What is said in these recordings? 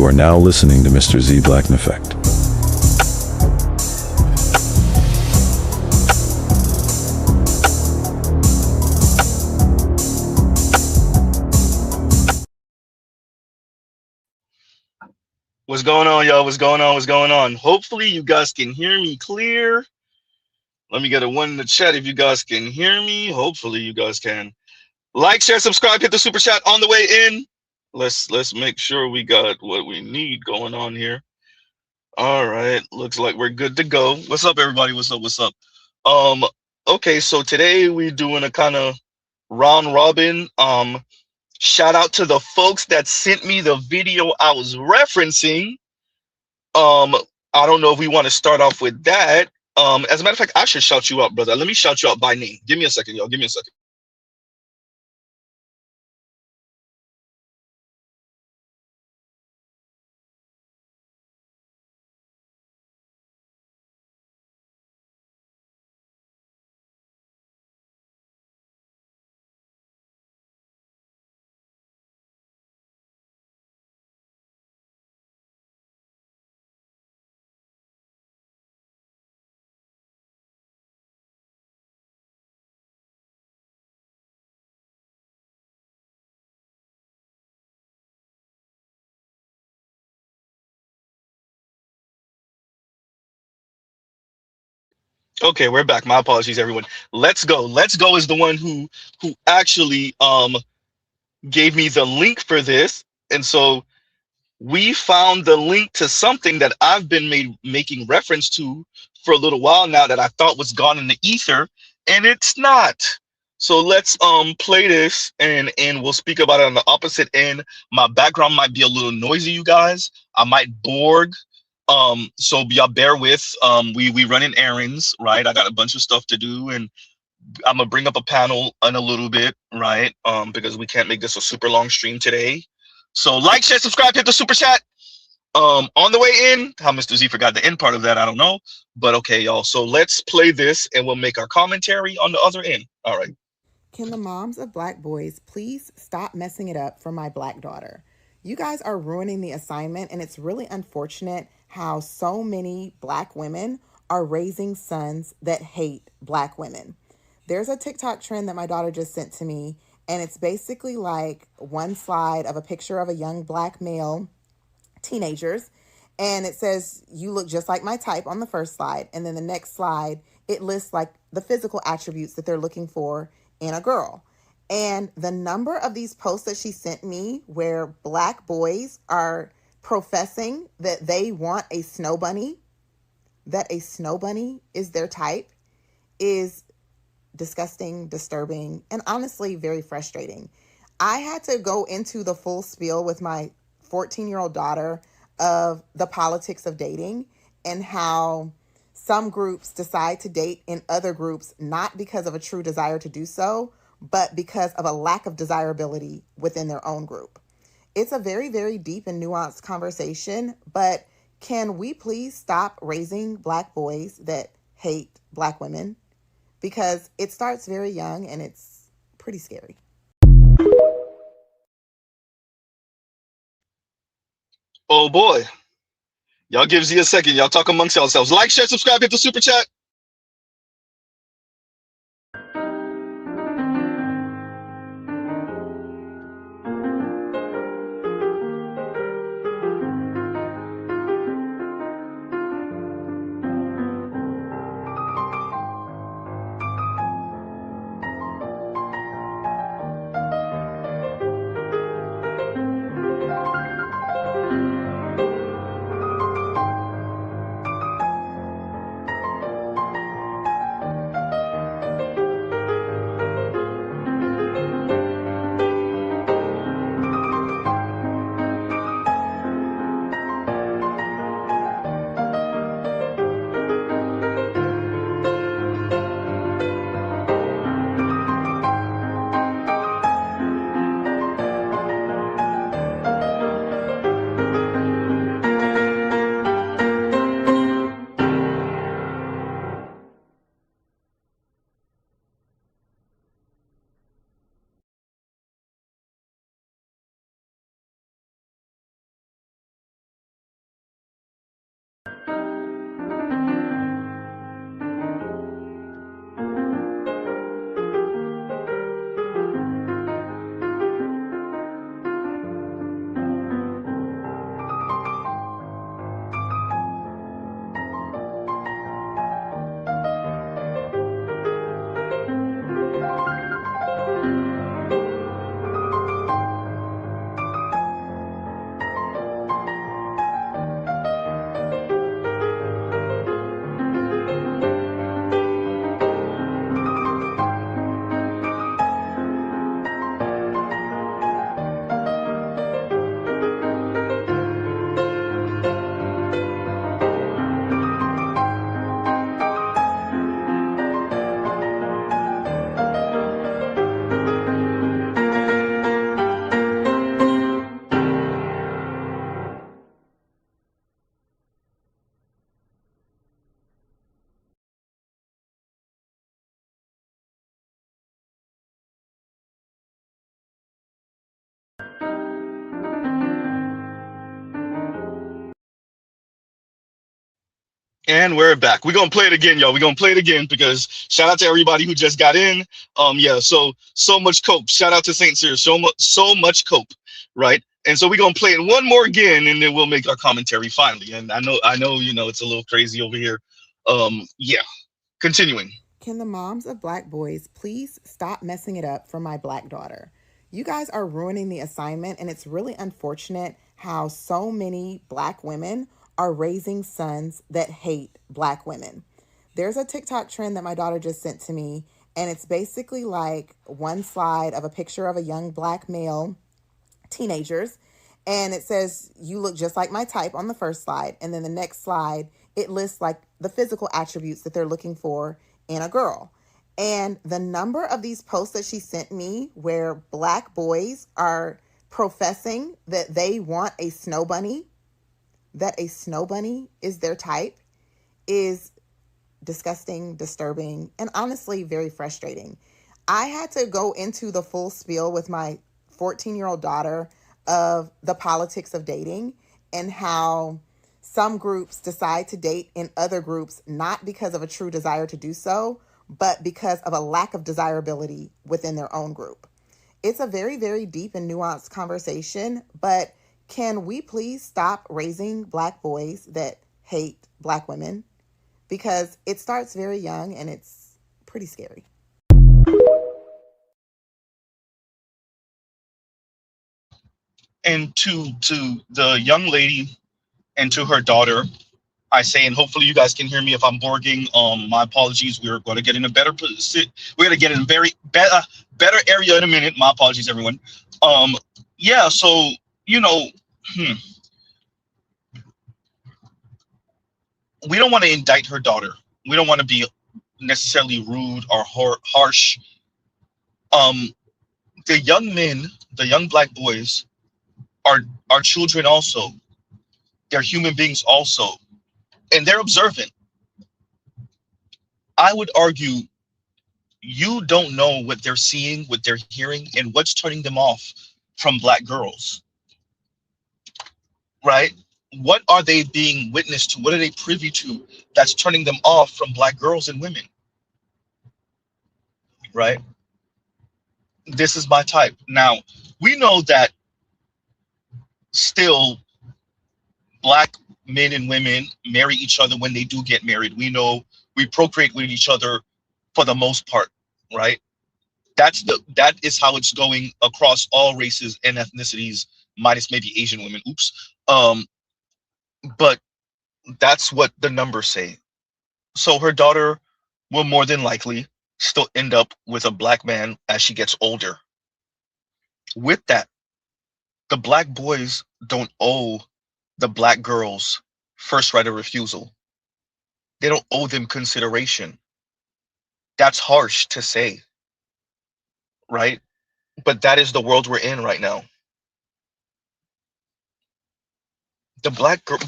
You are now listening to Mr. Z Blackneffect. What's going on, y'all? What's going on? What's going on? Hopefully you guys can hear me clear. Let me get a one in the chat if you guys can hear me. Hopefully you guys can. Like, share, subscribe, hit the super chat on the way in. Let's make sure we got what we need going on here. All right, looks like we're good to go. What's up, everybody? What's up? What's up? Okay, so today we're doing a kind of round robin. Shout out to the folks that sent me the video I was referencing. Um, I don't know if we want to start off with that. As a matter of fact, I should shout you out, brother. Let me shout you out by name. Give me a second, y'all. Give me a second. Okay, we're back. My apologies, everyone. Let's go. Let's go is the one who actually gave me the link for this, and so we found the link to something that I've been making reference to for a little while now that I thought was gone in the ether, and it's not. So let's play this and we'll speak about it on the opposite end. My background might be a little noisy, you guys. I might Borg. So y'all bear with. We running errands, right? I got a bunch of stuff to do, and I'm gonna bring up a panel in a little bit, right? Because we can't make this a super long stream today. So like, share, subscribe, hit the super chat. On the way in, how Mr. Z forgot the end part of that, I don't know. But okay, y'all. So let's play this and we'll make our commentary on the other end. All right. Can the moms of black boys please stop messing it up for my black daughter? You guys are ruining the assignment, and it's really unfortunate how so many black women are raising sons that hate black women. There's a TikTok trend that my daughter just sent to me, and it's basically like one slide of a picture of a young black male, teenagers, and it says, "You look just like my type" on the first slide, and then the next slide, it lists like the physical attributes that they're looking for in a girl. And the number of these posts that she sent me where black boys are professing that they want a snow bunny, that a snow bunny is their type, is disgusting, disturbing, and honestly very frustrating. I had to go into the full spiel with my 14-year-old daughter of the politics of dating and how some groups decide to date in other groups not because of a true desire to do so, but because of a lack of desirability within their own group. It's a very, very deep and nuanced conversation, but can we please stop raising black boys that hate black women? Because it starts very young and it's pretty scary. Oh boy. Y'all give Z a second. Y'all talk amongst yourselves. Like, share, subscribe, hit the super chat. And we're back. We're gonna play it again, y'all. We're gonna play it again because shout out to everybody who just got in. Yeah, so much cope. Shout out to Saint Cyr. So much cope, right? And so we're gonna play it one more again, and then we'll make our commentary finally. And I know, it's a little crazy over here. Yeah, continuing. Can the moms of black boys please stop messing it up for my black daughter? You guys are ruining the assignment, and it's really unfortunate how so many black women are raising sons that hate black women. There's a TikTok trend that my daughter just sent to me, and it's basically like one slide of a picture of a young black male teenagers, and it says you look just like my type on the first slide, and then the next slide it lists like the physical attributes that they're looking for in a girl. And the number of these posts that she sent me where black boys are professing that they want a snow bunny, that a snow bunny is their type, is disgusting, disturbing, and honestly very frustrating. I had to go into the full spiel with my 14-year-old daughter of the politics of dating and how some groups decide to date in other groups not because of a true desire to do so, but because of a lack of desirability within their own group. It's a very, very deep and nuanced conversation, but can we please stop raising black boys that hate black women? Because it starts very young and it's pretty scary. And to the young lady and to her daughter, I say, and hopefully you guys can hear me if I'm borging. My apologies. We're going to get in a better sit. We're going to get in a very better area in a minute. My apologies, everyone. Um, yeah. So you know, hmm, we don't want to indict her daughter. We don't want to be necessarily rude or harsh. Um, the young men, the young black boys, are children also. They're human beings also, and they're observant. I would argue you don't know what they're seeing, what they're hearing, and what's turning them off from black girls, right? What are they being witness to? What are they privy to that's turning them off from black girls and women, right? This is my type. Now, we know that still black men and women marry each other when they do get married. We know we procreate with each other for the most part, right? That is how it's going across all races and ethnicities, minus maybe Asian women. Oops. But that's what the numbers say. So her daughter will more than likely still end up with a black man as she gets older. With that, the black boys don't owe the black girls first right of refusal. They don't owe them consideration. That's harsh to say, right? But that is the world we're in right now. The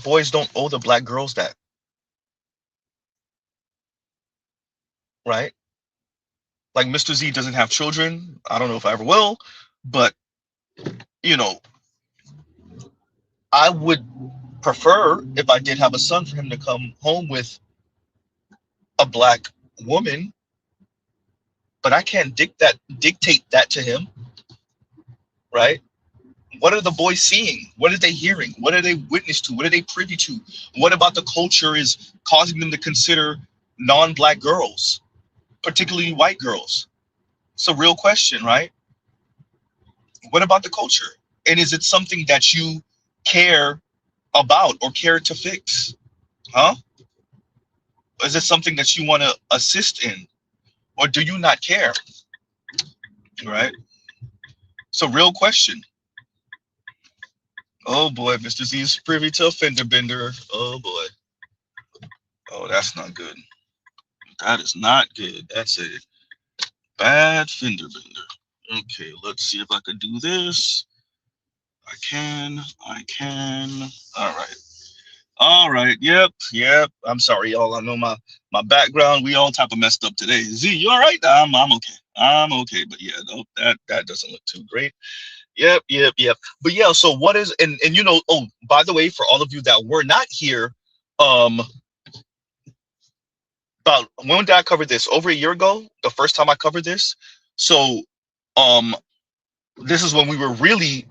boys don't owe the black girls that, right? Like Mr. Z doesn't have children. I don't know if I ever will, but you know, I would prefer if I did have a son for him to come home with a black woman, but I can't dictate that to him, right? What are the boys seeing? What are they hearing? What are they witness to? What are they privy to? What about the culture is causing them to consider non-black girls, particularly white girls? It's a real question, right? What about the culture? And is it something that you care about or care to fix? Huh? Is it something that you want to assist in? Or do you not care? Right? It's a real question. Oh boy, Mr. Z is privy to a fender bender. Oh boy. Oh, that's not good. That is not good. That's a bad fender bender. Okay, let's see if I can do this. I can. I can. All right. All right. Yep. I'm sorry, y'all. I know my background. We all type of messed up today. Z, you all right? I'm okay. I'm okay. But yeah, no, that doesn't look too great. Yep. But yeah, so what is and oh, by the way, for all of you that were not here, um, about when did I cover this? Over a year ago, the first time I covered this. So um this is when we were really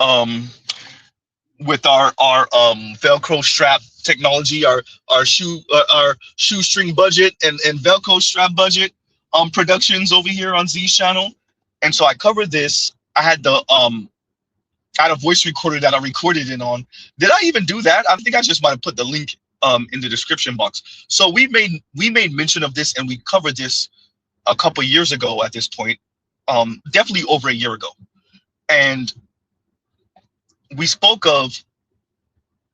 with our Velcro strap technology, our shoestring budget and Velcro strap budget productions over here on Z's channel. And so I covered this. I had I had a voice recorder that I recorded it on. Did I even do that? I think I just might have put the link in the description box. So we made mention of this, and we covered this a couple years ago at this point. Definitely over a year ago. And we spoke of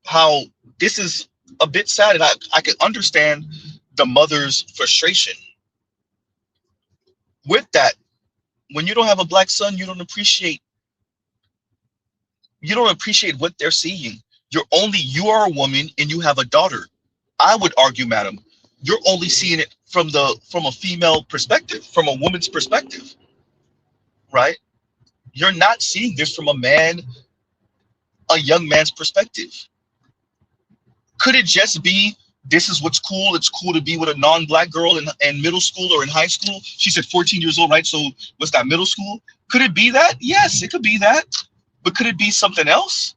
how this is a bit sad, and I can understand the mother's frustration with that. When you don't have a black son, you don't appreciate what they're seeing. You are a woman and you have a daughter. I would argue, madam, you're only seeing it from a female perspective, from a woman's perspective, right? You're not seeing this from a young man's perspective. Could it just be this is what's cool? It's cool to be with a non-black girl in middle school or in high school. She said 14 years old, right? So what's that, middle school? Could it be that? Yes, it could be that. But could it be something else?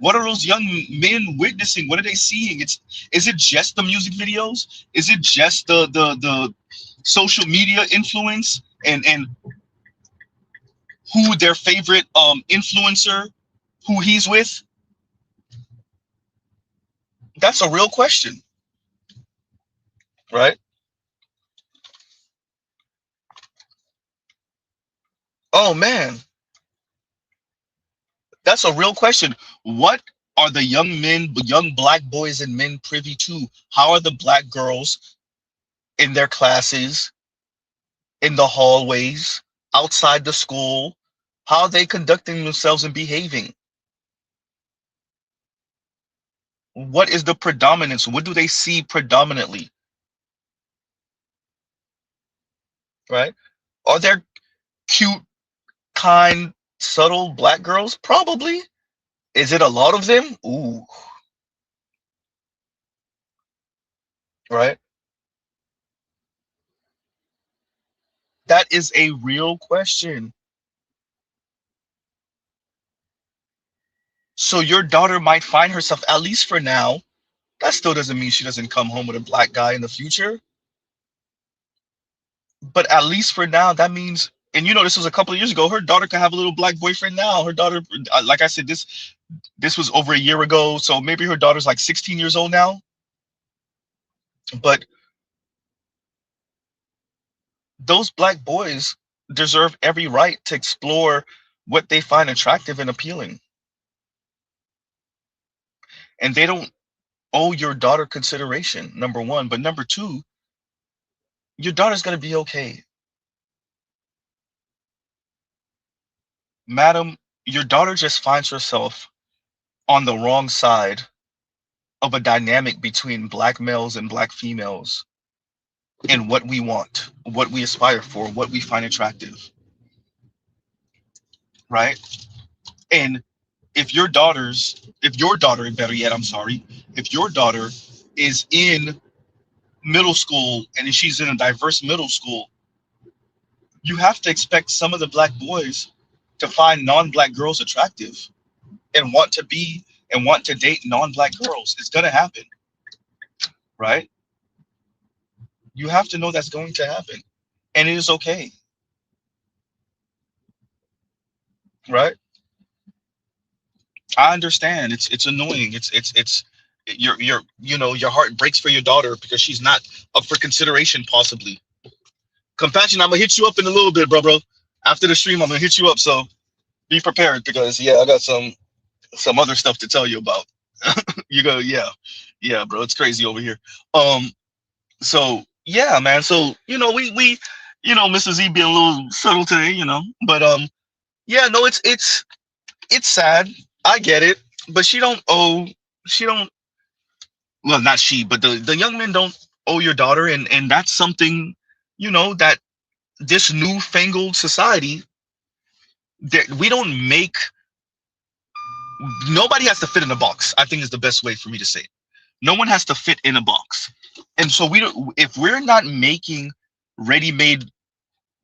What are those young men witnessing? What are they seeing? Is it just the music videos? Is it just the social media influence and who their favorite influencer, who he's with? That's a real question, right? Oh man, that's a real question. What are the young black boys and men privy to? How are the black girls in their classes, in the hallways, outside the school? How are they conducting themselves and behaving? What is the predominance? What do they see predominantly? Right? Are there cute, kind, subtle black girls? Probably. Is it a lot of them? Ooh, right? That is a real question. So your daughter might find herself, at least for now, that still doesn't mean she doesn't come home with a black guy in the future. But at least for now, that means, and this was a couple of years ago, her daughter can have a little black boyfriend now. Her daughter, like I said, this was over a year ago, so maybe her daughter's like 16 years old now. But those black boys deserve every right to explore what they find attractive and appealing. And they don't owe your daughter consideration, number one. But number two, your daughter's going to be okay. Madam, your daughter just finds herself on the wrong side of a dynamic between black males and black females and what we want, what we aspire for, what we find attractive, right? And if your daughter, better yet, I'm sorry, if your daughter is in middle school and she's in a diverse middle school, you have to expect some of the black boys to find non-black girls attractive and want to date non-black girls. It's gonna happen, right? You have to know that's going to happen, and it is okay, right? I understand. It's annoying. It's your heart breaks for your daughter because she's not up for consideration, possibly. Compassion, I'm gonna hit you up in a little bit, bro. After the stream, I'm gonna hit you up, so be prepared because I got some other stuff to tell you about. You go, yeah, bro. It's crazy over here. So yeah, man. So we Mr. Z being a little subtle today, but yeah, no, it's sad. I get it, but she don't, well, not she, but the young men don't owe your daughter, and that's something, that this newfangled society, that we don't make, nobody has to fit in a box, I think is the best way for me to say it. No one has to fit in a box. And so if we're not making ready-made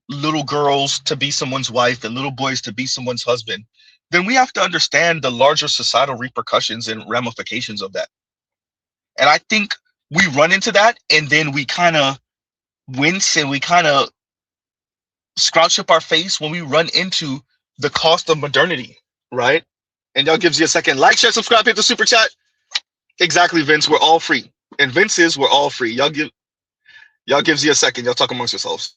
little girls to be someone's wife and little boys to be someone's husband, then we have to understand the larger societal repercussions and ramifications of that. And I think we run into that, and then we kind of wince and we kind of scrouch up our face when we run into the cost of modernity, right? And y'all gives you a second. Like, share, subscribe, hit the super chat. Exactly, Vince. We're all free. And Vince is, we're all free. Y'all gives you a second. Y'all talk amongst yourselves.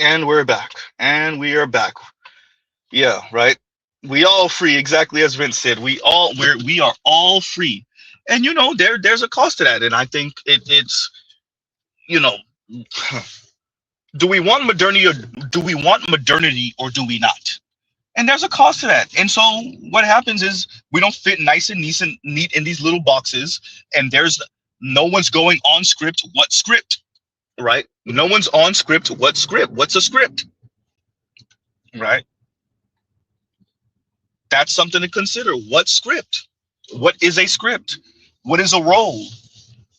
And we're back. And we are back. Yeah, right. We all free, exactly as Vince said. We are all free. And there's a cost to that. And I think it's you know do we want modernity, or do we not? And there's a cost to that. And so what happens is we don't fit nice and neat in these little boxes, and there's no one's going on script. What script? Right? No one's on script. What script? What's a script? Right? That's something to consider. What script? What is a script? What is a role?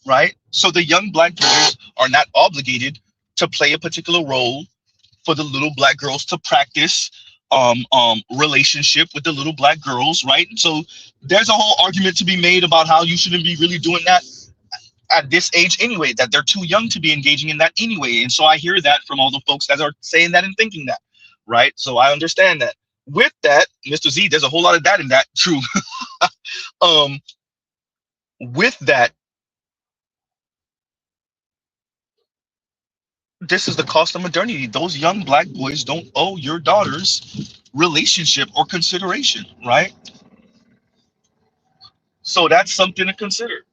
Right? So the young black boys are not obligated to play a particular role for the little black girls to practice relationship with the little black girls, right? So there's a whole argument to be made about how you shouldn't be really doing that at this age anyway, that they're too young to be engaging in that anyway. And so I hear that from all the folks that are saying that and thinking that, right? So I understand that. With that, Mr. Z, there's a whole lot of that in that, true. With that, this is the cost of modernity. Those young black boys don't owe your daughters relationship or consideration, right? So that's something to consider.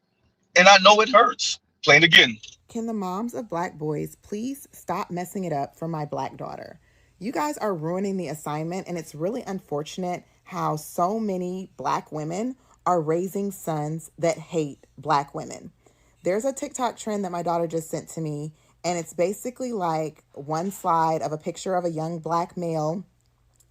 And I know it hurts. Playing again. Can the moms of black boys please stop messing it up for my black daughter? You guys are ruining the assignment, and it's really unfortunate how so many black women are raising sons that hate black women. There's a TikTok trend that my daughter just sent to me, and it's basically like one slide of a picture of a young black male,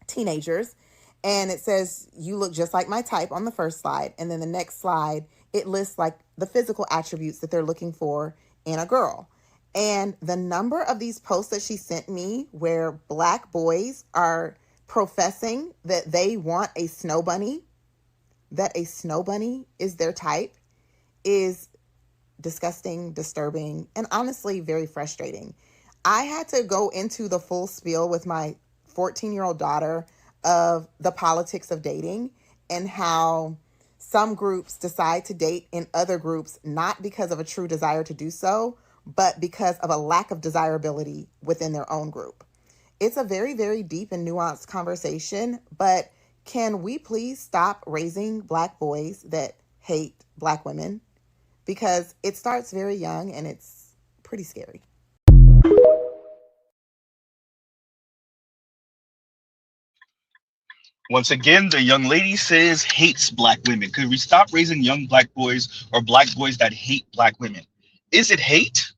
teenagers, and it says, "You look just like my type" on the first slide. And then the next slide, it lists like the physical attributes that they're looking for in a girl. And the number of these posts that she sent me where black boys are professing that they want a snow bunny, that a snow bunny is their type, is disgusting, disturbing, and honestly very frustrating. I had to go into the full spiel with my 14-year-old daughter of the politics of dating and how some groups decide to date in other groups not because of a true desire to do so, but because of a lack of desirability within their own group. It's a very, very deep and nuanced conversation, but can we please stop raising Black boys that hate Black women? Because it starts very young and it's pretty scary. Once again, the young lady says hates Black women. Could we stop raising young Black boys or Black boys that hate Black women? Is it hate?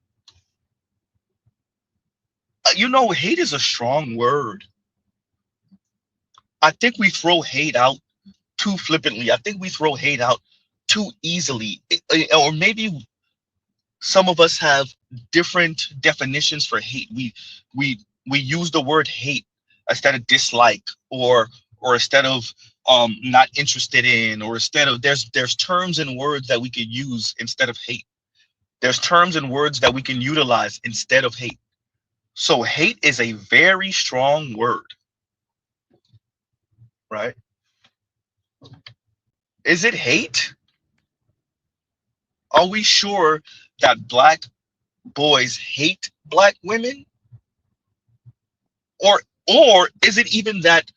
Hate is a strong word. I think we throw hate out too flippantly. I think we throw hate out too easily. Or maybe some of us have different definitions for hate. We use the word hate instead of dislike, or instead of not interested in, or instead of there's terms and words that we could use instead of hate. There's terms and words that we can utilize instead of hate. So hate is a very strong word, right? Is it hate? Are we sure that Black boys hate Black women? Or is it even that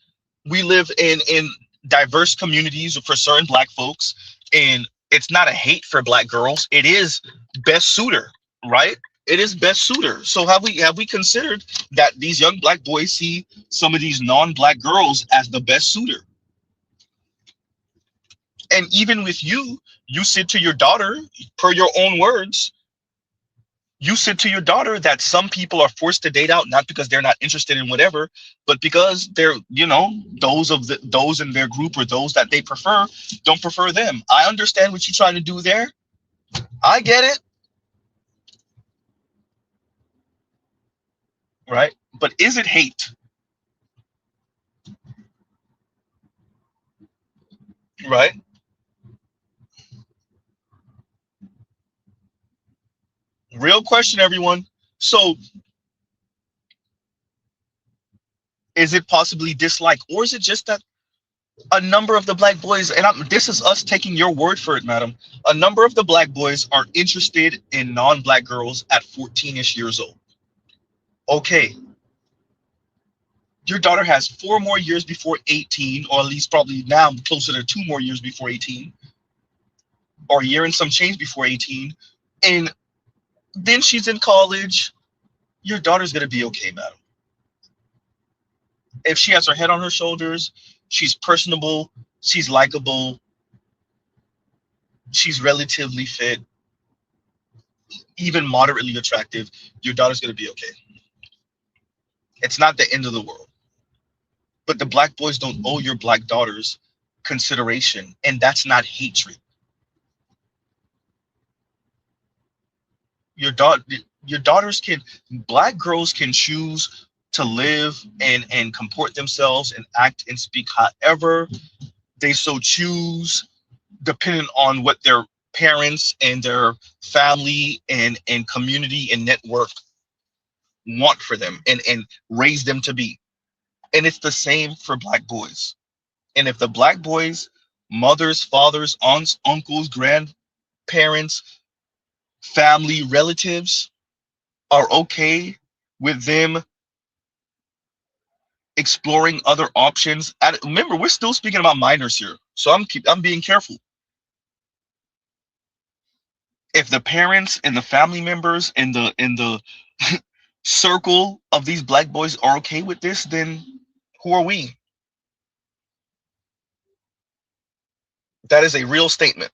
we live in diverse communities for certain Black folks, and it's not a hate for Black girls, it is best suitor, right? It is best suitor. So have we considered that these young Black boys see some of these non-Black girls as the best suitor? And even with you said to your daughter, per your own words, you said to your daughter that some people are forced to date out not because they're not interested in whatever, but because they're, those in their group or those that they prefer don't prefer them. I understand what you're trying to do there. I get it, right? But is it hate? Right? Real question, everyone. So is it possibly dislike, or is it just that a number of the Black boys, and this is us taking your word for it, madam, a number of the Black boys are interested in non-Black girls at 14ish years old? Okay, your daughter has 4 more years before 18, or at least probably now closer to 2 more years before 18, or a year and some change before 18, and then she's in college. Your daughter's gonna be okay, madam. If she has her head on her shoulders, she's personable, she's likable, she's relatively fit, even moderately attractive, your daughter's gonna be okay. It's not the end of the world. But the Black boys don't owe your Black daughters consideration, and that's not hatred. Your daughter, your daughters can, Black girls can choose to live and comport themselves and act and speak however they so choose, depending on what their parents and their family and community and network want for them and raise them to be. And it's the same for Black boys. And if the Black boys, mothers, fathers, aunts, uncles, grandparents, family, relatives are okay with them exploring other options, and remember, we're still speaking about minors here, so I'm being careful. If the parents and the family members in the circle of these Black boys are okay with this, then who are we? That is a real statement.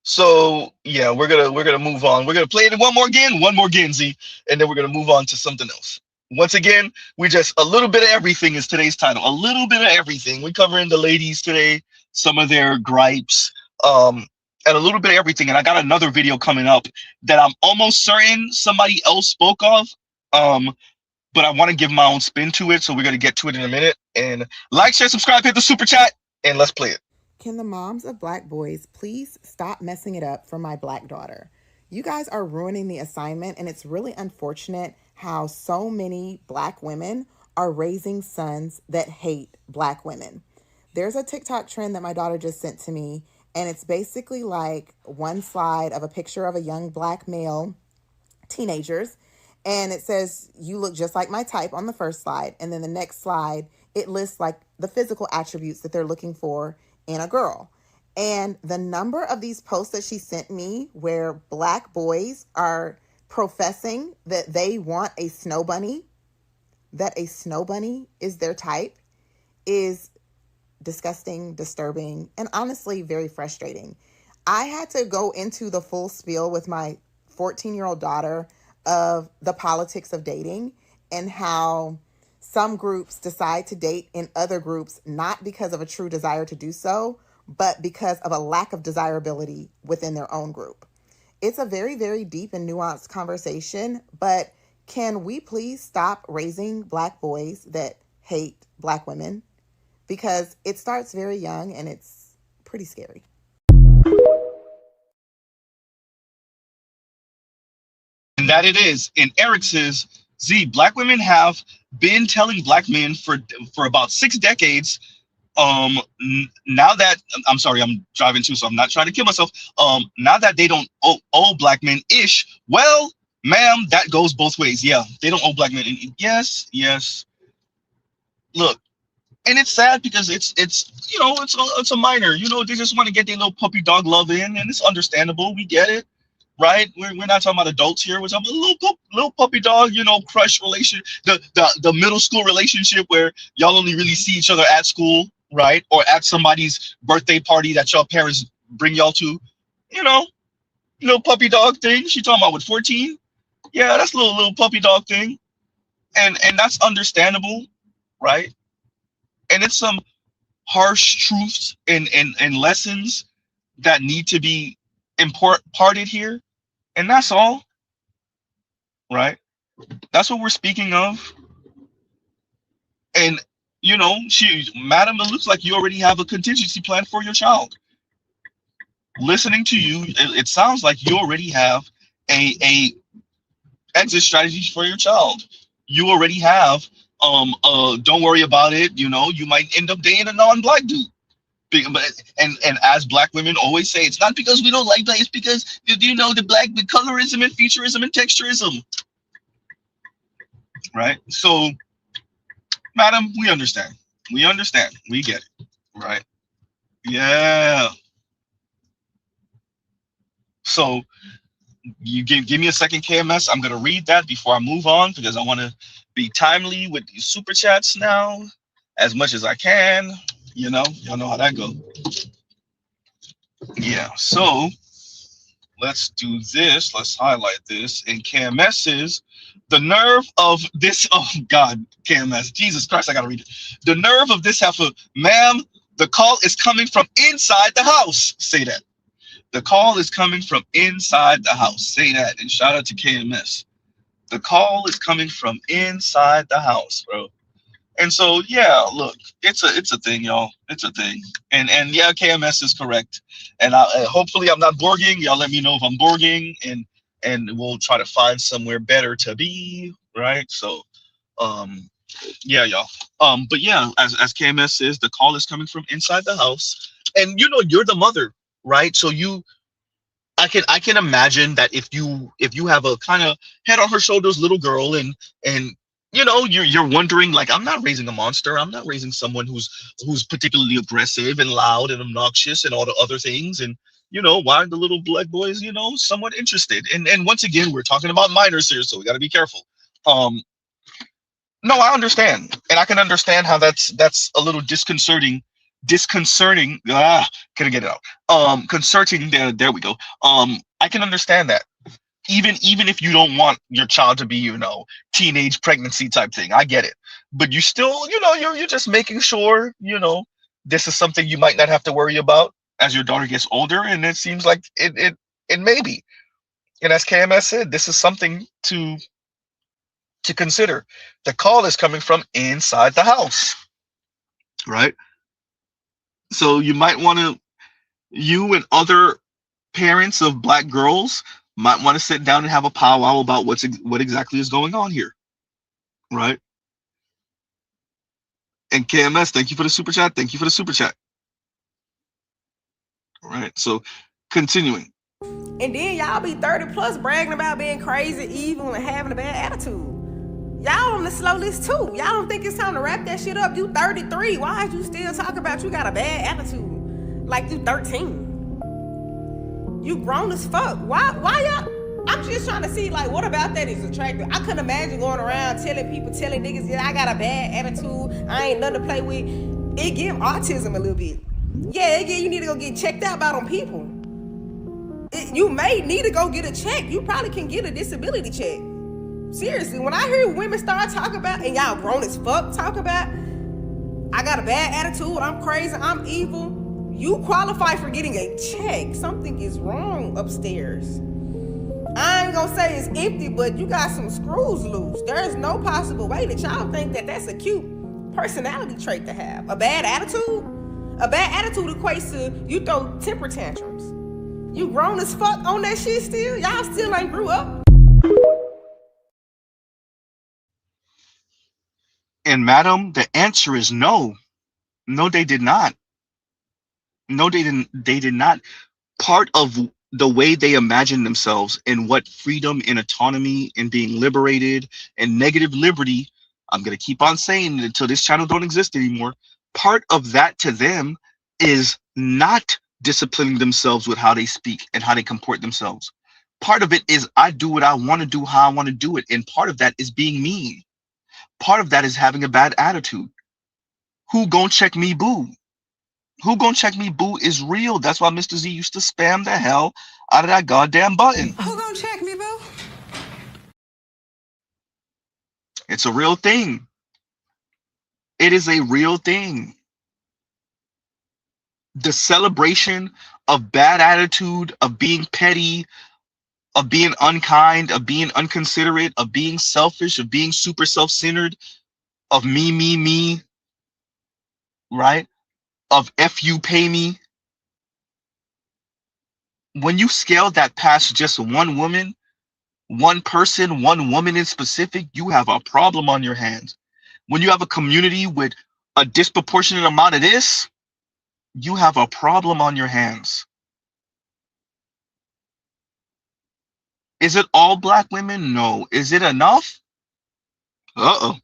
So yeah, we're gonna move on. We're gonna play it one more again, Z, and then we're gonna move on to something else. Once again, we just a little bit of everything is today's title. A little bit of everything. We're covering the ladies today, some of their gripes, and a little bit of everything. And I got another video coming up that I'm almost certain somebody else spoke of. But I want to give my own spin to it, so we're gonna get to it in a minute. And like, share, subscribe, hit the super chat, and let's play it. Can the moms of Black boys please stop messing it up for my Black daughter? You guys are ruining the assignment, and it's really unfortunate how so many Black women are raising sons that hate Black women. There's a TikTok trend that my daughter just sent to me, and it's basically like one slide of a picture of a young Black male, teenagers, and it says, "You look just like my type" on the first slide. And then the next slide, it lists like the physical attributes that they're looking for in a girl. And the number of these posts that she sent me where Black boys are professing that they want a snow bunny, that a snow bunny is their type, is disgusting, disturbing, and honestly very frustrating. I had to go into the full spiel with my 14-year-old daughter of the politics of dating and how some groups decide to date in other groups not because of a true desire to do so, but because of a lack of desirability within their own group. It's a very, very deep and nuanced conversation, but can we please stop raising Black boys that hate Black women? Because it starts very young and it's pretty scary. And that it is. And Eric says, Z, Black women have been telling Black men for about 6 decades. Now that I'm sorry, I'm driving too, so I'm not trying to kill myself. Now that they don't owe Black men ish, well, ma'am, that goes both ways. Yeah, they don't owe Black men. Yes, yes. Look, and it's sad because it's it's a minor. They just want to get their little puppy dog love in, and it's understandable. We get it, right? We're not talking about adults here. We're talking about little puppy dog, crush relation, the middle school relationship where y'all only really see each other at school, right? Or at somebody's birthday party that y'all parents bring y'all to, little puppy dog thing. She talking about with 14. Yeah, that's a little puppy dog thing. And that's understandable, right? And it's some harsh truths and lessons that need to be imparted here. And that's all, right? That's what we're speaking of. And madam, it looks like you already have a contingency plan for your child. Listening to you, it sounds like you already have a exit strategy for your child. You already have don't worry about it. You might end up dating a non-Black dude. And as Black women always say, it's not because we don't like Black, it's because the colorism and featureism and texturism, right? So, madam, we understand. We understand. We get it, right? Yeah. So you give me a second, KMS. I'm gonna read that before I move on because I want to be timely with these super chats now, as much as I can. Y'all know how that goes. Yeah. So let's do this. Let's highlight this. And KMS says, the nerve of this. Oh God, KMS. Jesus Christ, I gotta read it. The nerve of this heifer, ma'am. The call is coming from inside the house. Say that. The call is coming from inside the house. Say that. And shout out to KMS. The call is coming from inside the house, bro. And so, yeah, look, it's a thing, y'all. It's a thing. And yeah, KMS is correct. And hopefully I'm not Borging. Y'all let me know if I'm Borging, and we'll try to find somewhere better to be, right? So, yeah, y'all. But yeah, as KMS says, the call is coming from inside the house. And you're the mother, right? So I can imagine that if you have a kind of head on her shoulders little girl and you're wondering, like, I'm not raising a monster. I'm not raising someone who's particularly aggressive and loud and obnoxious and all the other things. And why are the little Black boys somewhat interested? And once again, we're talking about minors here, so we got to be careful. No, I understand, and I can understand how that's a little disconcerting. Can I get it out? Concerning. There we go. I can understand that. Even if you don't want your child to be, teenage pregnancy type thing, I get it. But you still, you're just making sure, this is something you might not have to worry about as your daughter gets older. And it seems like it may be. And as KMS said, this is something to consider. The call is coming from inside the house, right? So you might want to, you and other parents of Black girls Might want to sit down and have a powwow about what exactly is going on here, right? And KMS, thank you for the super chat. Thank you for the super chat. All right, so continuing. And then y'all be 30 plus bragging about being crazy, evil, and having a bad attitude. Y'all on the slow list too. Y'all don't think it's time to wrap that shit up? You 33. Why is you still talking about you got a bad attitude? Like you 13. You grown as fuck. Why y'all? I'm just trying to see, like, what about that is attractive? I couldn't imagine going around telling niggas, yeah, I got a bad attitude, I ain't nothing to play with. It give autism a little bit. Yeah, it give you need to go get checked out by them people. You may need to go get a check. You probably can get a disability check. Seriously, when I hear women start talking about, and y'all grown as fuck talk about, I got a bad attitude, I'm crazy, I'm evil, you qualify for getting a check. Something is wrong upstairs. I ain't gonna say it's empty, but you got some screws loose. There's no possible way that y'all think that that's a cute personality trait to have. A bad attitude? A bad attitude equates to you throw temper tantrums. You grown as fuck on that shit still? Y'all still ain't grew up? And madam, the answer is no. No, they did not. No, they didn't. They did not. Part of the way they imagine themselves and what freedom and autonomy and being liberated and negative liberty, I'm going to keep on saying it until this channel don't exist anymore. Part of that to them is not disciplining themselves with how they speak and how they comport themselves. Part of it is I do what I want to do, how I want to do it. And part of that is being mean. Part of that is having a bad attitude. Who gonna check me, boo? Who gonna check me, boo is real. That's why Mr. Z used to spam the hell out of that goddamn button. Who gonna check me, boo? It's a real thing. It is a real thing. The celebration of bad attitude, of being petty, of being unkind, of being unconsiderate, of being selfish, of being super self-centered, of me, right? Of F you pay me. When you scale that past just one woman, one person, one woman in specific, you have a problem on your hands. When you have a community with a disproportionate amount of this, you have a problem on your hands. Is it all black women? No. Is it enough? Uh-oh.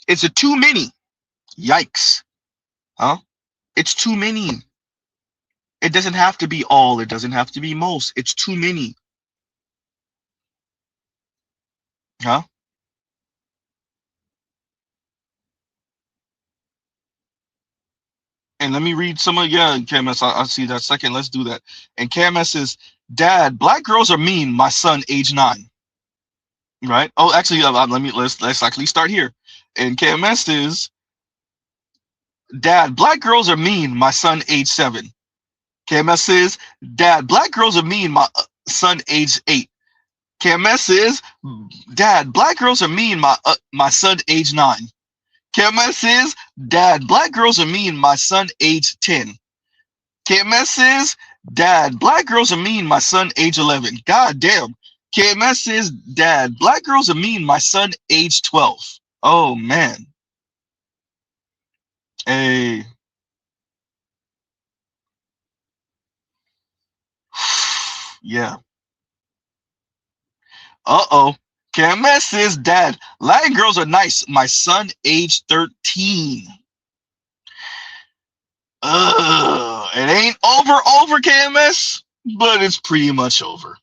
Is it too many? Yikes. Huh? It's too many. It doesn't have to be all. It doesn't have to be most. It's too many. Huh? And let me read some of, yeah, KMS, I see that second. Let's do that. And KMS says, Dad, black girls are mean. My son, age 9. Right? Oh, actually, let's actually start here. And KMS says, Dad, black girls are mean. My son, age 7. KMS says, Dad, black girls are mean. My son, age 8. KMS says, Dad, black girls are mean. My son, age 9. KMS says, Dad, black girls are mean. My son, age 10. KMS says, Dad, black girls are mean. My son, age 11. God damn. KMS says, Dad, black girls are mean. My son, age 12. Oh, man. Hey. Yeah. Uh-oh. KMS says, Dad, Latin girls are nice. My son, age 13. It ain't over, KMS, but it's pretty much over.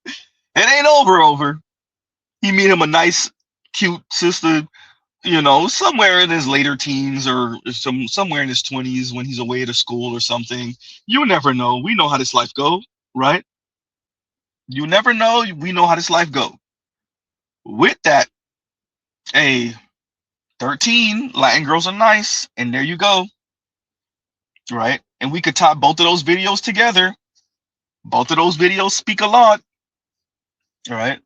It ain't over. He meet him a nice, cute sister, you know, somewhere in his later teens or somewhere in his 20s when he's away at school or something. You never know. We know how this life go, right? You never know. We know how this life go. With that, hey, 13, Latin girls are nice, and there you go, right? And we could tie both of those videos together. Both of those videos speak a lot, all right?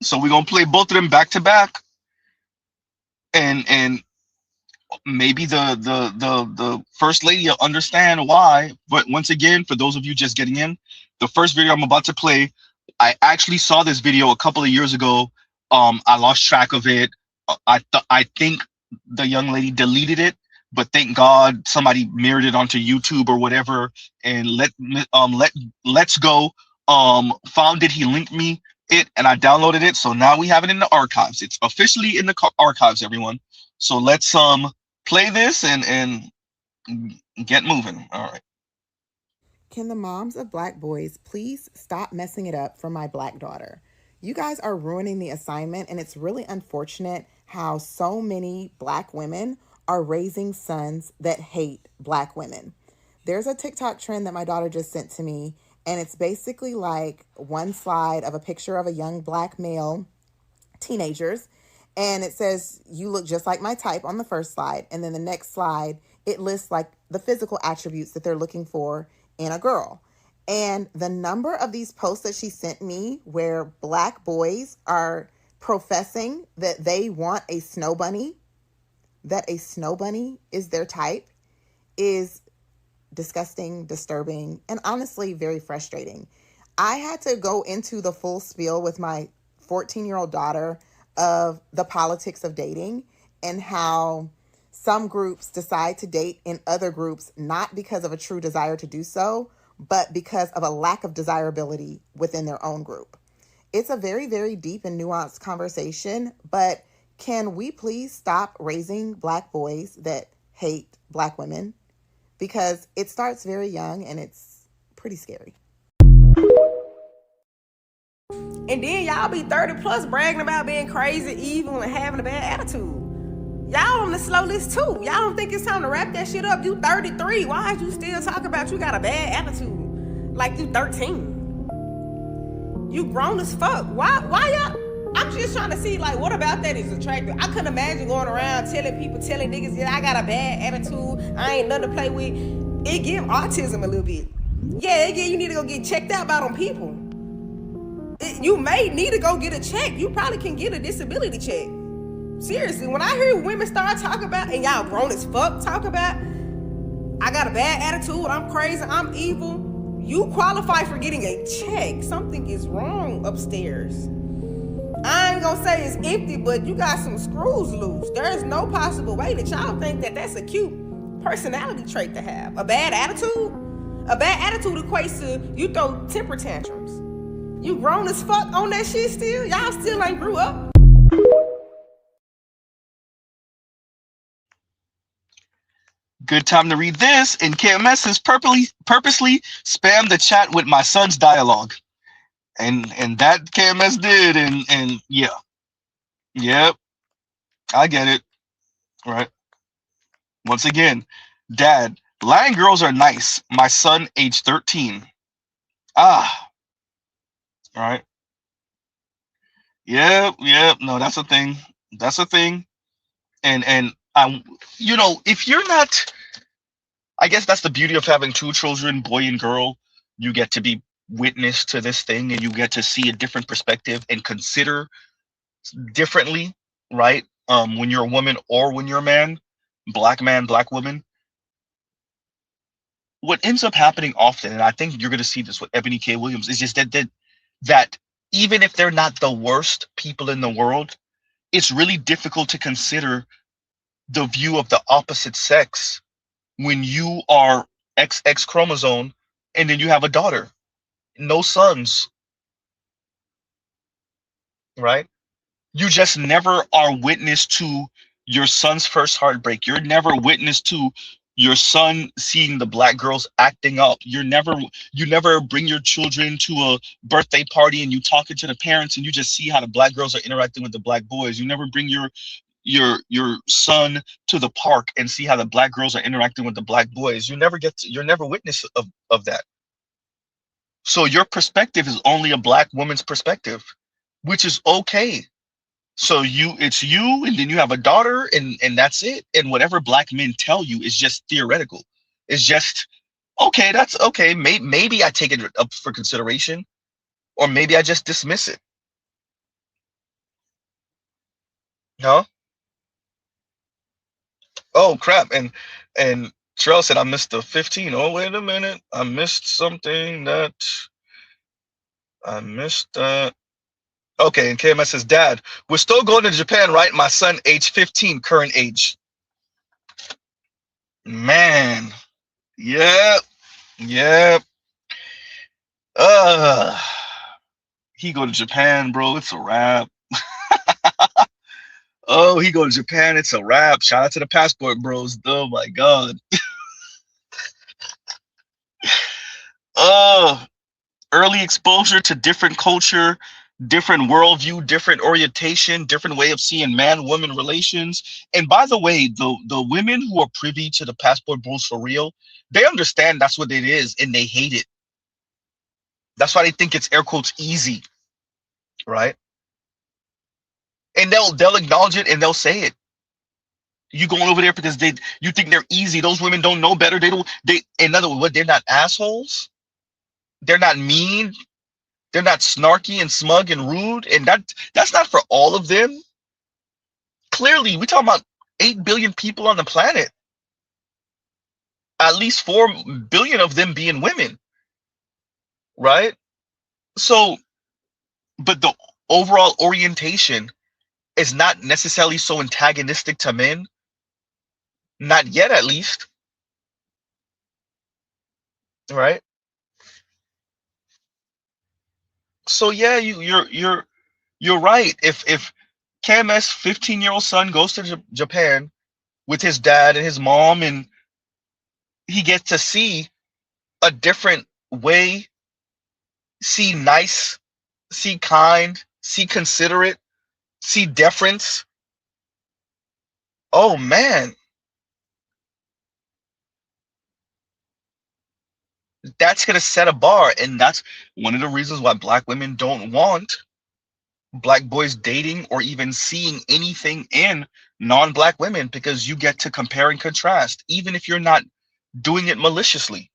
So we're gonna play both of them back to back, and maybe the first lady will understand why. But once again, for those of you just getting in, the first video I'm about to play, I actually saw this video a couple of years ago. I lost track of it. I think the young lady deleted it, but thank God somebody mirrored it onto YouTube or whatever. And let's go found it. He linked me it, and I downloaded it. So now we have it in the archives. It's officially in the archives, everyone. So let's play this and get moving. All right. Can the moms of black boys please stop messing it up for my black daughter? You guys are ruining the assignment, and it's really unfortunate how so many black women are raising sons that hate black women. There's a TikTok trend that my daughter just sent to me, and it's basically like one slide of a picture of a young black male, teenagers, and it says, "You look just like my type" on the first slide. And then the next slide, it lists like the physical attributes that they're looking for in a girl. And the number of these posts that she sent me where black boys are professing that they want a snow bunny, that a snow bunny is their type, is disgusting, disturbing, and honestly very frustrating. I had to go into the full spiel with my 14-year-old daughter of the politics of dating and how some groups decide to date in other groups not because of a true desire to do so, but because of a lack of desirability within their own group. It's a very, very deep and nuanced conversation, but can we please stop raising black boys that hate black women? Because it starts very young and it's pretty scary. And then y'all be 30 plus bragging about being crazy, evil, and having a bad attitude. Y'all on the slow list too. Y'all don't think it's time to wrap that shit up? You 33. Why is you still talking about you got a bad attitude? Like you 13. You grown as fuck. Why y'all? I'm just trying to see, like, what about that is attractive? I couldn't imagine going around telling niggas, yeah, I got a bad attitude, I ain't nothing to play with. It give autism a little bit. Yeah, it give you need to go get checked out by them people. You may need to go get a check. You probably can get a disability check. Seriously, when I hear women start talking about, and y'all grown as fuck talk about, I got a bad attitude, I'm crazy, I'm evil, you qualify for getting a check. Something is wrong upstairs. I ain't gonna say it's empty, but you got some screws loose. There's no possible way that y'all think that that's a cute personality trait to have. A bad attitude? A bad attitude equates to you throw temper tantrums. You grown as fuck on that shit still? Y'all still ain't grew up? Good time to read this. And KMS has purposely spammed the chat with my son's dialogue. And that KMS did, and yeah. Yep. I get it. Right. Once again, Dad, Lion girls are nice. My son, age 13. Ah. All right. Yep. No, that's a thing. That's a thing. And you know, if you're not, I guess that's the beauty of having two children, boy and girl. You get to be witness to this thing, and you get to see a different perspective and consider differently, right? When you're a woman or when you're a man, black woman. What ends up happening often, and I think you're going to see this with Ebony K. Williams, is just that even if they're not the worst people in the world, it's really difficult to consider the view of the opposite sex when you are XX chromosome and then you have a daughter, no sons, right? You just never are witness to your son's first heartbreak. You're never witness to your son seeing the black girls acting up. You never bring your children to a birthday party and you talking to the parents and you just see how the black girls are interacting with the black boys. You never bring your son to the park and see how the black girls are interacting with the black boys. You're never witness of that. So your perspective is only a black woman's perspective, which is okay. So it's you, and then you have a daughter, and that's it. And whatever black men tell you is just theoretical. It's just, okay, that's okay. Maybe I take it up for consideration, or maybe I just dismiss it. No? Oh crap! And Terrell said I missed the 15. Oh wait a minute, I missed something that I missed. Okay, and KMS says, Dad, we're still going to Japan, right? My son, age 15, current age. Man, yeah, yeah. He go to Japan, bro. It's a wrap. Oh, he go to Japan. It's a wrap. Shout out to the passport bros. Oh my God. Early exposure to different culture, different worldview, different orientation, different way of seeing man-woman relations. And by the way, the women who are privy to the passport bros for real, they understand that's what it is and they hate it. That's why they think it's air quotes easy, right? And they'll acknowledge it and they'll say it. You going over there because you think they're easy. Those women don't know better. In other words, they're not assholes. They're not mean. They're not snarky and smug and rude. And that's not for all of them. Clearly, we're talking about 8 billion people on the planet. At least 4 billion of them being women. Right? So, but the overall orientation is not necessarily so antagonistic to men. Not yet, at least. Right? So yeah, you're right. If KMS 15-year-old son goes to Japan with his dad and his mom, and he gets to see a different way, see nice, see kind, see considerate, see deference. Oh man, that's gonna set a bar, and that's one of the reasons why Black women don't want Black boys dating or even seeing anything in non-Black women, because you get to compare and contrast, even if you're not doing it maliciously.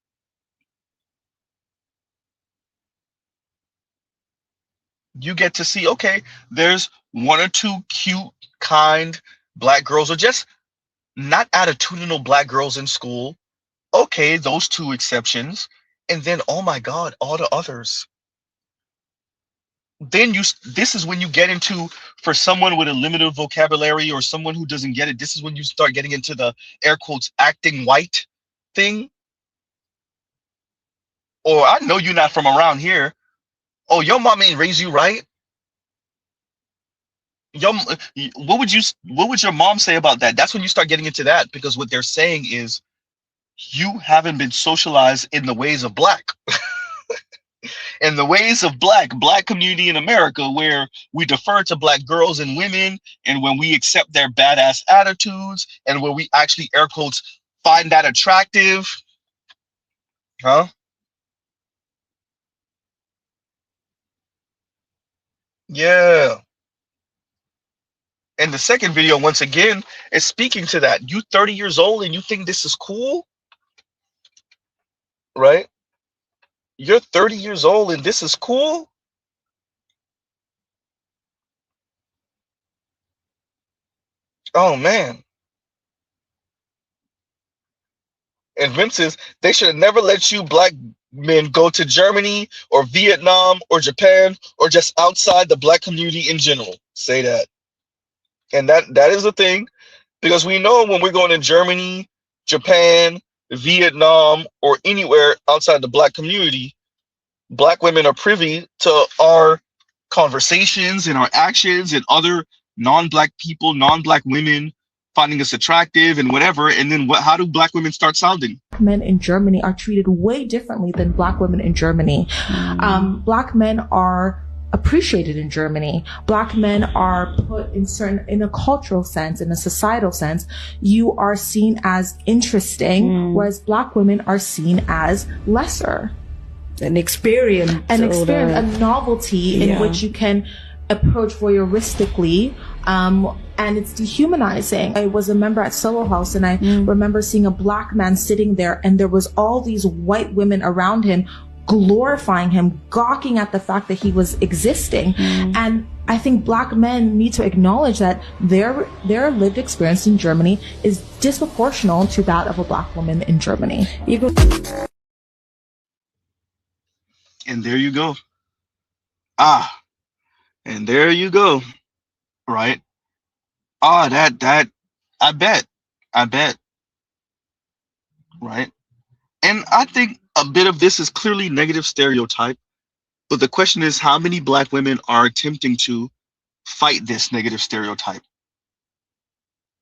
You get to see, okay, there's 1 or 2 cute, kind Black girls, or just not attitudinal Black girls in school. Okay, those 2 exceptions. And then, oh my God, all the others. Then this is when you get into, for someone with a limited vocabulary or someone who doesn't get it, this is when you start getting into the air quotes acting white thing. Or I know you're not from around here. Oh, your mom ain't raised you right. What would your mom say about that? That's when you start getting into that, because what they're saying is you haven't been socialized in the ways of Black. In the ways of Black community in America, where we defer to Black girls and women, and when we accept their badass attitudes, and where we actually air quotes find that attractive. Huh? Yeah. And the second video, once again, is speaking to that. You 30 years old and you think this is cool? Right? You're 30 years old and this is cool? Oh, man. And Vince says, they should have never let you Black men go to Germany or Vietnam or Japan or just outside the Black community in general. Say that. And that is the thing, because we know when we're going to Germany, Japan, Vietnam, or anywhere outside the Black community, Black women are privy to our conversations and our actions, and other non-Black people, non-Black women finding us attractive and whatever. And then how do Black women start sounding? Men in Germany are treated way differently than Black women in Germany. Black men are appreciated in Germany. Black men are put in a cultural sense, in a societal sense, you are seen as interesting, whereas Black women are seen as lesser. An experience, a novelty in which you can approach voyeuristically, and it's dehumanizing. I was a member at Soho House, and I remember seeing a Black man sitting there, and there was all these white women around him glorifying him, gawking at the fact that he was existing. And I think Black men need to acknowledge that their lived experience in Germany is disproportional to that of a Black woman in Germany. And there you go. And there you go. Right? That I bet. Right? And I think a bit of this is clearly negative stereotype. But the question is, how many Black women are attempting to fight this negative stereotype?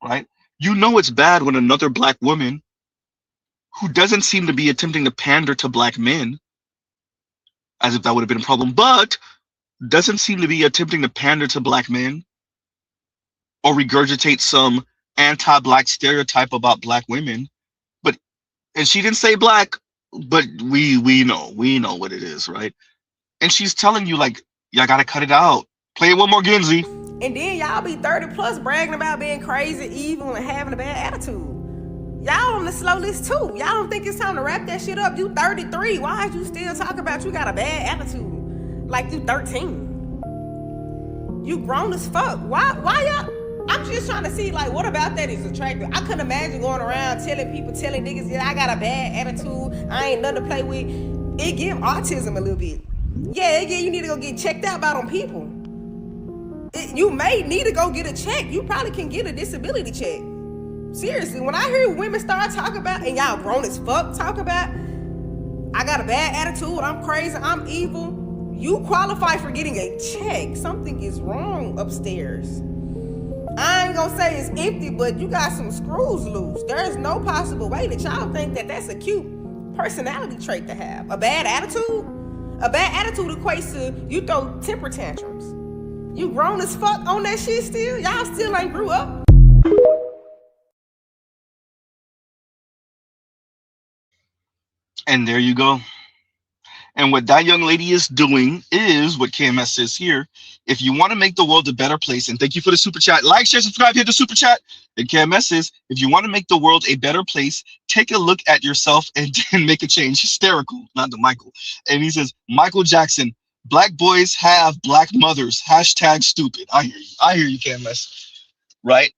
Right? You know it's bad when another Black woman who doesn't seem to be attempting to pander to Black men, as if that would have been a problem, but doesn't seem to be attempting to pander to Black men or regurgitate some anti-Black stereotype about Black women. And she didn't say Black, but we know what it is, right? And she's telling you, like, y'all gotta cut it out. Play it one more, Genzi. And then y'all be 30 plus bragging about being crazy, evil, and having a bad attitude. Y'all on the slow list too. Y'all don't think it's time to wrap that shit up? You 33. Why is you still talking about you got a bad attitude? Like you 13. You grown as fuck. Why y'all? I'm just trying to see, like, what about that is attractive? I couldn't imagine going around telling niggas, yeah, I got a bad attitude, I ain't nothing to play with. It give autism a little bit. Yeah, you need to go get checked out by them people. You may need to go get a check. You probably can get a disability check. Seriously, when I hear women start talking about, and y'all grown as fuck talk about, I got a bad attitude, I'm crazy, I'm evil, you qualify for getting a check. Something is wrong upstairs. I ain't gonna say it's empty, but you got some screws loose. There's no possible way that y'all think that that's a cute personality trait to have. A bad attitude? A bad attitude equates to you throw temper tantrums. You grown as fuck on that shit still? Y'all still ain't grew up? And there you go. And what that young lady is doing is what KMS says here. If you want to make the world a better place, and thank you for the super chat, like, share, subscribe, hit the super chat. And KMS says, if you want to make the world a better place, take a look at yourself and make a change. Hysterical, not the Michael. And he says, Michael Jackson, Black boys have Black mothers. Hashtag stupid. I hear you, KMS. Right?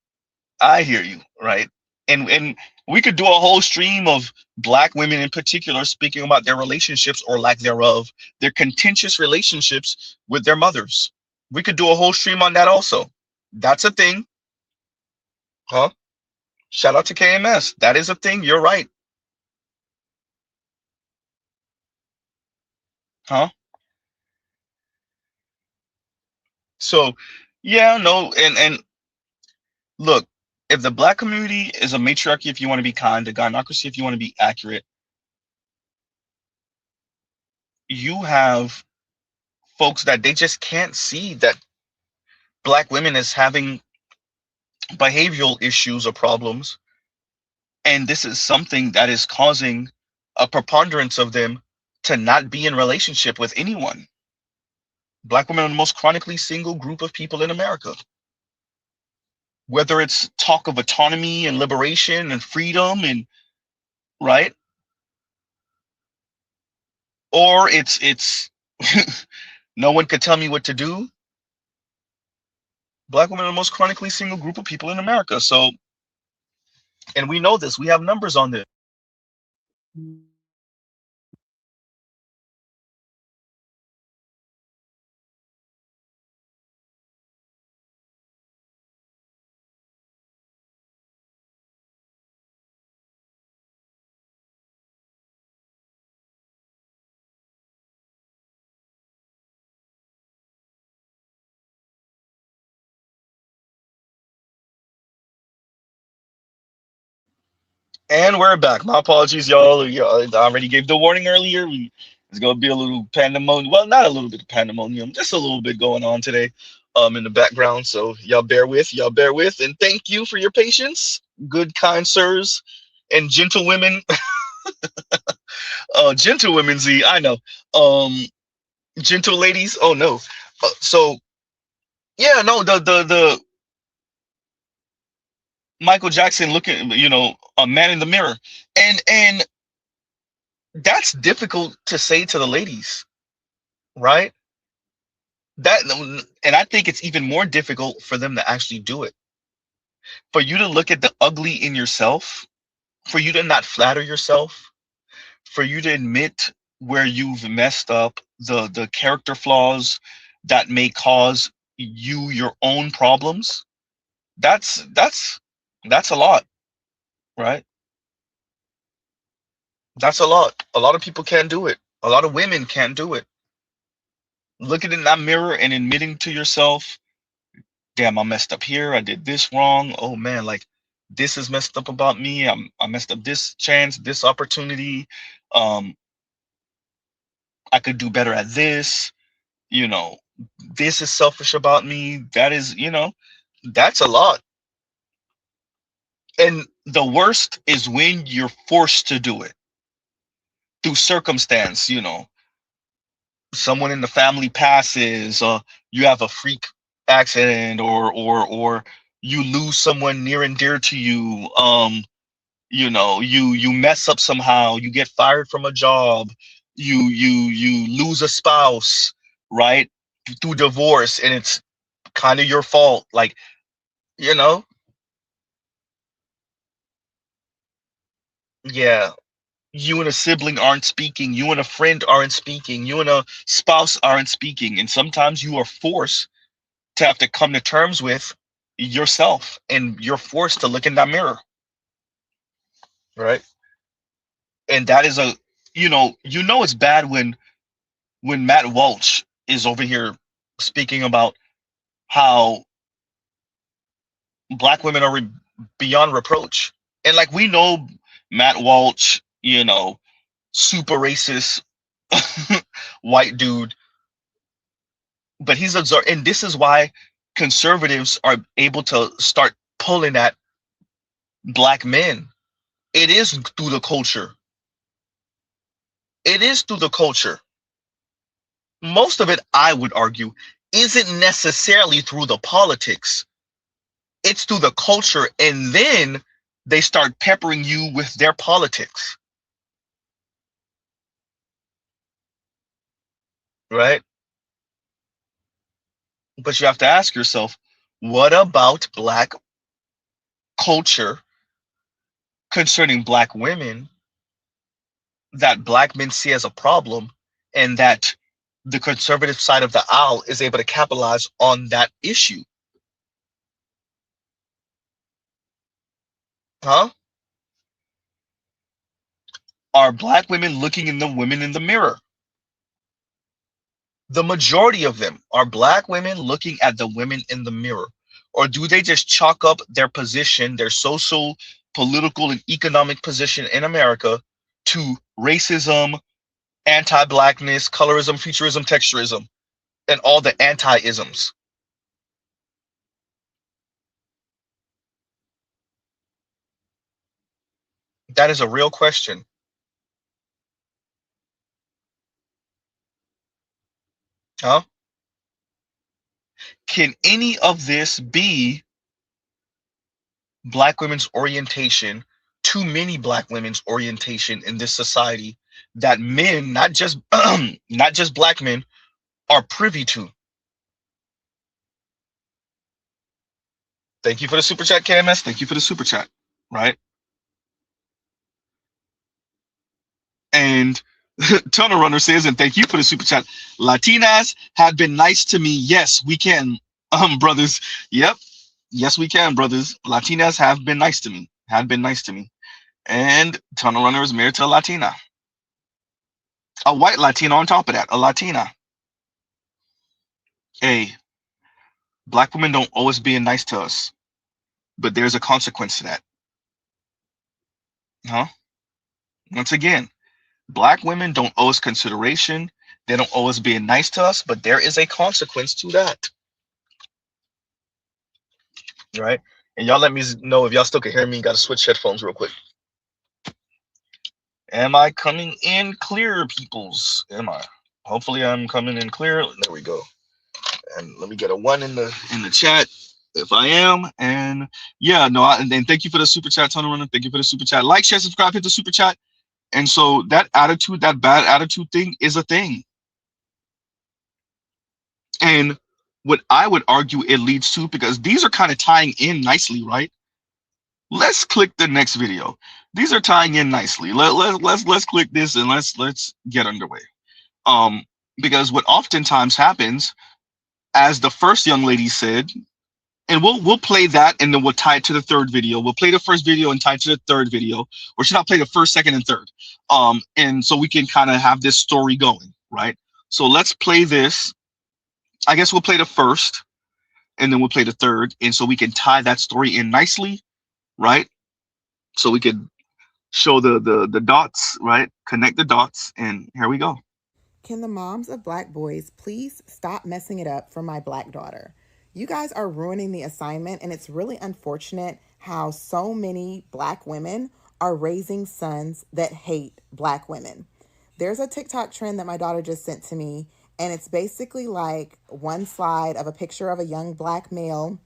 I hear you. Right? And we could do a whole stream of Black women in particular speaking about their relationships or lack thereof, their contentious relationships with their mothers. We could do a whole stream on that also. That's a thing. Huh? Shout out to KMS. That is a thing. You're right. Huh? So, yeah, no, and look, if the Black community is a matriarchy, if you want to be kind, a gynocracy, if you want to be accurate, you have folks that they just can't see that Black women as having behavioral issues or problems. And this is something that is causing a preponderance of them to not be in relationship with anyone. Black women are the most chronically single group of people in America. Whether it's talk of autonomy and liberation and freedom and right, or it's no one could tell me what to do. Black women are the most chronically single group of people in America. So, and we know this, we have numbers on this. And we're back. My apologies, y'all. I already gave the warning earlier. It's gonna be a little pandemonium. Well, not a little bit of pandemonium, just a little bit going on today, in the background. So y'all bear with, and thank you for your patience, good, kind sirs, and gentle women. Gentle women, Z. I know. Gentle ladies. Oh no. So yeah, no. The Michael Jackson looking, a man in the mirror, and that's difficult to say to the ladies, right? That, and I think it's even more difficult for them to actually do it. For you to look at the ugly in yourself, for you to not flatter yourself, for you to admit where you've messed up, the character flaws that may cause you your own problems, that's a lot, right? That's a lot. A lot of people can't do it. A lot of women can't do it. Looking in that mirror and admitting to yourself, damn, I messed up here. I did this wrong. Oh man, like this is messed up about me. I messed up this chance, this opportunity. Um, I could do better at this. You know, this is selfish about me. That is, that's a lot. And the worst is when you're forced to do it through circumstance. Someone in the family passes, you have a freak accident, or you lose someone near and dear to you. You mess up somehow, you get fired from a job, you lose a spouse, right? Through divorce, and it's kind of your fault. Like, you know, yeah. You and a sibling aren't speaking, you and a friend aren't speaking, you and a spouse aren't speaking, and sometimes you are forced to have to come to terms with yourself, and you're forced to look in that mirror, right? And that is it's bad when Matt Walsh is over here speaking about how black women are beyond reproach. And like, we know Matt Walsh, super racist white dude, but he's absorbed. And this is why conservatives are able to start pulling at black men. It is through the culture. It is through the culture. Most of it, I would argue, isn't necessarily through the politics. It's through the culture, and then they start peppering you with their politics, right? But you have to ask yourself, what about black culture concerning black women that black men see as a problem, and that the conservative side of the aisle is able to capitalize on that issue? Huh? Are black women looking in the women in the mirror? The majority of them, are black women looking at the women in the mirror? Or do they just chalk up their position, their social, political, and economic position in America to racism, anti-blackness, colorism, futurism, texturism, and all the anti-isms? That is a real question. Huh? Can any of this be black women's orientation, too many black women's orientation in this society, that men, not just not just black men, are privy to? Thank you for the super chat, KMS. Thank you for the super chat. Right? And Tunnel Runner says, and thank you for the super chat, Latinas have been nice to me. Yes, we can, brothers. Yep. Yes, we can, brothers. Latinas have been nice to me. Have been nice to me. And Tunnel Runner is married to a Latina. A white Latina on top of that. A Latina. Hey, black women don't always being nice to us, but there's a consequence to that. Huh? Once again, black women don't owe us consideration. They don't always being nice to us, but there is a consequence to that. Right? And y'all let me know if y'all still can hear me. Got to switch headphones real quick. Am I coming in clear, peoples? Am I? Hopefully I'm coming in clear. There we go. And let me get a 1 in the chat if I am. And yeah, no, and thank you for the super chat, Tunnel Runner. Thank you for the super chat. Like, share, subscribe, hit the super chat. And so that attitude, that bad attitude thing, is a thing. And what I would argue it leads to, because these are kind of tying in nicely, right? Let's click the next video. These are tying in nicely. Let's click this and let's get underway. Because what oftentimes happens, as the first young lady said, and we'll play that and then we'll tie it to the third video. We'll play the first video and tie it to the third video, or should I play the first, second, and third? And so we can kind of have this story going, right? So let's play this. I guess we'll play the first and then we'll play the third, and so we can tie that story in nicely, right? So we could show the dots, right? Connect the dots, and here we go. Can the moms of black boys please stop messing it up for my black daughter? You guys are ruining the assignment, and it's really unfortunate how so many black women are raising sons that hate black women. There's a TikTok trend that my daughter just sent to me, and it's basically like one slide of a picture of a young black male,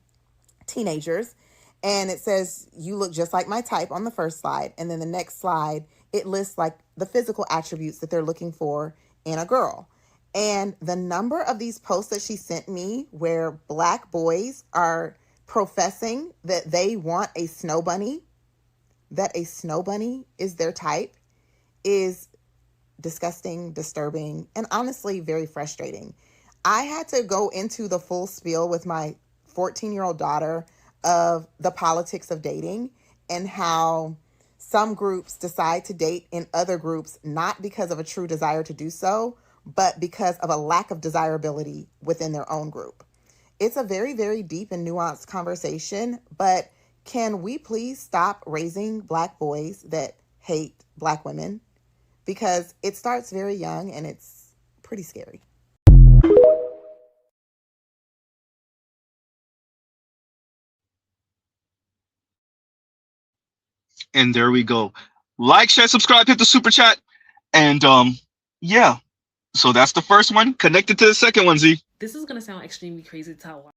teenagers, and it says, "You look just like my type" on the first slide. And then the next slide, it lists like the physical attributes that they're looking for in a girl. And the number of these posts that she sent me where black boys are professing that they want a snow bunny, that a snow bunny is their type, is disgusting, disturbing, and honestly very frustrating. I had to go into the full spiel with my 14-year-old daughter of the politics of dating and how some groups decide to date in other groups, not because of a true desire to do so, but because of a lack of desirability within their own group. It's a very, very deep and nuanced conversation, but can we please stop raising black boys that hate black women? Because it starts very young and it's pretty scary. And there we go. Like, share, subscribe, hit the super chat, and yeah. So that's the first one. Connected to the second one, Z. This is gonna sound extremely crazy to a lot.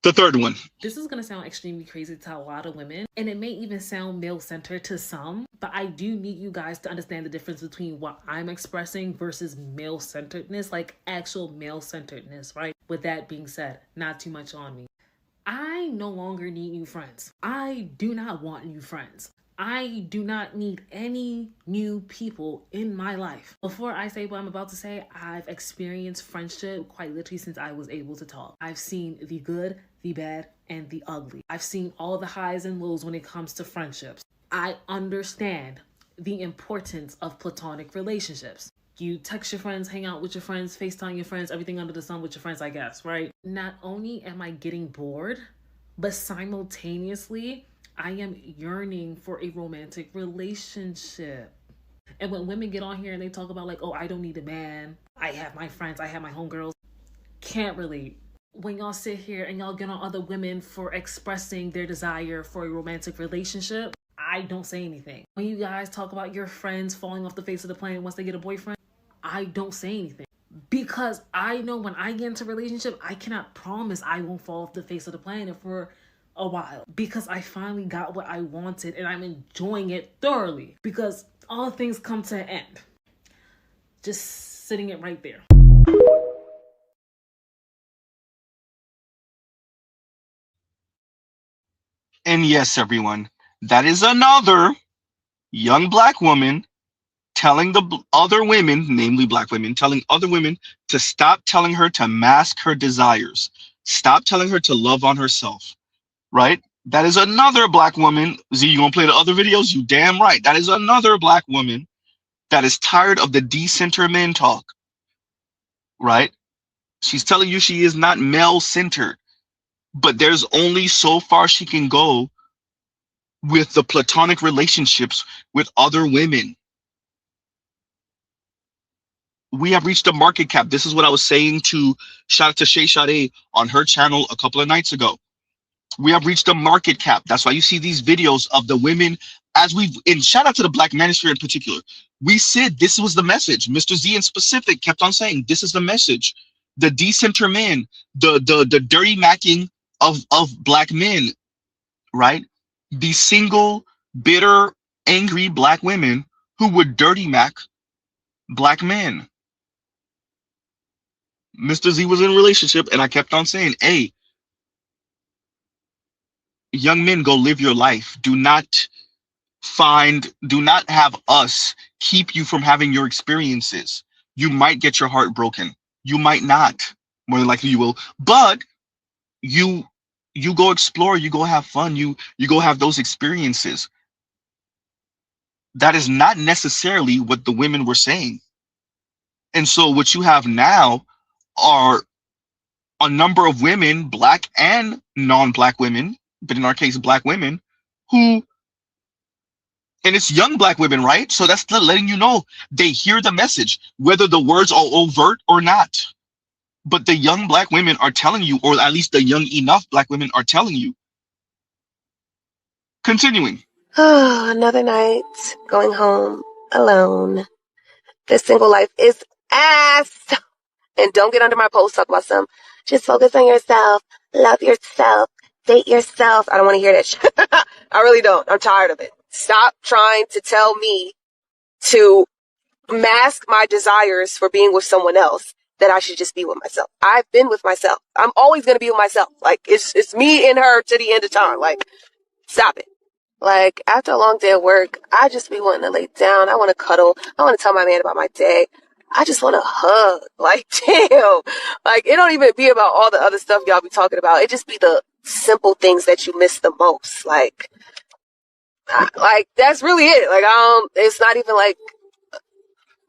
The third one. This is gonna sound extremely crazy to a lot of women, and it may even sound male-centered to some, but I do need you guys to understand the difference between what I'm expressing versus male-centeredness, like actual male-centeredness, right? With that being said, not too much on me. I no longer need new friends. I do not want new friends. I do not need any new people in my life. Before I say what I'm about to say, I've experienced friendship quite literally since I was able to talk. I've seen the good, the bad, and the ugly. I've seen all the highs and lows when it comes to friendships. I understand the importance of platonic relationships. You text your friends, hang out with your friends, FaceTime your friends, everything under the sun with your friends, I guess, right? Not only am I getting bored, but simultaneously, I am yearning for a romantic relationship. And when women get on here and they talk about like, oh, I don't need a man, I have my friends, I have my homegirls, can't relate. When y'all sit here and y'all get on other women for expressing their desire for a romantic relationship, I don't say anything. When you guys talk about your friends falling off the face of the planet once they get a boyfriend, I don't say anything. Because I know when I get into a relationship, I cannot promise I won't fall off the face of the planet for a while, because I finally got what I wanted and I'm enjoying it thoroughly, because all things come to an end. Just sitting it right there. And yes, everyone, that is another young black woman telling the other women, namely black women, telling other women to stop telling her to mask her desires. Stop telling her to love on herself, right? That is another black woman. Z, you gonna play the other videos? You damn right. That is another black woman that is tired of the decenter men talk, right? She's telling you she is not male-centered, but there's only so far she can go with the platonic relationships with other women. We have reached a market cap. This is what I was saying to shout out to Shay Sade on her channel a couple of nights ago. We have reached a market cap. That's why you see these videos of the women, as we've, and shout out to the Black Manosphere in particular. We said this was the message. Mr. Z in specific kept on saying this is the message. The decenter men, the dirty macking of black men, right? The single, bitter, angry black women who would dirty mac black men. Mr. Z was in a relationship, and I kept on saying, hey, young men, go live your life. Do not have us keep you from having your experiences. You might get your heart broken. You might not. More than likely you will. But you go explore, you go have fun, you go have those experiences. That is not necessarily what the women were saying. And so what you have now are a number of women, black and non-black women, but in our case, black women, who, and it's young black women, right? So that's letting you know they hear the message, whether the words are overt or not. But the young black women are telling you, or at least the young enough black women are telling you. Continuing. Oh, another night going home alone. This single life is ass. And don't get under my post talk about some. Just focus on yourself. Love yourself. Date yourself. I don't want to hear that shit. I really don't. I'm tired of it. Stop trying to tell me to mask my desires for being with someone else, that I should just be with myself. I've been with myself. I'm always going to be with myself. Like, it's me and her to the end of time. Like, stop it. Like, after a long day of work, I just be wanting to lay down. I want to cuddle. I want to tell my man about my day. I just want to hug. Like, damn. Like, it don't even be about all the other stuff y'all be talking about. It just be the simple things that you miss the most. Like, that's really it. Like, it's not even like,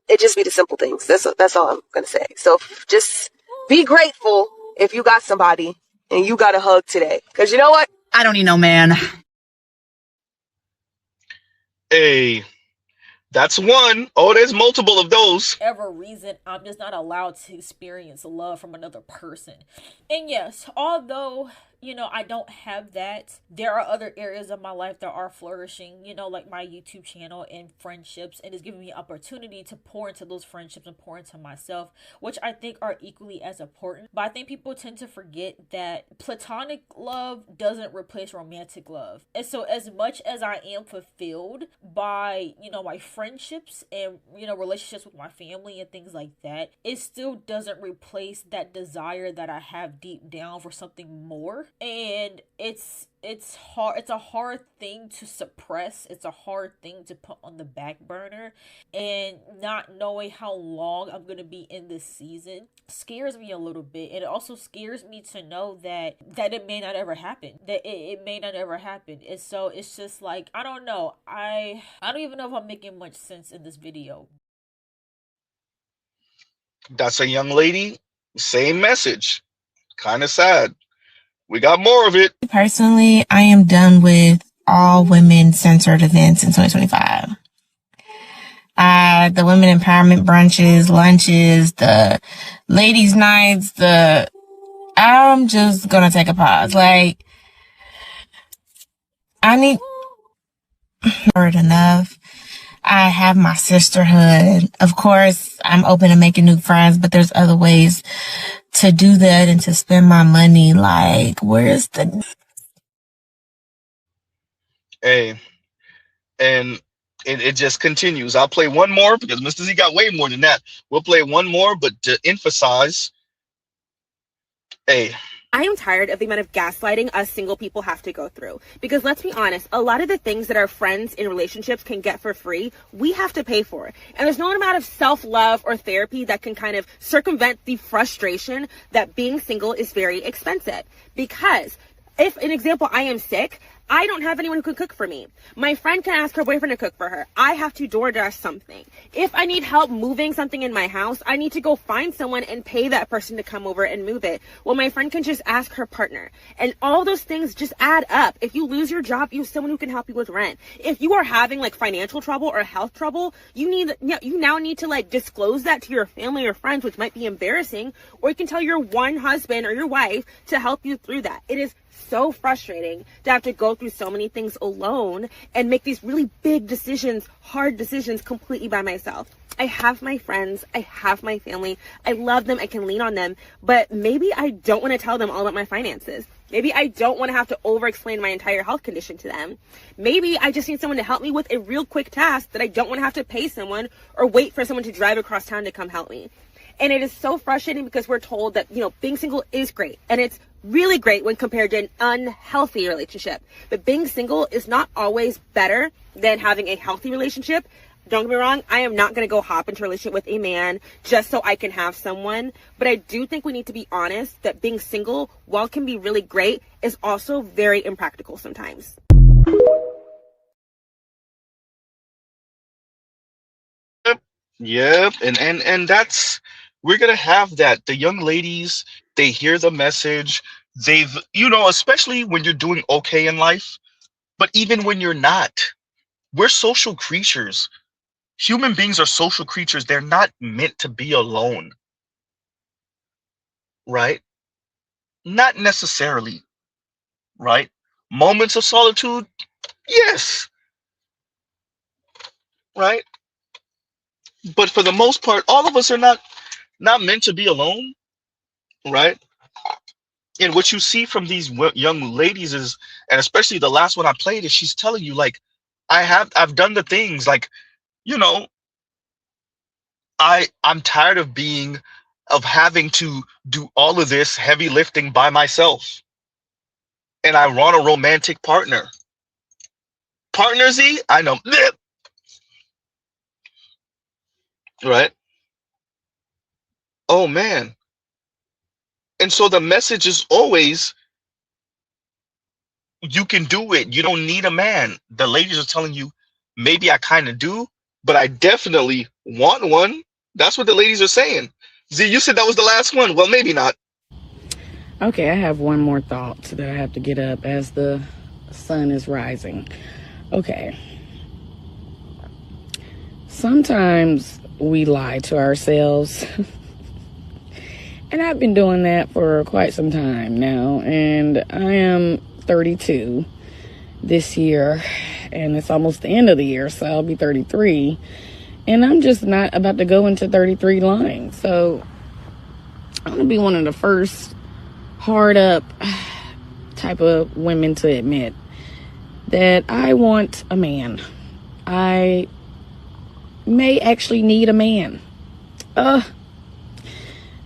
it just be the simple things. That's all I'm going to say. So just be grateful if you got somebody and you got a hug today. Because you know what? I don't need no man. Hey, that's one. Oh, there's multiple of those. Whatever reason, I'm just not allowed to experience love from another person. And yes, although, you know, I don't have that, there are other areas of my life that are flourishing, you know, like my YouTube channel and friendships, and it's giving me opportunity to pour into those friendships and pour into myself, which I think are equally as important. But I think people tend to forget that platonic love doesn't replace romantic love. And so as much as I am fulfilled by, you know, my friendships and, you know, relationships with my family and things like that, it still doesn't replace that desire that I have deep down for something more. And it's hard. It's a hard thing to suppress. It's a hard thing to put on the back burner, and not knowing how long I'm gonna be in this season scares me a little bit. And it also scares me to know that it may not ever happen. That it may not ever happen. And so it's just like, I don't know. I don't even know if I'm making much sense in this video. That's a young lady. Same message. Kind of sad. We got more of it. Personally, I am done with all women-centered events in 2025. The women empowerment brunches, lunches, the ladies' nights, I'm just gonna take a pause. Like, I need enough. I have my sisterhood. Of course, I'm open to making new friends, but there's other ways to do that and to spend my money. Like, where's the... Hey, and it just continues. I'll play one more because Mr. Z got way more than that. We'll play one more, but to emphasize, hey, I am tired of the amount of gaslighting us single people have to go through. Because let's be honest, a lot of the things that our friends in relationships can get for free, we have to pay for. And there's no amount of self-love or therapy that can kind of circumvent the frustration that being single is very expensive. Because if, an example, I am sick, I don't have anyone who can cook for me. My friend can ask her boyfriend to cook for her. I have to DoorDash something. If I need help moving something in my house, I need to go find someone and pay that person to come over and move it. Well, my friend can just ask her partner. And all those things just add up. If you lose your job, you have someone who can help you with rent. If you are having like financial trouble or health trouble, you now need to like disclose that to your family or friends, which might be embarrassing, or you can tell your one husband or your wife to help you through that. It is so frustrating to have to go through so many things alone and make these really big decisions, hard decisions completely by myself. I have my friends, I have my family, I love them, I can lean on them, but maybe I don't want to tell them all about my finances. Maybe I don't want to have to over-explain my entire health condition to them. Maybe I just need someone to help me with a real quick task that I don't want to have to pay someone or wait for someone to drive across town to come help me. And it is so frustrating because we're told that, being single is great. And it's really great when compared to an unhealthy relationship. But being single is not always better than having a healthy relationship. Don't get me wrong, I am not going to go hop into a relationship with a man just so I can have someone. But I do think we need to be honest that being single, while it can be really great, is also very impractical sometimes. Yep. And that's, we're gonna have that. The young ladies, they hear the message. They've, especially when you're doing okay in life, but even when you're not, we're social creatures. Human beings are social creatures. They're not meant to be alone, right? Not necessarily, right? Moments of solitude, yes, right? But for the most part, all of us are not meant to be alone, right? And what you see from these young ladies is, and especially the last one I played, is she's telling you, like, I've done the things, like, you know I'm tired of having to do all of this heavy lifting by myself, and I want a romantic partner. Z, I know. Right? Oh man. And so the message is always, you can do it. You don't need a man. The ladies are telling you, maybe I kind of do, but I definitely want one. That's what the ladies are saying. Z, you said that was the last one. Well, maybe not. Okay, I have one more thought that I have to get up as the sun is rising. Okay. Sometimes we lie to ourselves. And I've been doing that for quite some time now. And I am 32 this year. And it's almost the end of the year, so I'll be 33. And I'm just not about to go into 33 lying. So I'm going to be one of the first hard up type of women to admit that I want a man. I may actually need a man.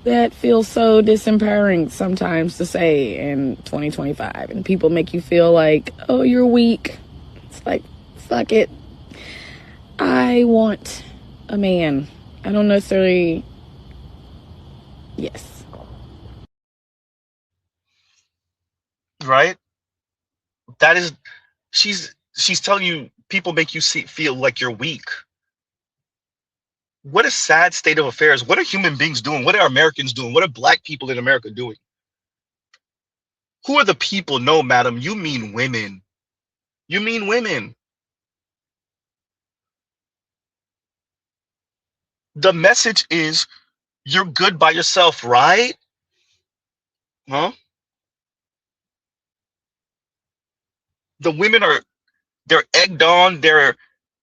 That feels so disempowering sometimes to say in 2025. And people make you feel like, oh, you're weak. It's like, fuck it. I want a man. I don't necessarily... Yes. Right? That is, she's telling you, people make you feel like you're weak. What a sad state of affairs. What are human beings doing? What are Americans doing? What are black people in America doing? Who are the people? No, madam, you mean women. You mean women. The message is, you're good by yourself, right? Huh? The women they're egged on, they're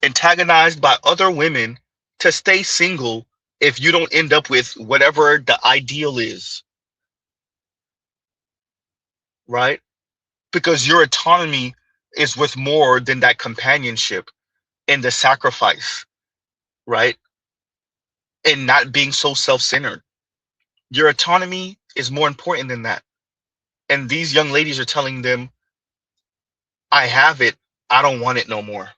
antagonized by other women to stay single if you don't end up with whatever the ideal is, right? Because your autonomy is worth more than that companionship and the sacrifice, right? And not being so self-centered. Your autonomy is more important than that. And these young ladies are telling them, I have it, I don't want it no more.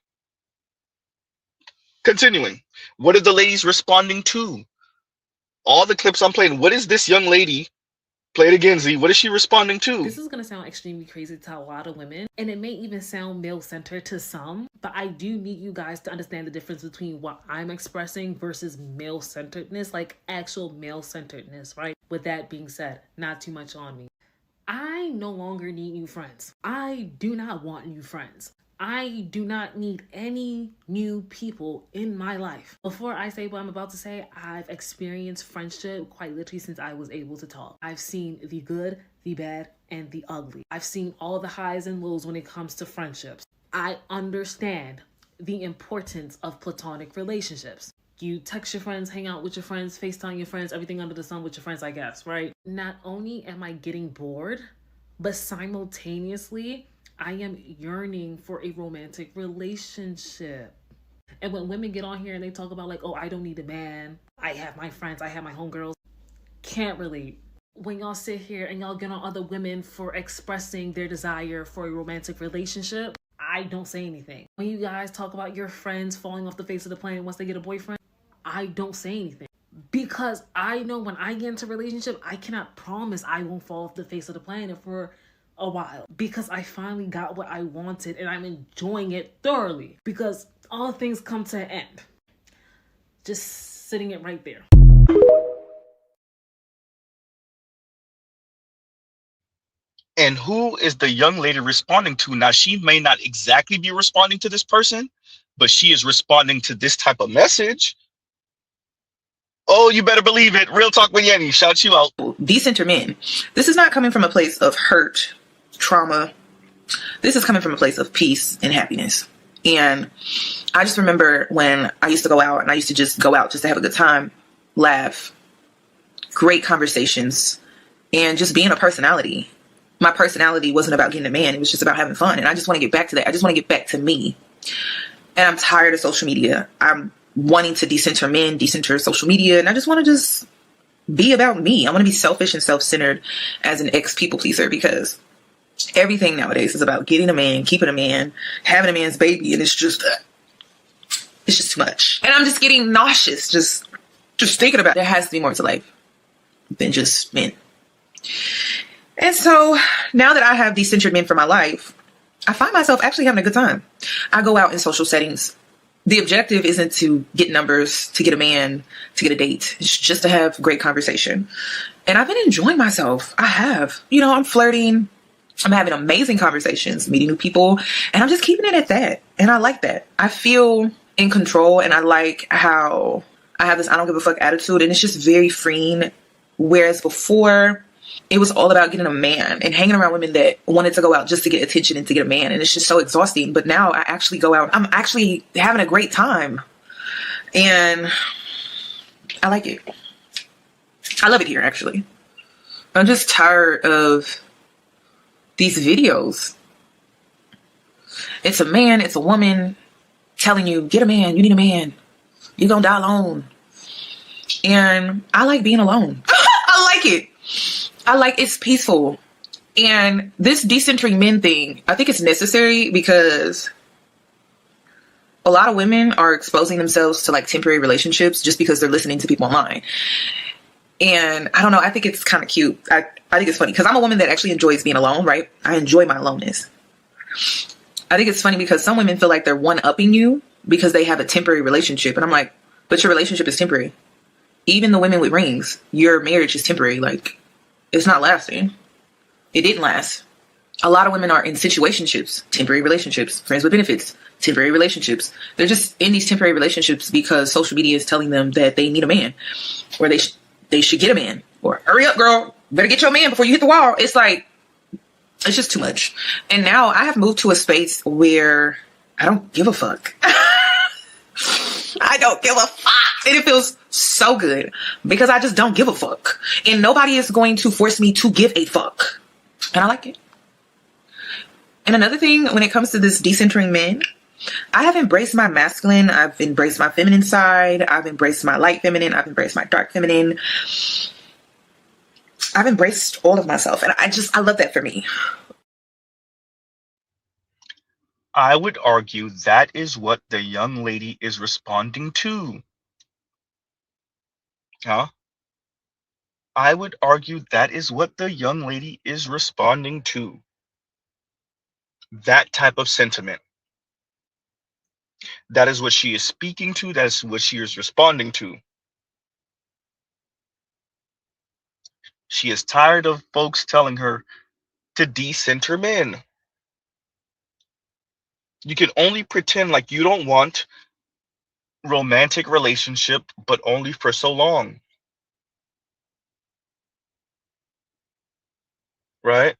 Continuing, what are the ladies responding to? All the clips I'm playing, what is this young lady? Play it again, Z. What is she responding to? This is going to sound extremely crazy to a lot of women, and it may even sound male-centered to some, but I do need you guys to understand the difference between what I'm expressing versus male-centeredness, like actual male-centeredness, right? With that being said, not too much on me. I no longer need new friends. I do not want new friends. I do not need any new people in my life. Before I say what I'm about to say, I've experienced friendship quite literally since I was able to talk. I've seen the good, the bad, and the ugly. I've seen all the highs and lows when it comes to friendships. I understand the importance of platonic relationships. You text your friends, hang out with your friends, FaceTime your friends, everything under the sun with your friends, I guess, right? Not only am I getting bored, but simultaneously, I am yearning for a romantic relationship. And when women get on here and they talk about like, oh, I don't need a man, I have my friends, I have my homegirls, can't relate. When y'all sit here and y'all get on other women for expressing their desire for a romantic relationship, I don't say anything. When you guys talk about your friends falling off the face of the planet once they get a boyfriend, I don't say anything. Because I know when I get into a relationship, I cannot promise I won't fall off the face of the planet for a while. Because I finally got what I wanted and I'm enjoying it thoroughly. Because all things come to an end. Just sitting it right there. And who is the young lady responding to? Now, she may not exactly be responding to this person, but she is responding to this type of message. Oh, you better believe it. Real talk with Yenny. Shout you out. Decenter men. This is not coming from a place of hurt, trauma. This is coming from a place of peace and happiness. And I just remember when I used to go out, and I used to just go out just to have a good time, laugh, great conversations, and just being a personality. My personality wasn't about getting a man. It was just about having fun. And I just want to get back to that. I just want to get back to me. And I'm tired of social media. I'm wanting to decenter men, decenter social media. And I just want to just be about me. I want to be selfish and self-centered as an ex-people pleaser, because everything nowadays is about getting a man, keeping a man, having a man's baby. And it's just too much. And I'm just getting nauseous. Just thinking about it. There has to be more to life than just men. And so now that I have decentered men for my life, I find myself actually having a good time. I go out in social settings. The objective isn't to get numbers, to get a man, to get a date. It's just to have great conversation. And I've been enjoying myself. I have. You know, I'm flirting. I'm having amazing conversations, meeting new people. And I'm just keeping it at that. And I like that. I feel in control, and I like how I have this I don't give a fuck attitude. And it's just very freeing. Whereas before, it was all about getting a man and hanging around women that wanted to go out just to get attention and to get a man. And it's just so exhausting. But now I actually go out. I'm actually having a great time. And I like it. I love it here, actually. I'm just tired of these videos. It's a man, it's a woman telling you, get a man, you need a man. You're gonna die alone. And I like being alone. I like it. It's peaceful. And this decentering men thing, I think it's necessary because a lot of women are exposing themselves to like temporary relationships just because they're listening to people online. And I don't know, I think it's kind of cute. I think it's funny because I'm a woman that actually enjoys being alone, right? I enjoy my aloneness. I think it's funny because some women feel like they're one-upping you because they have a temporary relationship. And I'm like, but your relationship is temporary. Even the women with rings, your marriage is temporary. Like, it's not lasting. It didn't last. A lot of women are in situationships, temporary relationships, friends with benefits, temporary relationships. They're just in these temporary relationships because social media is telling them that they need a man, or they should get a man, or hurry up, girl, better get your man before you hit the wall. It's like, it's just too much. And now I have moved to a space where I don't give a fuck. I don't give a fuck. And it feels so good because I just don't give a fuck. And nobody is going to force me to give a fuck. And I like it. And another thing, when it comes to this decentering men, I have embraced my masculine. I've embraced my feminine side. I've embraced my light feminine. I've embraced my dark feminine. I've embraced all of myself. And I love that for me. I would argue that is what the young lady is responding to. Huh? I would argue that is what the young lady is responding to. That type of sentiment. That is what she is speaking to. That is what she is responding to. She is tired of folks telling her to decenter men. You can only pretend like you don't want romantic relationship, but only for so long. Right?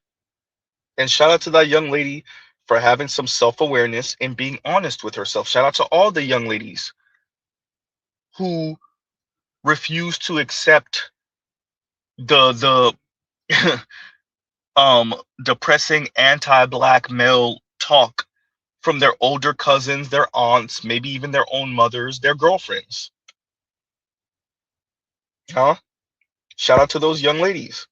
And shout out to that young lady for having some self-awareness and being honest with herself. Shout out to all the young ladies who refuse to accept the depressing anti-black male talk from their older cousins, their aunts, maybe even their own mothers, their girlfriends. Huh? Shout out to those young ladies.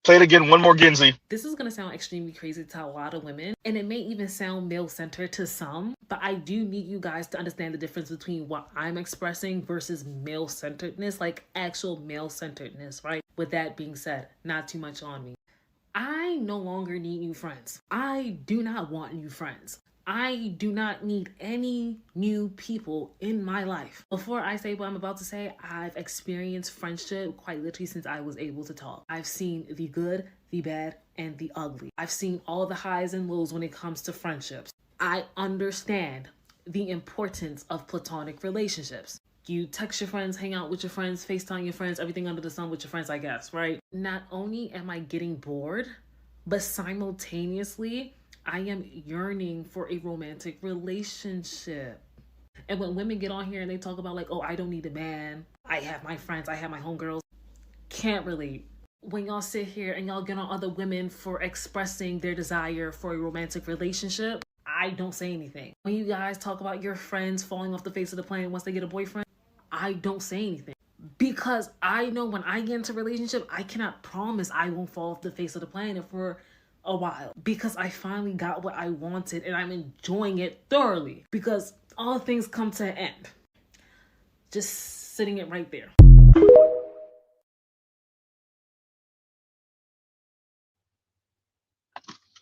Play it again, one more, Ginzy. This is going to sound extremely crazy to a lot of women, and it may even sound male-centered to some, but I do need you guys to understand the difference between what I'm expressing versus male-centeredness, like actual male-centeredness, right? With that being said, not too much on me. I no longer need new friends. I do not want new friends. I do not need any new people in my life. Before I say what I'm about to say, I've experienced friendship quite literally since I was able to talk. I've seen the good, the bad, and the ugly. I've seen all the highs and lows when it comes to friendships. I understand the importance of platonic relationships. You text your friends, hang out with your friends, FaceTime your friends, everything under the sun with your friends, I guess, right? Not only am I getting bored, but simultaneously, I am yearning for a romantic relationship. And when women get on here and they talk about like, oh, I don't need a man, I have my friends, I have my homegirls, can't relate. When y'all sit here and y'all get on other women for expressing their desire for a romantic relationship, I don't say anything. When you guys talk about your friends falling off the face of the planet once they get a boyfriend, I don't say anything. Because I know when I get into a relationship, I cannot promise I won't fall off the face of the planet for a while, because I finally got what I wanted and I'm enjoying it thoroughly, because all things come to an end. Just sitting it right there.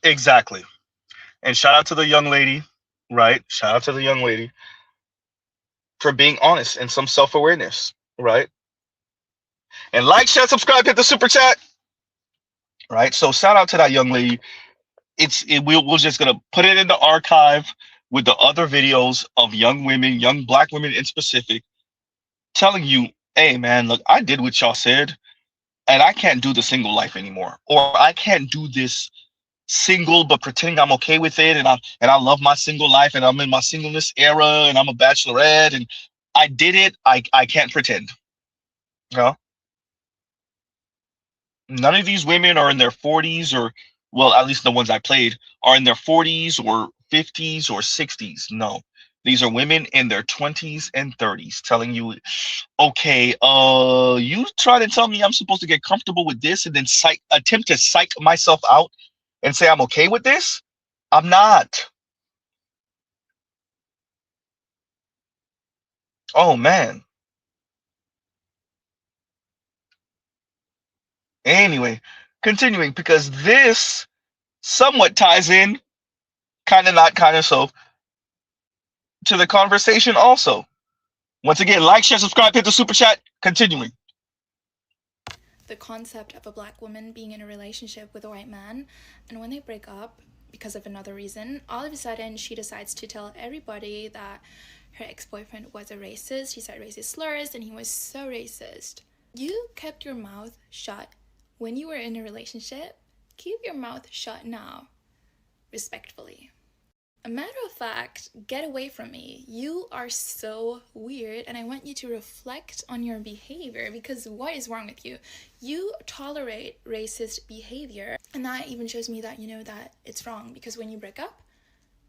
Exactly. And shout out to the young lady, right? Shout out to the young lady for being honest and some self-awareness, right? And like, share, subscribe, hit the super chat, right? So shout out to that young lady. We're just gonna put it in the archive with the other videos of young women, young black women in specific, telling you, hey man, look, I did what y'all said, and I can't do the single life anymore, or I can't do this single but pretending I'm okay with it, and I love my single life, and I'm in my singleness era, and I'm a bachelorette, and I did it. I can't pretend. No, none of these women are in their 40s, or well, at least the ones I played are in their 40s or 50s or 60s. No, these are women in their 20s and 30s telling you, okay, you try to tell me I'm supposed to get comfortable with this and then attempt to psych myself out and say I'm okay with this? I'm not. Oh man. Anyway, continuing, because this somewhat ties in, kind of not, kind of so, to the conversation also. Once again, like, share, subscribe, hit the super chat. Continuing. The concept of a black woman being in a relationship with a white man, and when they break up because of another reason, all of a sudden she decides to tell everybody that her ex-boyfriend was a racist. He said racist slurs and he was so racist. You kept your mouth shut when you were in a relationship. Keep your mouth shut now, respectfully. A matter of fact, get away from me. You are so weird, and I want you to reflect on your behavior, because what is wrong with you? You tolerate racist behavior, and that even shows me that you know that it's wrong, because when you break up,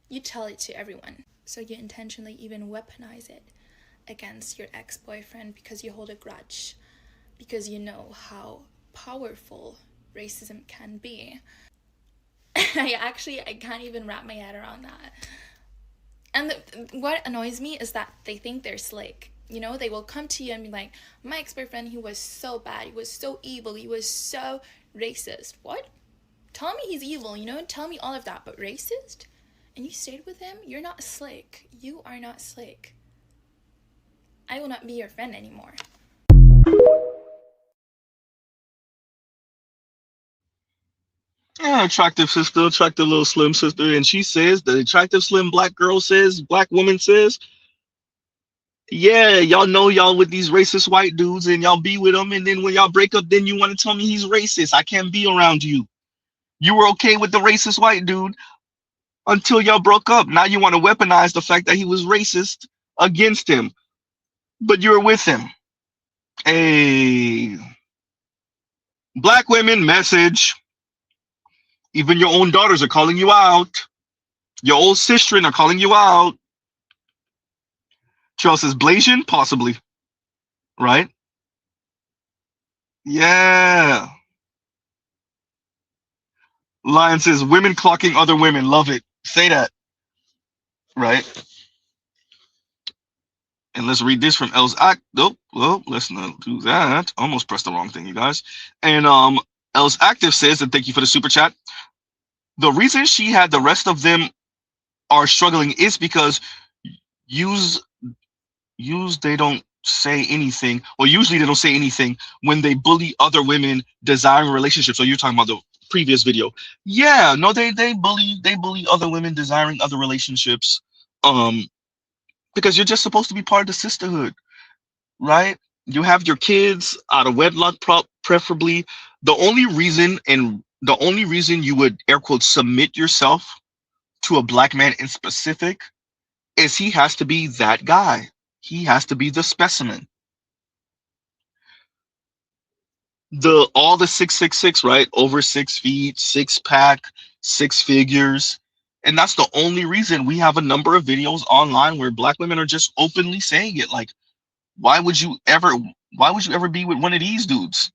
you tell it to everyone. So you intentionally even weaponize it against your ex-boyfriend because you hold a grudge, because you know how powerful racism can be. I can't even wrap my head around that. And what annoys me is that they think they're slick. You know, they will come to you and be like, my ex-boyfriend, he was so bad, he was so evil, he was so racist. What? Tell me he's evil, you know, tell me all of that, but racist? And you stayed with him? You're not slick. You are not slick. I will not be your friend anymore. Yeah, attractive sister, attractive little slim sister, and she says, the attractive slim black girl says, black woman says, yeah, y'all know y'all with these racist white dudes, and y'all be with them, and then when y'all break up, then you want to tell me he's racist. I can't be around you. You were okay with the racist white dude until y'all broke up. Now you want to weaponize the fact that he was racist against him, but you were with him. A black women message. Even your own daughters are calling you out. Your old sistren are calling you out. Charles says, Blasian? Possibly. Right? Yeah. Lion says women clocking other women. Love it. Say that. Right. And let's read this from L's Act. Nope. Well, let's not do that. Almost pressed the wrong thing, you guys. And L's Active says, and thank you for the super chat. The reason she had the rest of them are struggling is because use they don't say anything, or usually they don't say anything when they bully other women desiring relationships. So you're talking about the previous video. Yeah, no, they bully other women desiring other relationships. Because you're just supposed to be part of the sisterhood, right? You have your kids out of wedlock, preferably. The only reason you would air quotes submit yourself to a black man in specific is he has to be that guy. He has to be the specimen. All the 666, right? Over 6 feet, six pack, six figures. And that's the only reason we have a number of videos online where black women are just openly saying it. Like, why would you ever be with one of these dudes?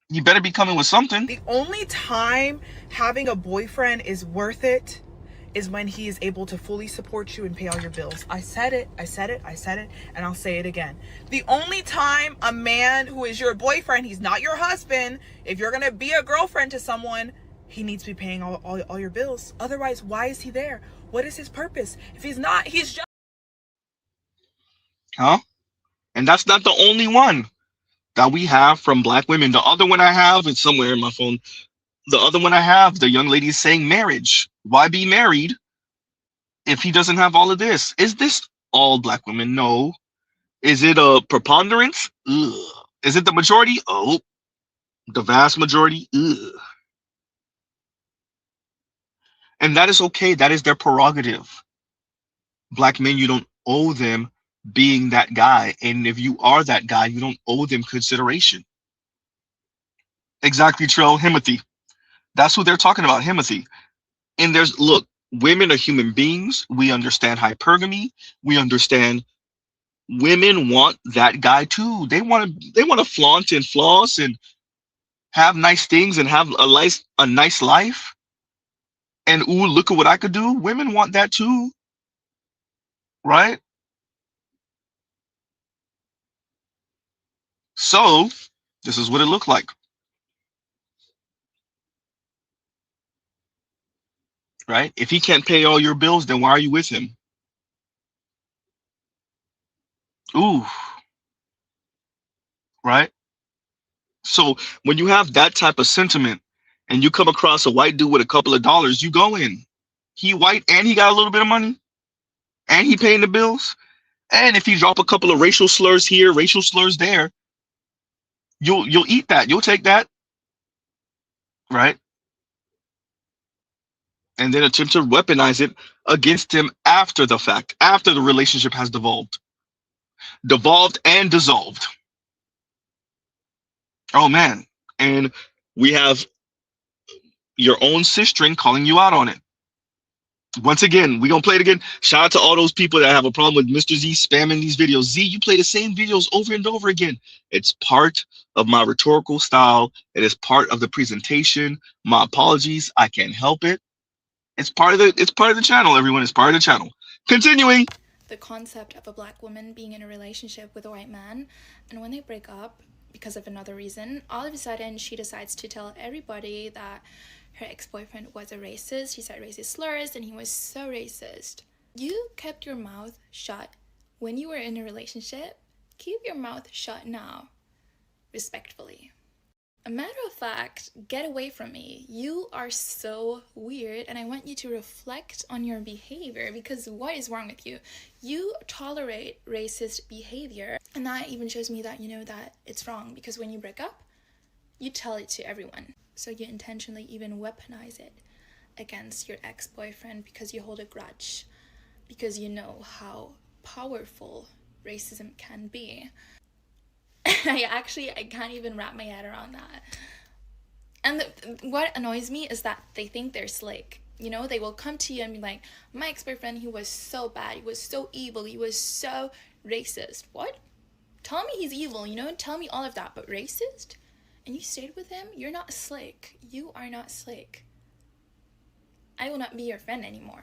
You better be coming with something. The only time having a boyfriend is worth it is when he is able to fully support you and pay all your bills. I said it, and I'll say it again. The only time a man who is your boyfriend, he's not your husband, if you're gonna be a girlfriend to someone, he needs to be paying all your bills. Otherwise, why is he there? What is his purpose? If he's not, he's just... Huh? And that's not the only one that we have from black women. The other one I have, it's somewhere in my phone. The other one I have, the young lady is saying marriage. Why be married if he doesn't have all of this? Is this all black women? No. Is it a preponderance? Ugh. Is it the majority? Oh, the vast majority? Ugh. And that is okay. That is their prerogative. Black men, you don't owe them being that guy. And if you are that guy, you don't owe them consideration. Exactly, Trell. Himothy. That's what they're talking about, Himothy. And look, women are human beings. We understand hypergamy. We understand women want that guy too. They want to flaunt and floss and have nice things and have a nice life. And ooh, look at what I could do. Women want that too, right? So this is what it looked like, right? If he can't pay all your bills, then why are you with him? Ooh, right? So when you have that type of sentiment and you come across a white dude with a couple of dollars, you go in. He white and he got a little bit of money and he paying the bills. And if you drop a couple of racial slurs here, racial slurs there, you'll eat that. You'll take that, right? And then attempt to weaponize it against him after the fact, after the relationship has devolved and dissolved. Oh man. And we have your own sister calling you out on it. Once again, we're gonna play it again. Shout out to all those people that have a problem with Mr. Z spamming these videos. Z, you play the same videos over and over again. It's part of my rhetorical style. It is part of the presentation. My apologies. I can't help it. It's part of the channel, everyone. It's part of the channel. Continuing. The concept of a black woman being in a relationship with a white man, and when they break up because of another reason, all of a sudden she decides to tell everybody that her ex-boyfriend was a racist. He said racist slurs and he was so racist. You kept your mouth shut when you were in a relationship. Keep your mouth shut now, respectfully. A matter of fact, get away from me. You are so weird and I want you to reflect on your behavior, because what is wrong with you? You tolerate racist behavior, and that even shows me that you know that it's wrong, because when you break up, you tell it to everyone. So you intentionally even weaponize it against your ex-boyfriend because you hold a grudge, because you know how powerful racism can be. I can't even wrap my head around that. And what annoys me is that they think they're slick. You know, they will come to you and be like, my ex-boyfriend, he was so bad, he was so evil, he was so racist. What? Tell me he's evil, you know? Tell me all of that. But racist? And you stayed with him? You're not slick. You are not slick. I will not be your friend anymore.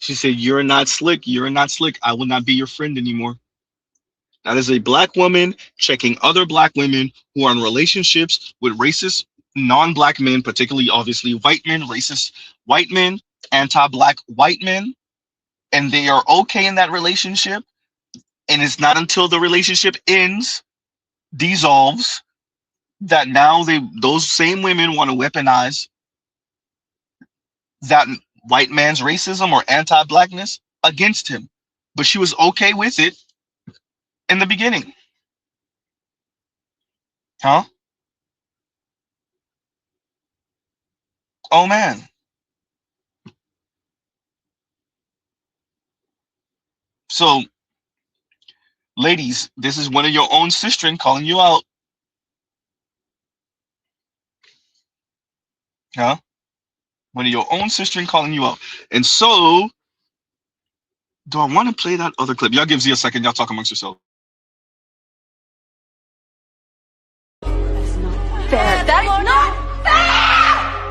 She said, "You're not slick. You're not slick. I will not be your friend anymore." Now, there's a black woman checking other black women who are in relationships with racist non-black men, particularly, obviously, white men, racist white men, anti-black white men, and they are okay in that relationship. And it's not until the relationship ends, dissolves, that now those same women want to weaponize that white man's racism or anti-blackness against him. But she was okay with it in the beginning. Huh? Oh man. So, ladies, this is one of your own sistren calling you out. Huh? One of your own sistren calling you out. And so, do I want to play that other clip? Y'all give Z a second. Y'all talk amongst yourselves. Fair. That will not fair.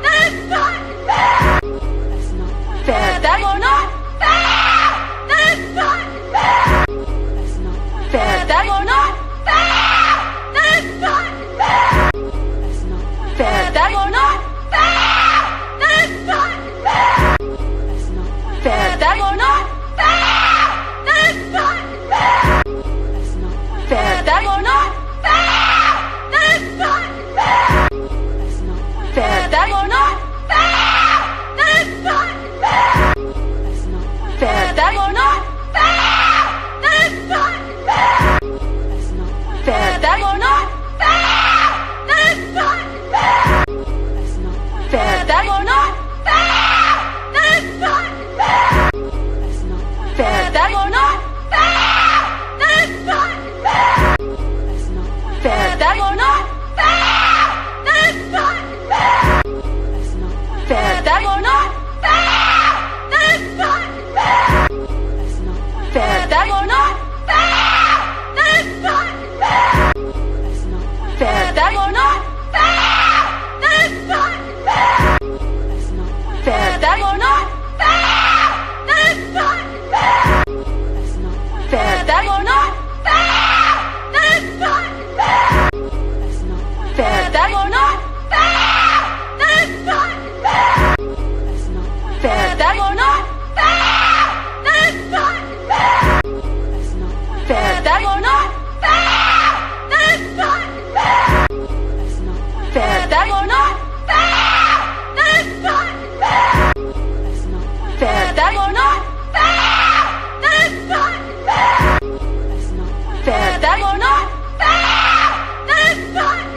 That is not fair. Fair. That will not fair. That is not fair. Fair. That will not fair. That is not fair. Fair. That will not fair. That is not fair. Fair. That will not fair. That is not fair. Fair. That will not fair. That is not fair. That will not fair. That is not fair. Fair. That will not fair. That is not fair. Fair. That will not fair. That is not fair. Fair. That will not fair. That is not fair. Fair. That will not fair. That is not fair. Fair. That will not fair. That is not fair. Fair. That will not fair. That is not fair. Fair. That will not fair. That is not fair. Fair. That will not fair. That is not fair. Fair. That will not fair. That is not fair. Fair. That will not fair. That is not fair. Fair. That will not fair. That is not fair. Fair. That will not fair. That is not fair. Fair. That will not fair. That is not fair. Fair. That will not fair. That is not fair. Fair. That will not fair. That is not fair. Fair. That will not fair. That is not fair. Fair. That will not fair. That is not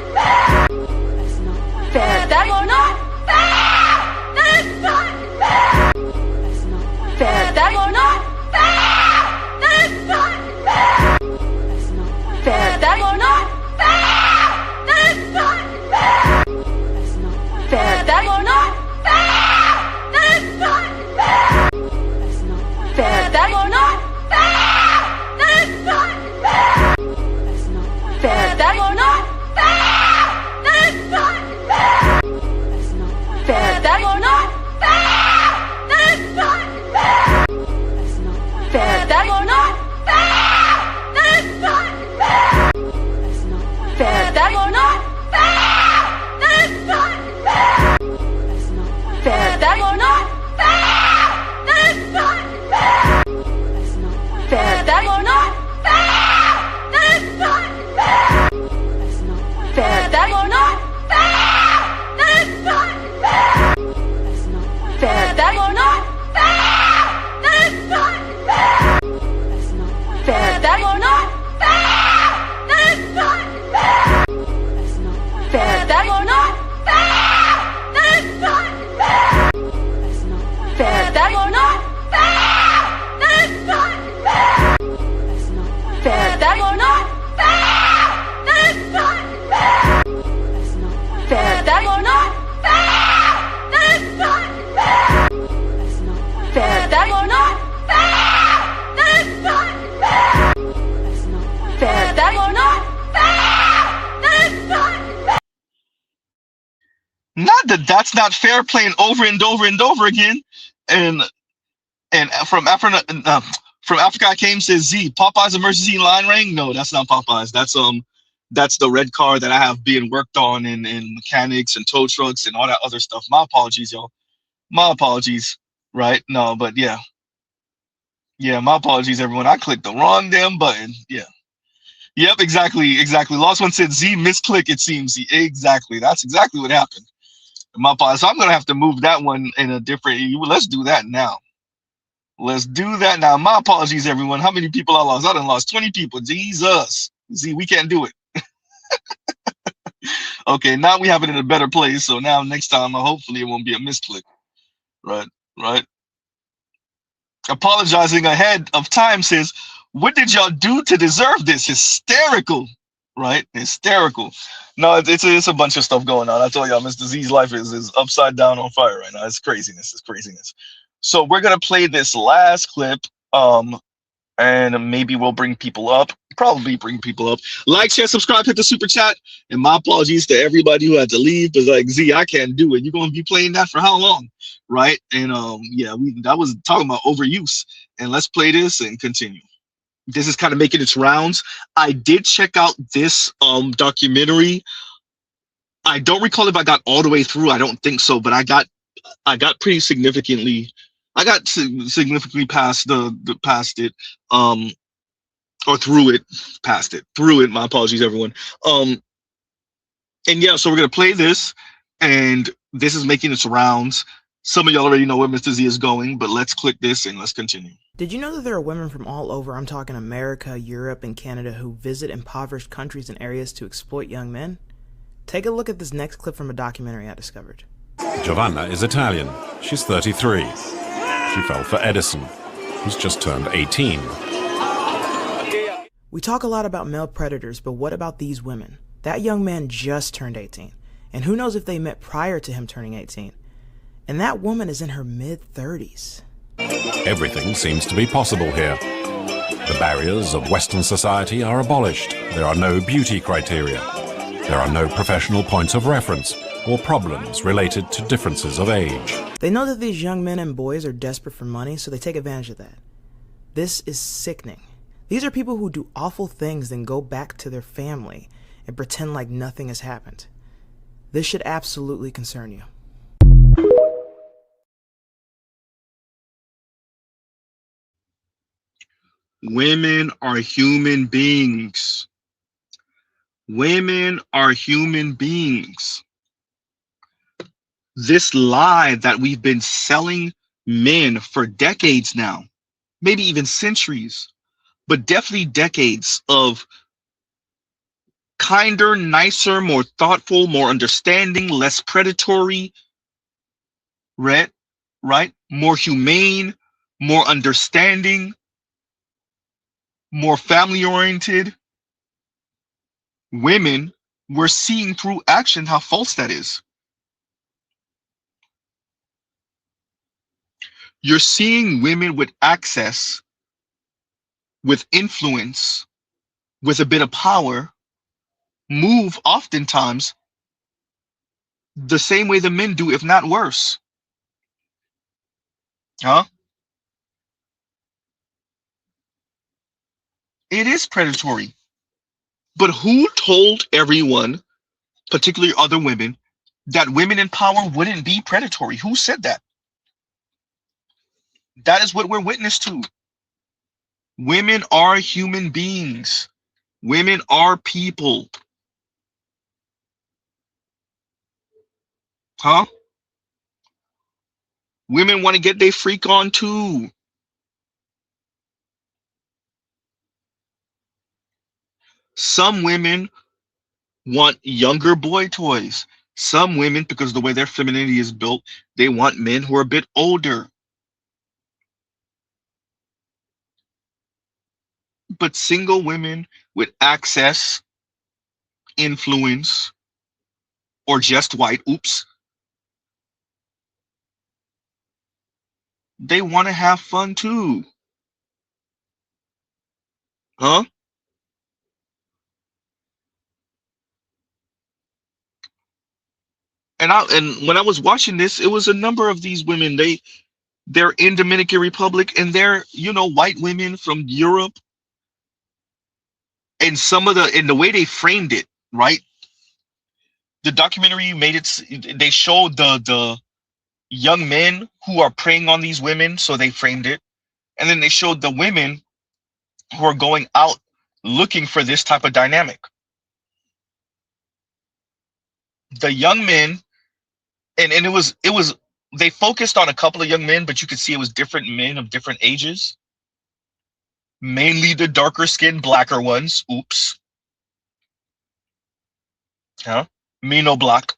fair. Fair. That will not fair. That is not fair. Fair. That will not fair. That is not fair. Fair. That will not fair. That is not fair. Fair. That will not fair. That is not fair. Fair. That will not fair. That is not fair. Fair. That will not fair. That is not fair. Fair. That will not fair. That is not fair. Fair. That will not fair. That is not fair. Fair. That will not fair. That is not fair. Fair. That will not fair. That is not fair. Fair. That will not fair. That is not fair. Fair. That will not fair. That is not fair. Fair. That will not fair. That is not fair. Fair. That will not fair. That is not fair. Fair. That will not fair. That is not fair. Fair. That will not fair. That is not fair. Fair. That will not fair. That is not fair. Fair. Not that that's not fair, playing over and over and over again. And from Africa I came, says Z. Popeye's emergency line ring? No, that's not Popeye's. That's the red car that I have being worked on in mechanics and tow trucks and all that other stuff. My apologies, y'all. My apologies. Right? No, but yeah. Yeah, my apologies, everyone. I clicked the wrong damn button. Yeah. Yep, exactly. Lost one said Z misclick, it seems. Exactly. That's exactly what happened. My apologies. So I'm gonna have to move that one in a different. Let's do that now. Let's do that now. My apologies, everyone. How many people I lost? I done lost 20 people. Jesus. Z, we can't do it. Okay, now we have it in a better place. So now next time, hopefully it won't be a misclick. Right, right. Apologizing ahead of time says, what did y'all do to deserve this? Hysterical. Right? Hysterical. No, it's a bunch of stuff going on. I told y'all, Mr. Z's life is upside down on fire right now. It's craziness. It's craziness. So we're gonna play this last clip. And maybe we'll bring people up. Probably bring people up. Like, share, subscribe, hit the super chat. And my apologies to everybody who had to leave, because like Z, I can't do it. You're gonna be playing that for how long? Right? And yeah, that was talking about overuse. And let's play this and continue. This is kind of making its rounds. I did check out this documentary. I don't recall if I got all the way through. I don't think so, but I got pretty significantly. I got significantly past past it, or through it, past it, through it. My apologies, everyone. And yeah, so we're gonna play this, and this is making its rounds. Some of y'all already know where Mr. Z is going, but let's click this and let's continue. Did you know that there are women from all over, I'm talking America, Europe, and Canada, who visit impoverished countries and areas to exploit young men? Take a look at this next clip from a documentary I discovered. Giovanna is Italian. She's 33. She fell for Edison, who's just turned 18. We talk a lot about male predators, but what about these women? That young man just turned 18, and who knows if they met prior to him turning 18. And that woman is in her mid-30s. Everything seems to be possible here. The barriers of Western society are abolished. There are no beauty criteria. There are no professional points of reference or problems related to differences of age. They know that these young men and boys are desperate for money, so they take advantage of that. This is sickening. These are people who do awful things, then go back to their family and pretend like nothing has happened. This should absolutely concern you. Women are human beings. Women are human beings. This lie that we've been selling men for decades now, maybe even centuries, but definitely decades of kinder, nicer, more thoughtful, more understanding, less predatory, right? More humane, more understanding, more family-oriented women. We're seeing through action how false that is. You're seeing women with access, with influence, with a bit of power, move oftentimes the same way the men do, if not worse. Huh? It is predatory. But who told everyone, particularly other women, that women in power wouldn't be predatory? Who said that? That is what we're witness to. Women are human beings. Women are people. Huh? Women want to get their freak on too. Some women want younger boy toys. Some women, because of the way their femininity is built, they want men who are a bit older. But single women with access, influence, or just white, oops, they want to have fun too. Huh? And when I was watching this, it was a number of these women. They're in Dominican Republic, and they're, white women from Europe. And the way they framed it, right? The documentary made it. They showed the young men who are preying on these women, so they framed it, and then they showed the women who are going out looking for this type of dynamic. The young men, and it was they focused on a couple of young men, but you could see it was different men of different ages, mainly the darker skinned, blacker ones. Oops. Huh? Me no black.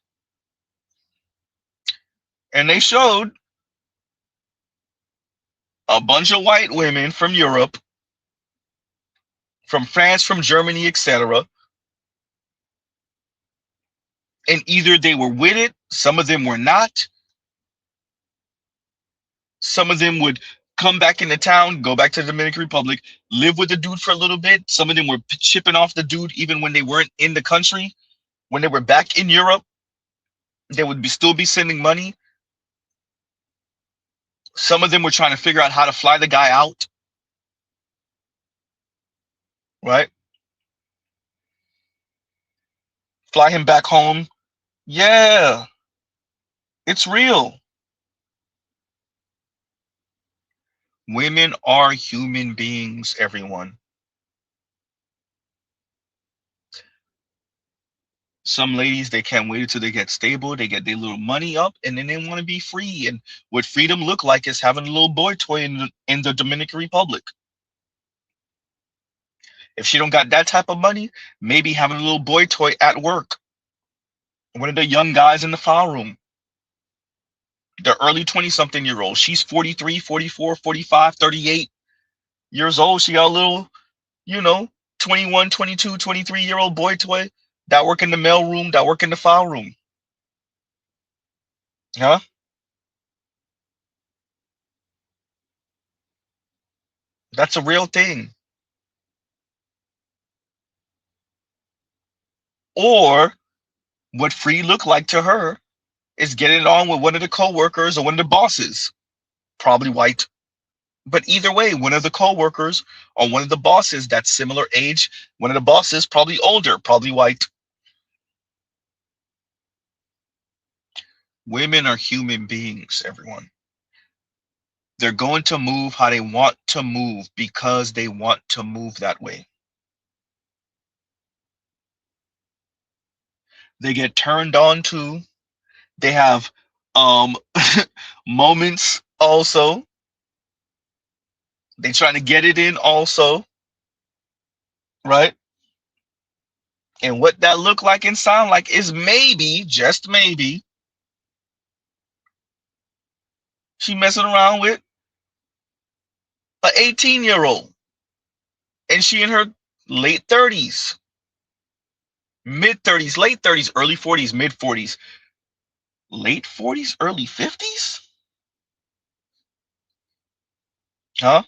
And they showed a bunch of white women from Europe, from France, from Germany, etc. And either they were with it, some of them were not. Some of them would come back into town, go back to the Dominican Republic, live with the dude for a little bit. Some of them were chipping off the dude even when they weren't in the country. When they were back in Europe, they would still be sending money. Some of them were trying to figure out how to fly the guy out. Right? Fly him back home. Yeah. It's real. Women are human beings, everyone. Some ladies, they can't wait until they get stable, they get their little money up, and then they want to be free. And what freedom look like is having a little boy toy in the Dominican Republic. If she don't got that type of money, maybe having a little boy toy at work. One of the young guys in the file room. The early 20-something-year-old. She's 43, 44, 45, 38 years old. She got a little, 21, 22, 23-year-old boy toy that work in the mail room, that work in the file room. Huh? That's a real thing. Or what free look like to her is getting it on with one of the co-workers or one of the bosses, probably white. But either way, one of the co-workers or one of the bosses that's similar age, one of the bosses probably older, probably white. Women are human beings, everyone. They're going to move how they want to move because they want to move that way. They get turned on to. They have moments also. They trying to get it in also, right? And what that look like and sound like is maybe, just maybe, she messing around with an 18-year-old. And she in her late 30s, mid 30s, late 30s, early 40s, mid 40s, late 40s, early 50s? Huh?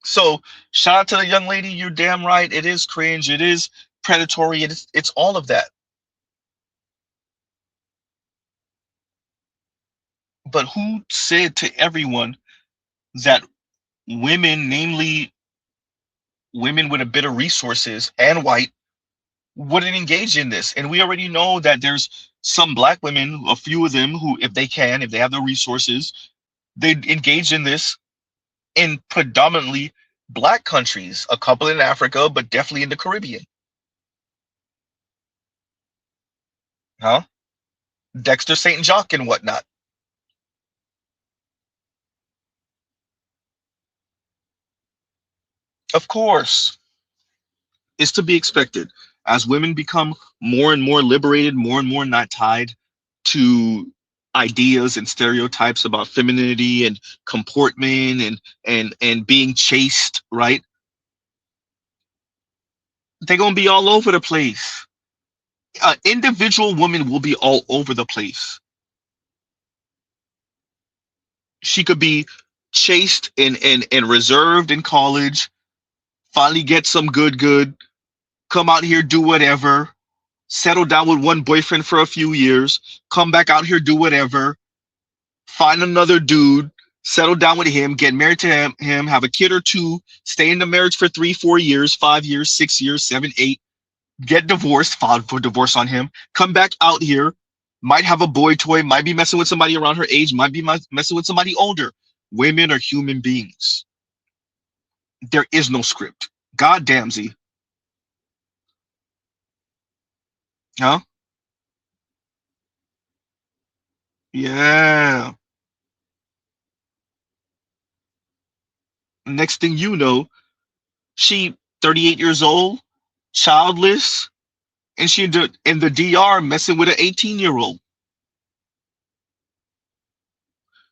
So shout out to the young lady. You're damn right. It is cringe. It is predatory. It's all of that. But who said to everyone that women, namely women with a bit of resources and white, wouldn't engage in this? And we already know that there's some black women, a few of them, who, if they have the resources, they engage in this in predominantly black countries, a couple in Africa, but definitely in the Caribbean. Huh? Dexter St. Jacques and whatnot. Of course, it's to be expected. As women become more and more liberated, more and more not tied to ideas and stereotypes about femininity and comportment and being chaste, right? They're gonna be all over the place. An individual woman will be all over the place. She could be chaste and reserved in college, finally get some good, come out here, do whatever, settle down with one boyfriend for a few years, come back out here, do whatever, find another dude, settle down with him, get married to him, have a kid or two, stay in the marriage for 3, 4 years, 5 years, 6 years, 7, 8, get divorced, file for divorce on him, come back out here, might have a boy toy, might be messing with somebody around her age, might be messing with somebody older. Women are human beings. There is no script. God damn, Z. Huh? Yeah. Next thing you know, she 38 years old, childless, and she in the DR messing with an 18-year-old.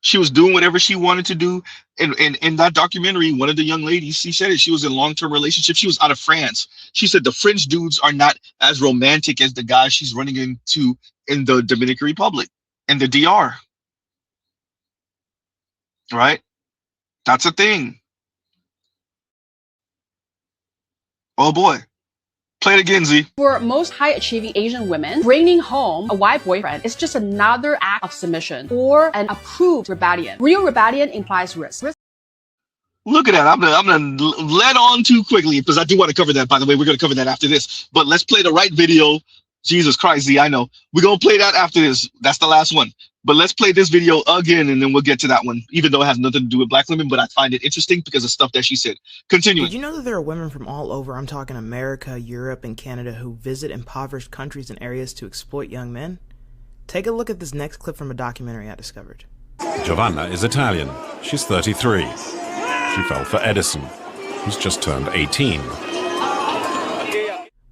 She was doing whatever she wanted to do. And in that documentary, one of the young ladies, she said it, she was in long-term relationship. She was out of France. She said the French dudes are not as romantic as the guys she's running into in the Dominican Republic, in the DR. Right? That's a thing. Oh boy. Play it again, Z. For most high-achieving Asian women, bringing home a white boyfriend is just another act of submission or an approved rebellion. Real rebellion implies risk. Look at that. I'm gonna let on too quickly because I do want to cover that. By the way, we're gonna cover that after this. But let's play the right video. Jesus Christ, Z, I know. We're gonna play that after this. That's the last one. But let's play this video again and then we'll get to that one, even though it has nothing to do with black women, but I find it interesting because of stuff that she said. Continue. Did you know that there are women from all over, I'm talking America, Europe, and Canada, who visit impoverished countries and areas to exploit young men? Take a look at this next clip from a documentary I discovered. Giovanna is Italian. She's 33. She fell for Edison, who's just turned 18.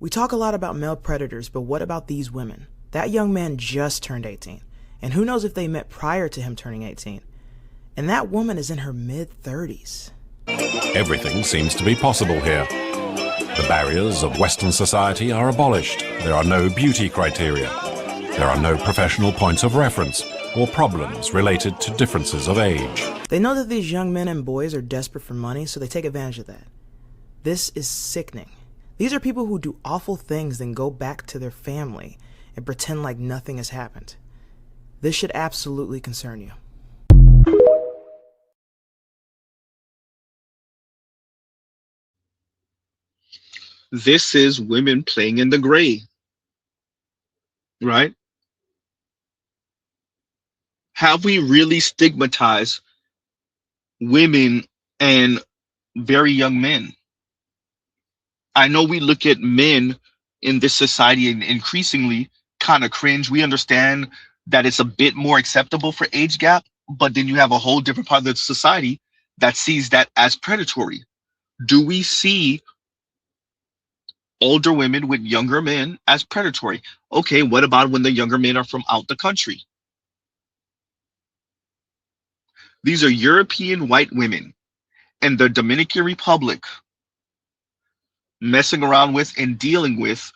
We talk a lot about male predators, but what about these women? That young man just turned 18. And who knows if they met prior to him turning 18. And that woman is in her mid-30s. Everything seems to be possible here. The barriers of Western society are abolished. There are no beauty criteria. There are no professional points of reference or problems related to differences of age. They know that these young men and boys are desperate for money, so they take advantage of that. This is sickening. These are people who do awful things, then go back to their family and pretend like nothing has happened. This should absolutely concern you. This is women playing in the gray, right? Have we really stigmatized women and very young men? I know we look at men in this society and increasingly kind of cringe. We understand that it's a bit more acceptable for age gap, but then you have a whole different part of the society that sees that as predatory. Do we see older women with younger men as predatory? Okay, what about when the younger men are from out the country? These are European white women in the Dominican Republic messing around with and dealing with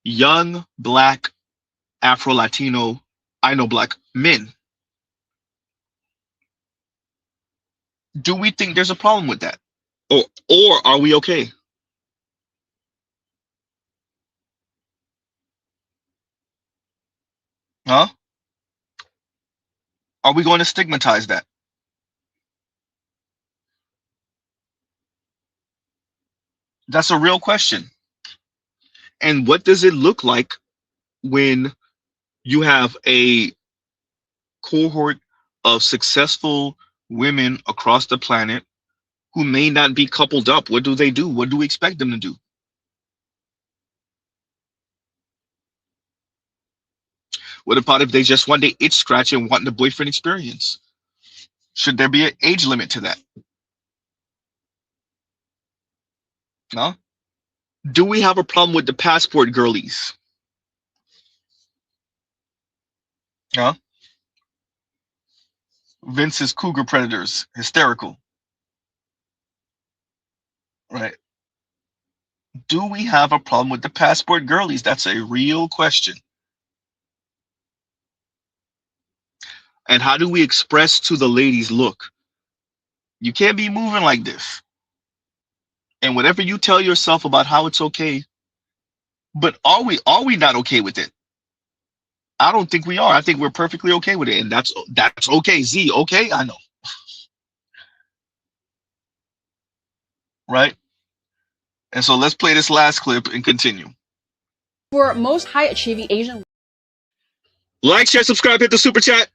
young black Afro-Latino, I know black men. Do we think there's a problem with that? Or are we okay? Huh? Are we going to stigmatize that? That's a real question. And what does it look like when you have a cohort of successful women across the planet who may not be coupled up? What do they do? What do we expect them to do? What about if they just one day itch scratch and want the boyfriend experience? Should there be an age limit to that? No? Do we have a problem with the passport girlies? Huh? Vince's cougar predators, hysterical. Right. Do we have a problem with the passport girlies? That's a real question. And how do we express to the ladies, look, you can't be moving like this. And whatever you tell yourself about how it's okay, But are we not okay with it? I don't think we are. I think we're perfectly okay with it, and that's okay. Z, okay, I know, right? And so let's play this last clip and continue. For most high achieving Asian Like, share, subscribe, hit the super chat.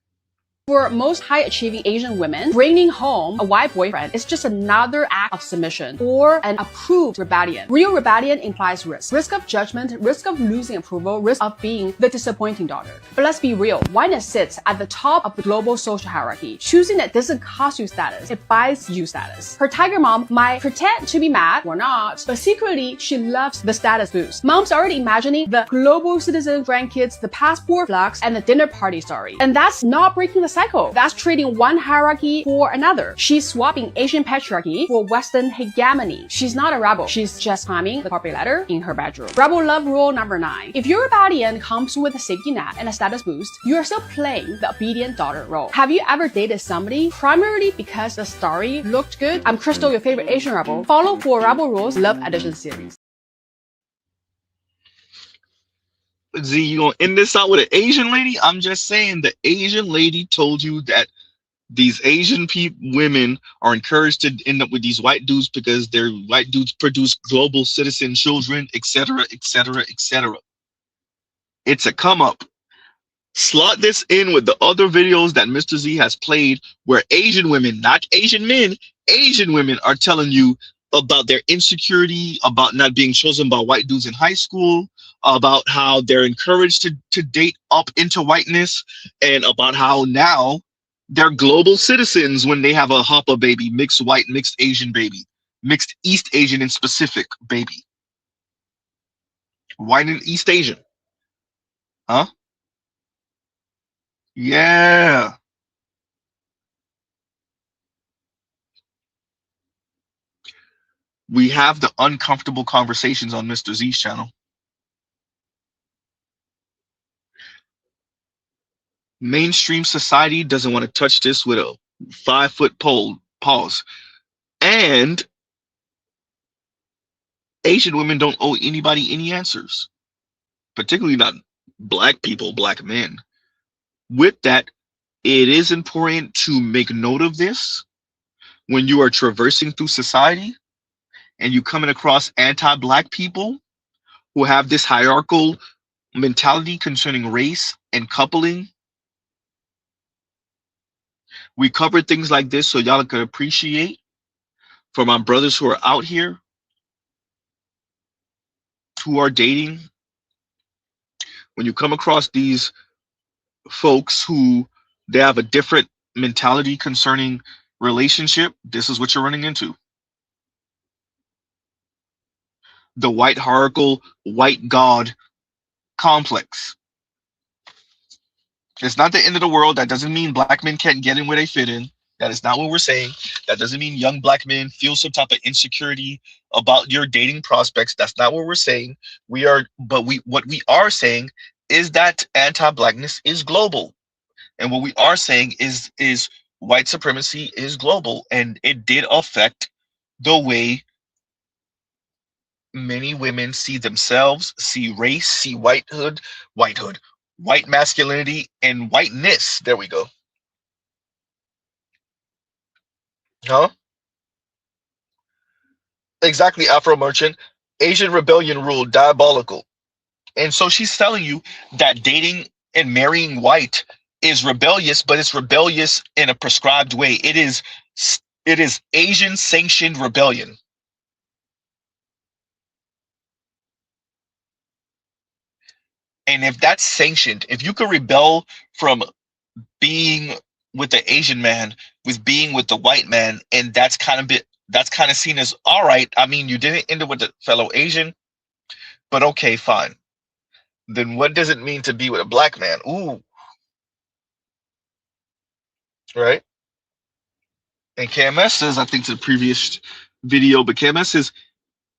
For most high achieving Asian women, bringing home a white boyfriend is just another act of submission or an approved rebellion. Real rebellion implies risk. Risk of judgment, risk of losing approval, risk of being the disappointing daughter. But let's be real, whiteness sits at the top of the global social hierarchy. Choosing that doesn't cost you status, it buys you status. Her tiger mom might pretend to be mad or not, but secretly she loves the status boost. Mom's already imagining the global citizen grandkids, the passport flags, and the dinner party story. And that's not breaking the cycle. That's trading one hierarchy for another. She's swapping Asian patriarchy for Western hegemony. She's not a rebel. She's just climbing the corporate ladder in her bedroom. Rebel love rule number 9. If your rebellion comes with a safety net and a status boost, you are still playing the obedient daughter role. Have you ever dated somebody primarily because the story looked good? I'm Crystal, your favorite Asian rebel. Follow for Rebel Rules Love Edition series. Z, you gonna end this out with an Asian lady? I'm just saying the Asian lady told you that these Asian women are encouraged to end up with these white dudes because their white dudes produce global citizen children, etc., etc., etc. It's a come up. Slot this in with the other videos that Mr. Z has played where Asian women, not Asian men, Asian women are telling you about their insecurity, about not being chosen by white dudes in high school, about how they're encouraged to date up into whiteness, and about how now they're global citizens when they have a Hapa baby, mixed white, mixed Asian baby, mixed East Asian in specific baby. White and East Asian. Huh? Yeah. We have the uncomfortable conversations on Mr. Z's channel. Mainstream society doesn't want to touch this with a 5-foot pole. Pause. And Asian women don't owe anybody any answers, particularly not black people, black men. With that, it is important to make note of this when you are traversing through society and you coming across anti-black people who have this hierarchical mentality concerning race and coupling. We covered things like this so y'all can appreciate, for my brothers who are out here who are dating. When you come across these folks who they have a different mentality concerning relationship, this is what you're running into. The white hierarchical white god complex. It's not the end of the world. That doesn't mean black men can't get in where they fit in. That is not what we're saying. That doesn't mean young black men feel some type of insecurity about your dating prospects. That's not what we're saying. What we are saying is that anti-blackness is global. And what we are saying is white supremacy is global, and it did affect the way many women see themselves, see race, see whitehood, white masculinity, and whiteness. There we go. Huh? Exactly, Afro Merchant. Asian rebellion rule, diabolical. And so she's telling you that dating and marrying white is rebellious, but it's rebellious in a prescribed way. It is Asian sanctioned rebellion. And if that's sanctioned, if you could rebel from being with the Asian man with being with the white man, and that's kind of seen as all right. I mean, you didn't end up with the fellow Asian, but okay, fine. Then what does it mean to be with a black man? Ooh. Right? And KMS says, I think to the previous video, but KMS says,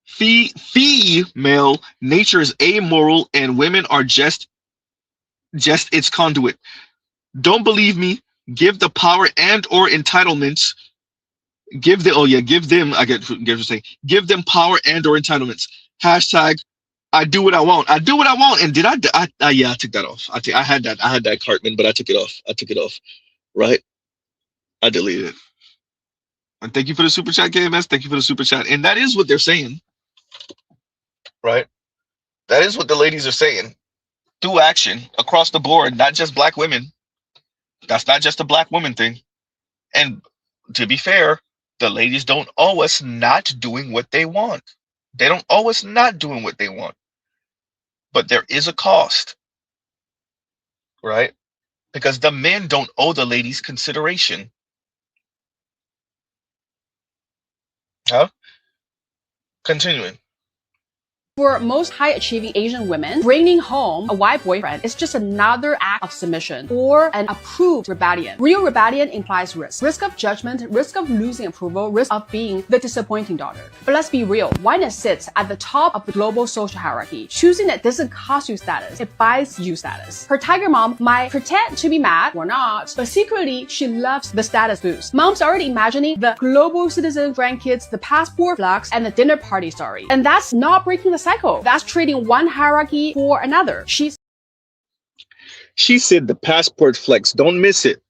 female nature is amoral and women are just its conduit. Don't believe me? Give the power and or entitlements. Give them power and or entitlements. Hashtag I do what I want. I do what I want. And did yeah, I took that off. I had that Cartman, but I took it off. I took it off. Right? I deleted it. And thank you for the super chat, KMS. Thank you for the super chat. And that is what they're saying. Right? That is what the ladies are saying. Through action, across the board, not just black women. That's not just a black woman thing. And to be fair, the ladies don't owe us not doing what they want. They don't owe us not doing what they want. But there is a cost. Right? Because the men don't owe the ladies consideration. Huh? Continuing. For most high achieving Asian women, bringing home a white boyfriend is just another act of submission or an approved rebellion. Real rebellion implies risk. Risk of judgment, risk of losing approval, risk of being the disappointing daughter. But let's be real, whiteness sits at the top of the global social hierarchy. Choosing it doesn't cost you status, it buys you status. Her tiger mom might pretend to be mad or not, but secretly she loves the status boost. Mom's already imagining the global citizen grandkids, the passport flags, and the dinner party story. And that's not breaking the cycle. That's trading one hierarchy for another. She said the passport flex. Don't miss it.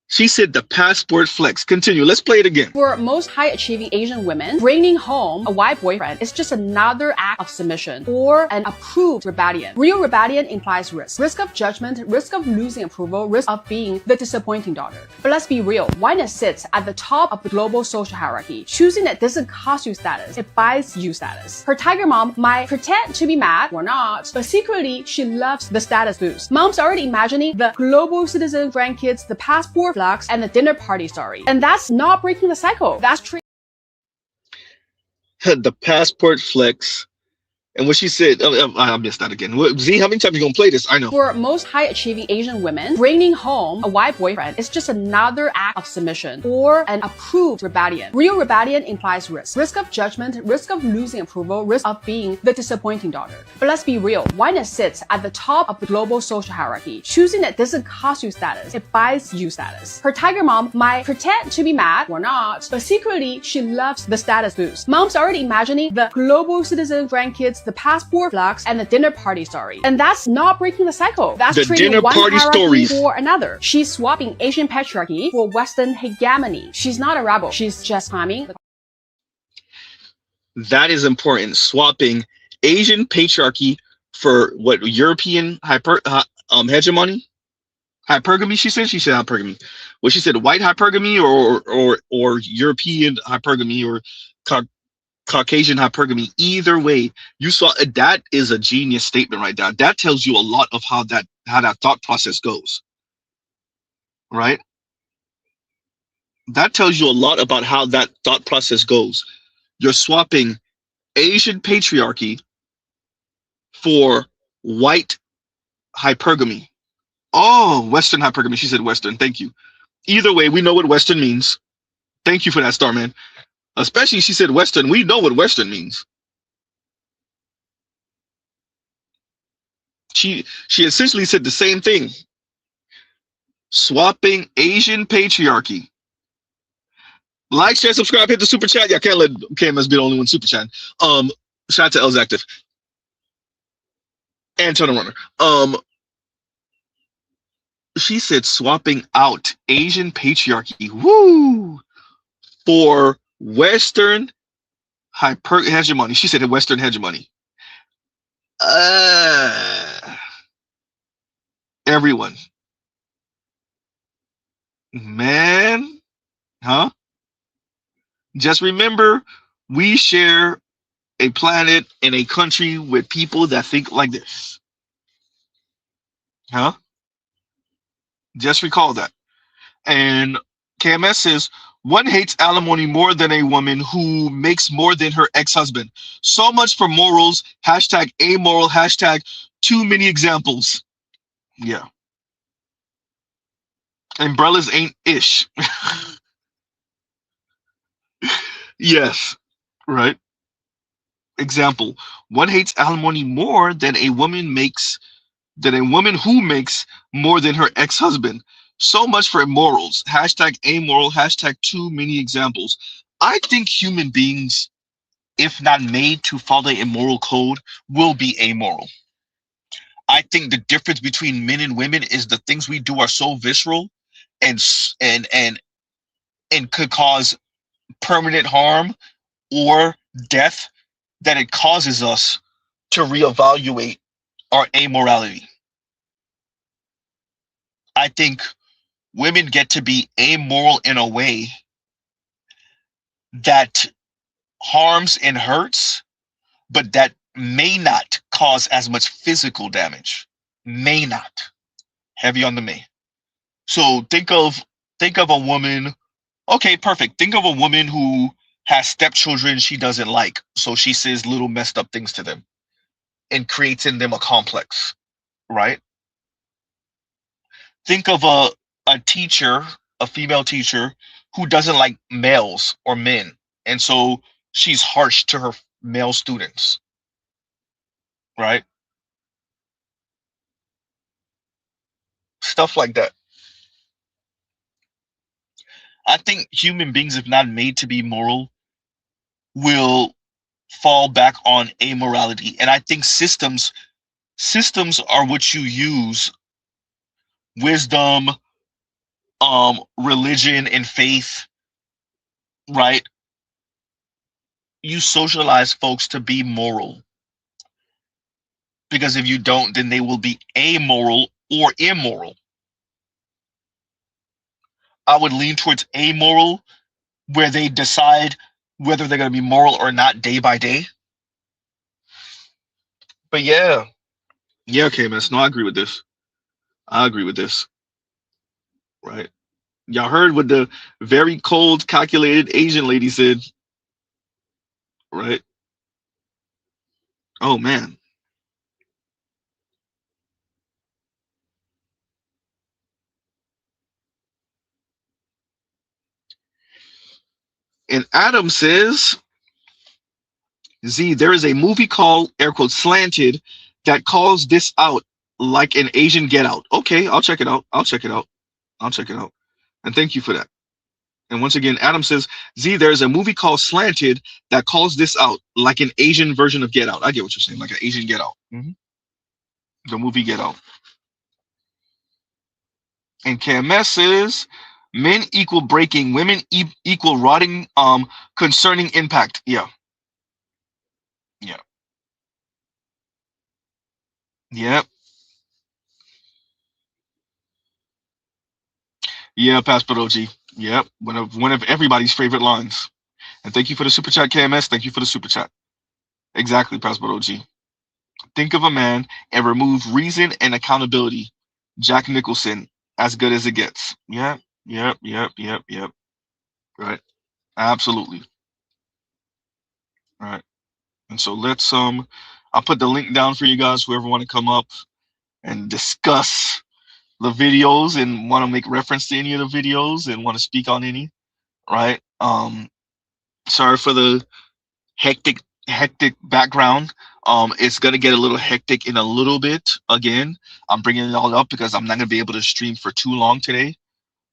She said the passport flex. Continue. Let's play it again. For most high achieving Asian women, bringing home a white boyfriend is just another act of submission or an approved rebellion. Real rebellion implies risk. Risk of judgment, risk of losing approval, risk of being the disappointing daughter. But let's be real, whiteness sits at the top of the global social hierarchy. Choosing it doesn't cost you status, it buys you status. Her tiger mom might pretend to be mad or not, but secretly she loves the status boost. Mom's already imagining the global citizen grandkids, the passport flags, and the dinner party story. And that's not breaking the cycle. That's the passport flex. And what she said, I missed that again. Z, how many times are you going to play this? I know. For most high achieving Asian women, bringing home a white boyfriend is just another act of submission or an approved rebellion. Real rebellion implies risk. Risk of judgment, risk of losing approval, risk of being the disappointing daughter. But let's be real, whiteness sits at the top of the global social hierarchy. Choosing it doesn't cost you status, it buys you status. Her tiger mom might pretend to be mad or not, but secretly she loves the status boost. Mom's already imagining the global citizen grandkids, the passport flags, and the dinner party story. And that's not breaking the cycle. That's the trading dinner one party hierarchy stories for another. She's swapping Asian patriarchy for Western hegemony. She's not a rebel. She's just climbing. That is important. Swapping Asian patriarchy for what? European hegemony? Hypergamy, she said hypergamy. Well, she said white hypergamy or European hypergamy or Caucasian hypergamy. Either way, you saw that is a genius statement right there. That tells you a lot of how that thought process goes. Right? That tells you a lot about how that thought process goes. You're swapping Asian patriarchy for white hypergamy. Oh, Western hypergamy. She said Western. Thank you. Either way, we know what Western means. Thank you for that, Starman. Especially she said Western. We know what Western means. She essentially said the same thing. Swapping Asian patriarchy. Like, share, subscribe, hit the super chat. Yeah, I can't let KMS be the only one super chat. Shout out to L's Active. And Turner Runner. She said swapping out Asian patriarchy. Woo! For Western hegemony. She said Western hegemony. Everyone. Man. Huh? Just remember, we share a planet and a country with people that think like this. Huh? Just recall that. And KMS says, one hates alimony more than a woman who makes more than her ex-husband. So much for morals. Hashtag amoral. Hashtag too many examples. Yeah. Umbrellas ain't ish. Yes. Right. Example. One hates alimony more than a woman who makes more than her ex-husband. So much for morals. Hashtag amoral. Hashtag too many examples. I think human beings if not made to follow a moral code, will be amoral. I think the difference between men and women is the things we do are so visceral and could cause permanent harm or death that it causes us to reevaluate our amorality. I think women get to be amoral in a way that harms and hurts, but that may not cause as much physical damage. May not. Heavy on the may. So think of a woman. Okay, perfect. Think of a woman who has stepchildren she doesn't like, so she says little messed up things to them and creates in them a complex, right? Think of a teacher, a female teacher, who doesn't like males or men, and so she's harsh to her male students, right? Stuff like that. I think human beings, if not made to be moral, will fall back on amorality. And I think systems are what you use. Wisdom, religion, and faith, right? You socialize folks to be moral. Because if you don't, then they will be amoral or immoral. I would lean towards amoral, where they decide whether they're going to be moral or not day by day. But yeah, okay, man. No, I agree with this. Right. Y'all heard what the very cold, calculated Asian lady said, right? Oh, man. And Adam says, Z, there is a movie called, air quotes, Slanted, that calls this out like an Asian Get Out. Okay, I'll check it out. And thank you for that. And once again, Adam says, Z, there's a movie called Slanted that calls this out like an Asian version of Get Out. I get what you're saying, like an Asian Get Out. The movie Get Out. And KMS says, men equal breaking, women equal rotting, concerning impact. Yeah. Yep. Yeah, Pastor OG. Yep. One of everybody's favorite lines. And thank you for the super chat, KMS. Thank you for the super chat. Exactly, Pastor OG. Think of a man and remove reason and accountability. Jack Nicholson, as good as it gets. Yep. Right. Absolutely. Right. And so let's I'll put the link down for you guys, whoever want to come up and discuss the videos and want to make reference to any of the videos and want to speak on any, right? Sorry for the hectic background. It's gonna get a little hectic in a little bit. Again, I'm bringing it all up because I'm not gonna be able to stream for too long today.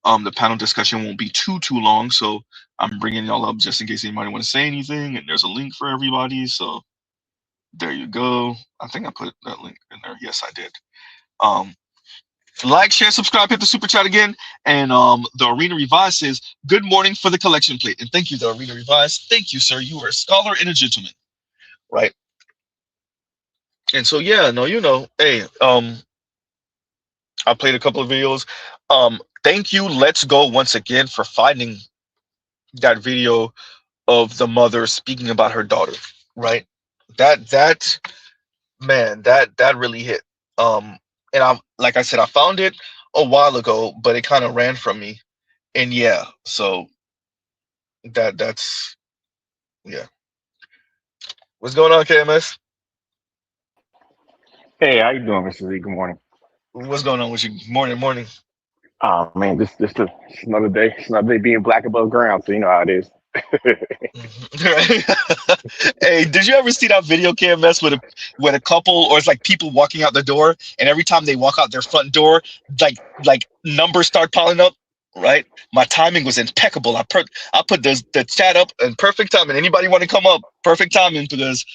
The panel discussion won't be too long, so I'm bringing y'all up just in case anybody want to say anything. And there's a link for everybody, so there you go. I think I put that link in there. Yes, I did. Like, share, subscribe, hit the super chat again. And the Arena Revised says, good morning for the collection plate. And thank you, the Arena Revised. Thank you, sir. You are a scholar and a gentleman. Right. And so, yeah, no, hey, I played a couple of videos. Thank you, Let's Go, once again, for finding that video of the mother speaking about her daughter. Right. That man, that really hit. And I'm, like I said, I found it a while ago, but it kind of ran from me. And yeah, so that's yeah. What's going on, KMS? Hey, how you doing, Mr. Z? Good morning. What's going on with you? Morning. Oh man, this another day. It's another day being black above ground, so you know how it is. Hey, did you ever see that video, KMS, with a couple, or it's like people walking out the door, and every time they walk out their front door, like numbers start piling up? right? My timing was impeccable. I put the chat up in perfect time, and anybody want to come up, perfect timing, because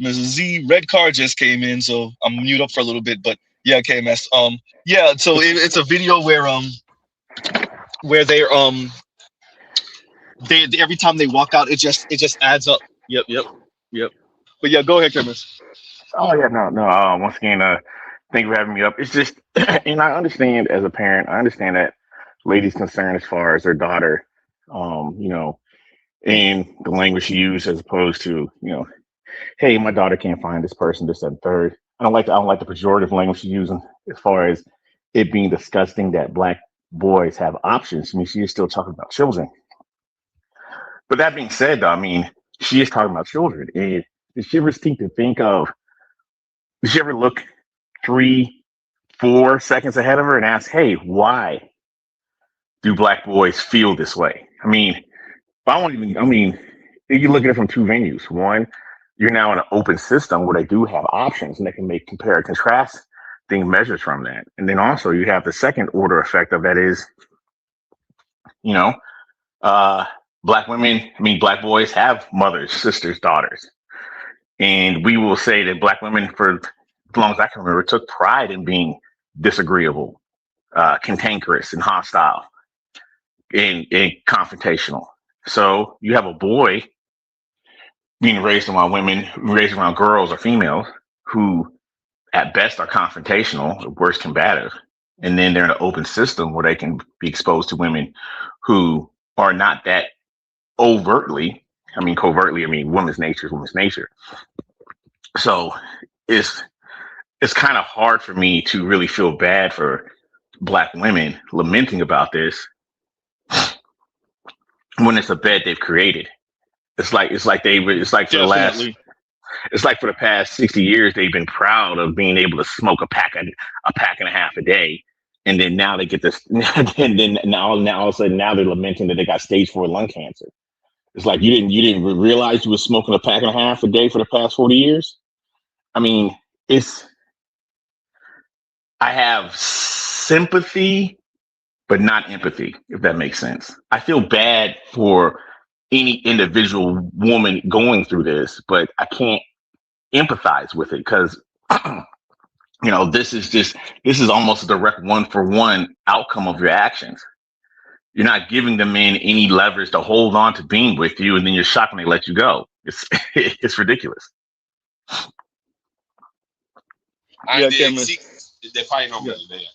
Mrs. Z red card just came in, so I'm mute up for a little bit. But yeah, KMS. Yeah, so it's a video where they every time they walk out, it just adds up. Yep. But yeah, go ahead, KMS. Oh yeah, no. Once again, thank you for having me up. It's just, and I understand as a parent, I understand that lady's concern as far as her daughter, you know, and the language she used as opposed to, hey, my daughter can't find this person, this, that, and third. I don't like the pejorative language she's using as far as it being disgusting that black boys have options. I mean, she is still talking about children. But that being said, though, I mean, she is talking about children. And did she ever think to think of, did she ever look 3, 4 seconds ahead of her and ask, hey, why do black boys feel this way? I mean, you look at it from two venues. One, you're now in an open system where they do have options and they can make compare and contrast thing measures from that. And then also you have the second order effect of that is, you know, black boys have mothers, sisters, daughters. And we will say that black women, for as long as I can remember, took pride in being disagreeable, cantankerous, and hostile, and confrontational. So you have a boy being raised around girls or females who at best are confrontational, at worst combative. And then they're in an open system where they can be exposed to women who are not that covertly, women's nature is women's nature. So it's kind of hard for me to really feel bad for black women lamenting about this when it's a bed they've created. It's like for Definitely. for the past 60 years they've been proud of being able to smoke a pack and a half a day, and then now they get this, and then now all of a sudden now they're lamenting that they got stage 4 lung cancer. It's like you didn't realize you were smoking a pack and a half a day for the past 40 years. I mean, I have sympathy, but not empathy, if that makes sense. I feel bad for any individual woman going through this, but I can't empathize with it because, this is almost a direct 1-for-1 outcome of your actions. You're not giving the men any leverage to hold on to being with you, and then you're shocked when they let you go. It's ridiculous. Yeah, Cameron.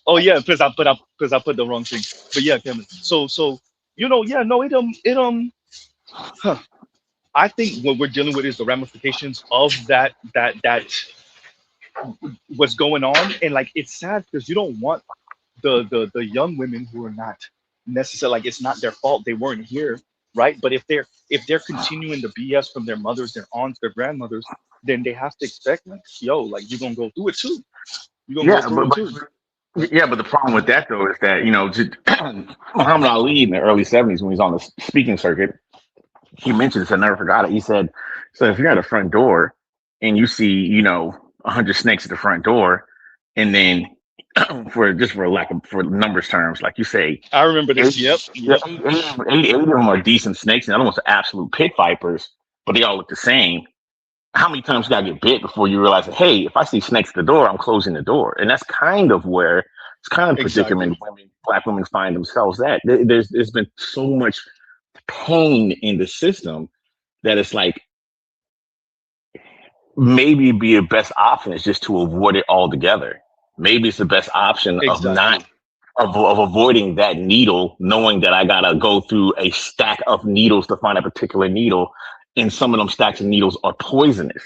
Oh yeah, because I put the wrong thing. But yeah, Cameron. So I think what we're dealing with is the ramifications of that what's going on, and like it's sad because you don't want the young women who are not necessarily, like, it's not their fault, they weren't here, right? But if they're continuing the BS from their mothers, their aunts, their grandmothers, then they have to expect, like, yo, like, you're gonna go through it too. You're gonna go through it too. Yeah, but the problem with that though is that Muhammad Ali in the early 70s when he was on the speaking circuit, he mentioned this, I never forgot it. He said, so if you're at a front door and you see 100 snakes at the front door, and then for numbers terms, like you say, I remember this. Yep. 80 of them are decent snakes, and the other ones are absolute pit vipers, but they all look the same. How many times you gotta get bit before you realize that, hey, if I see snakes at the door, I'm closing the door? And that's kind of where it's kind of predicament black women find themselves at. There's been so much pain in the system that it's like maybe be the best option is just to avoid it altogether. Maybe it's the best option of avoiding that needle, knowing that I gotta go through a stack of needles to find a particular needle, and some of them stacks of needles are poisonous,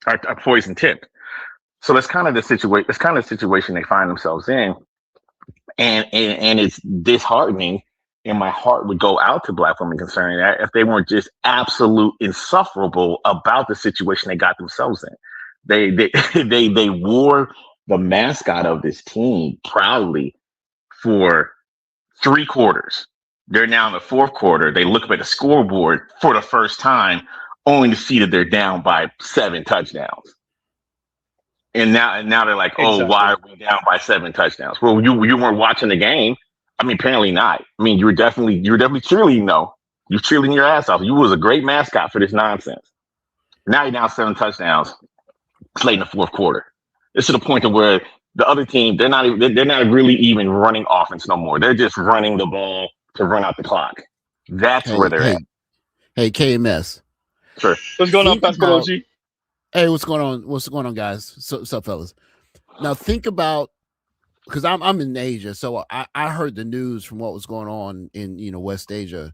are poison tipped. So that's kind of the situation. That's kind of the situation they find themselves in, and it's disheartening. And my heart would go out to black women concerning that if they weren't just absolute insufferable about the situation they got themselves in. They wore the mascot of this team proudly for 3 quarters. They're now in the 4th quarter. They look up at the scoreboard for the first time, only to see that they're down by 7 touchdowns. And now they're like, oh, why are we down by 7 touchdowns? Well, you weren't watching the game. I mean, apparently not. I mean, you were definitely cheerleading though. You were cheerleading your ass off. You was a great mascot for this nonsense. Now you're down 7 touchdowns. It's late in the fourth quarter. It's to the point to where the other team, they're not really even running offense no more. They're just running the ball to run out the clock. That's where they're at. Hey, KMS. Sure. What's going on, Pastor OG? Hey, what's going on? What's going on, guys? What's up, fellas? Now think about, because I'm in Asia, so I heard the news from what was going on in West Asia,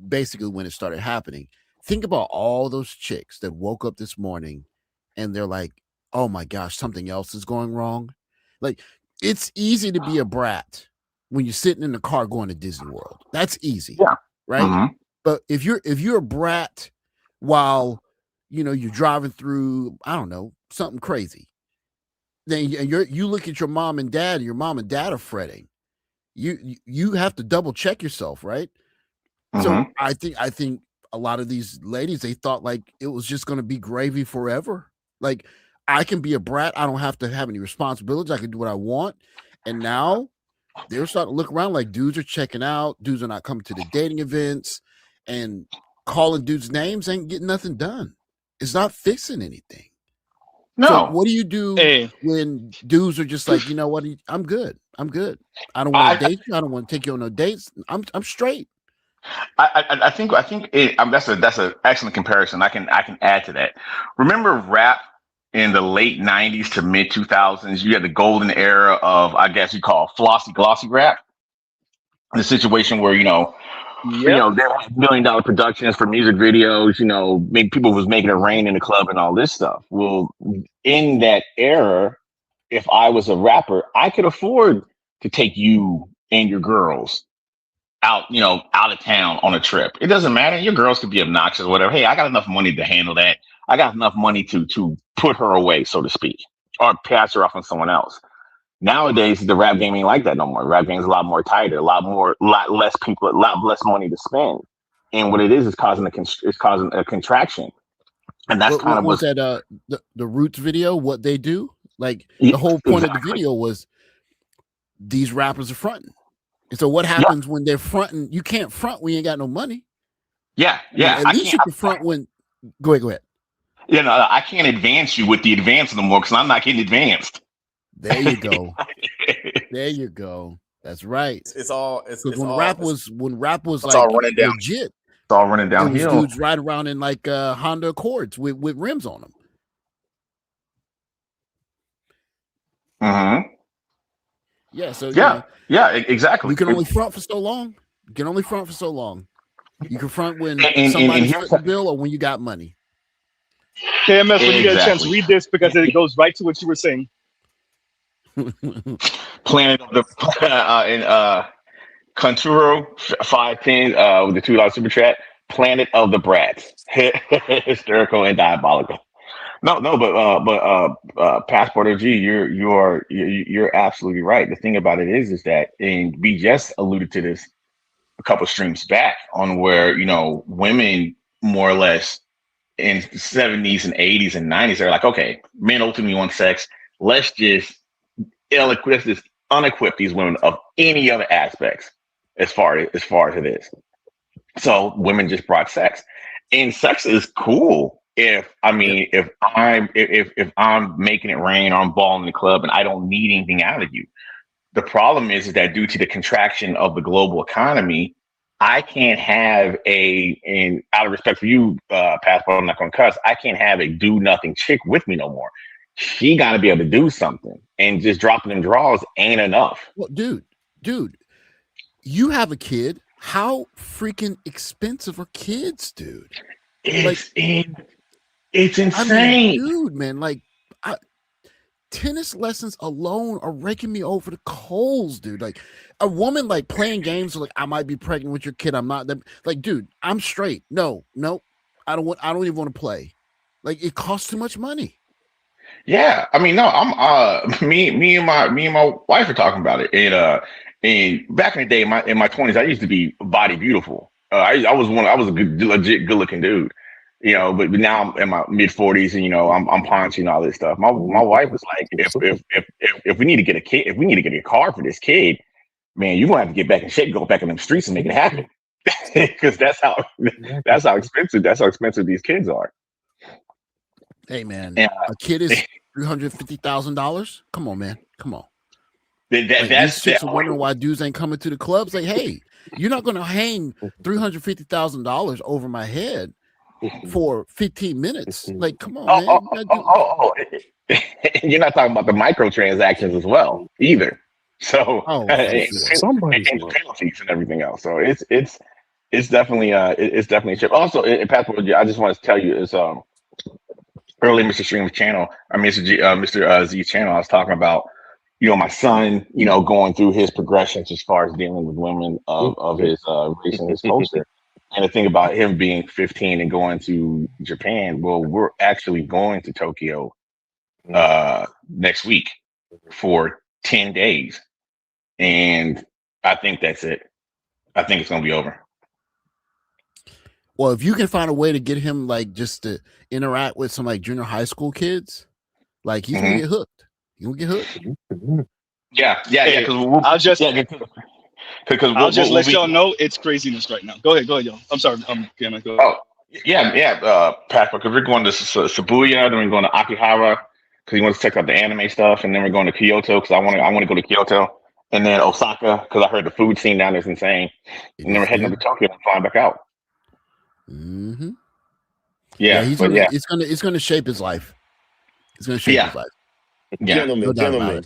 basically when it started happening. Think about all those chicks that woke up this morning and they're like, oh my gosh, something else is going wrong. Like, it's easy to be a brat when you're sitting in the car going to Disney World. That's easy. Yeah. Right. Mm-hmm. But if you're a brat while you're driving through, I don't know, something crazy, then you look at your mom and dad, and your mom and dad are fretting. You have to double check yourself, right? Mm-hmm. So I think a lot of these ladies, they thought like it was just going to be gravy forever. Like, I can be a brat, I don't have to have any responsibilities, I can do what I want. And now they're starting to look around like dudes are checking out, dudes are not coming to the dating events, and calling dudes names ain't getting nothing done. It's not fixing anything. No. So what do you do when dudes are just like, you know what, I'm good. I don't want to date you. I don't want to take you on no dates. I'm straight. I think that's an excellent comparison. I can add to that. Remember rap in the late 90s to mid 2000s? You had the golden era of, I guess you call flossy glossy rap. The situation where there were $1 million productions for music videos. Maybe people was making it rain in the club and all this stuff. Well, in that era, if I was a rapper, I could afford to take you and your girls out of town on a trip. It doesn't matter. Your girls could be obnoxious or whatever. Hey, I got enough money to handle that. I got enough money to put her away, so to speak, or pass her off on someone else. Nowadays, the rap game ain't like that no more. The rap game is a lot more tighter, a lot less people, a lot less money to spend. And what it is causing a contraction. And that's kind of what's that the Roots video, what they do. Like, the whole point of the video was these rappers are fronting. And so what happens when they're fronting? You can't front when you ain't got no money. Yeah. At least you can front when. Go ahead. I can't advance you with the advance no more because I'm not getting advanced. There you go. There you go. That's right. It's all rap was like all running down. legit. It's all running downhill. Dudes ride around in like Honda Accords with rims on them. Mm-hmm. Yeah. So exactly. You can only front for so long. You can front when somebody's footing the bill or when you got money. KMS, when you get a chance, read this because it goes right to what you were saying. Planet of the in Conturo 510 with the $2 super chat. Planet of the Brats, hysterical and diabolical. No, but Passport OG, you're absolutely right. The thing about it is that, and we just alluded to this a couple streams back on where women more or less in the 70s and 80s and 90s are like, okay, men ultimately want sex. Let's just unequip these women of any other aspects as far as it is. So women just brought sex, and sex is cool if I'm making it rain or I'm balling in the club and I don't need anything out of you. The problem is that due to the contraction of the global economy, I can't have and out of respect for you, Passport, I'm not going to cuss, I can't have a do nothing chick with me no more. She got to be able to do something, and just dropping them draws ain't enough. Well, dude, you have a kid. How freaking expensive are kids, dude? It's insane. I mean, dude, man, tennis lessons alone are raking me over the coals, dude. Like, a woman like playing games like, I might be pregnant with your kid. I'm not. Like, dude, I'm straight. No, I don't even want to play. Like, it costs too much money. Yeah, I mean, no, I'm me and my wife are talking about it. And back in the day, in my 20s, I used to be body beautiful. I was a legit good looking dude, But now I'm in my mid 40s, and I'm paunchy and all this stuff. My wife was like, if we need to get a kid, if we need to get a car for this kid, man, you're gonna have to get back in shape, go back in them streets and make it happen. Because that's how expensive these kids are. Hey man, And, a kid is $350,000. Come on, man. Come on. That's these chicks are wondering why dudes ain't coming to the clubs. Like, hey, you're not gonna hang $350,000 over my head for 15 minutes. Like, come on, man. You're not talking about the microtransactions as well either. So and penalties and everything else. So it's definitely it's definitely a chip. Also, Passport, I just want to tell you is early Mr. Stream's channel, or Mr. Z's channel, I was talking about, my son, going through his progressions as far as dealing with women of his race and his culture. And the thing about him being 15 and going to Japan, well, we're actually going to Tokyo next week for 10 days. And I think that's it. I think it's going to be over. Well, if you can find a way to get him just to interact with some junior high school kids, he's gonna get hooked. He's gonna get hooked. Yeah. Because I'll just let y'all know it's craziness right now. Go ahead, y'all. I'm sorry. Go ahead. Oh, yeah. Passport, because we're going to Shibuya, then we're going to Akihabara because he wants to check out the anime stuff, and then we're going to Kyoto because I want to go to Kyoto, and then Osaka because I heard the food scene down there is insane, and then we're heading up to Tokyo and flying back out. Mm-hmm. Yeah, it's gonna shape his life. It's gonna shape his life. Yeah. Gentlemen,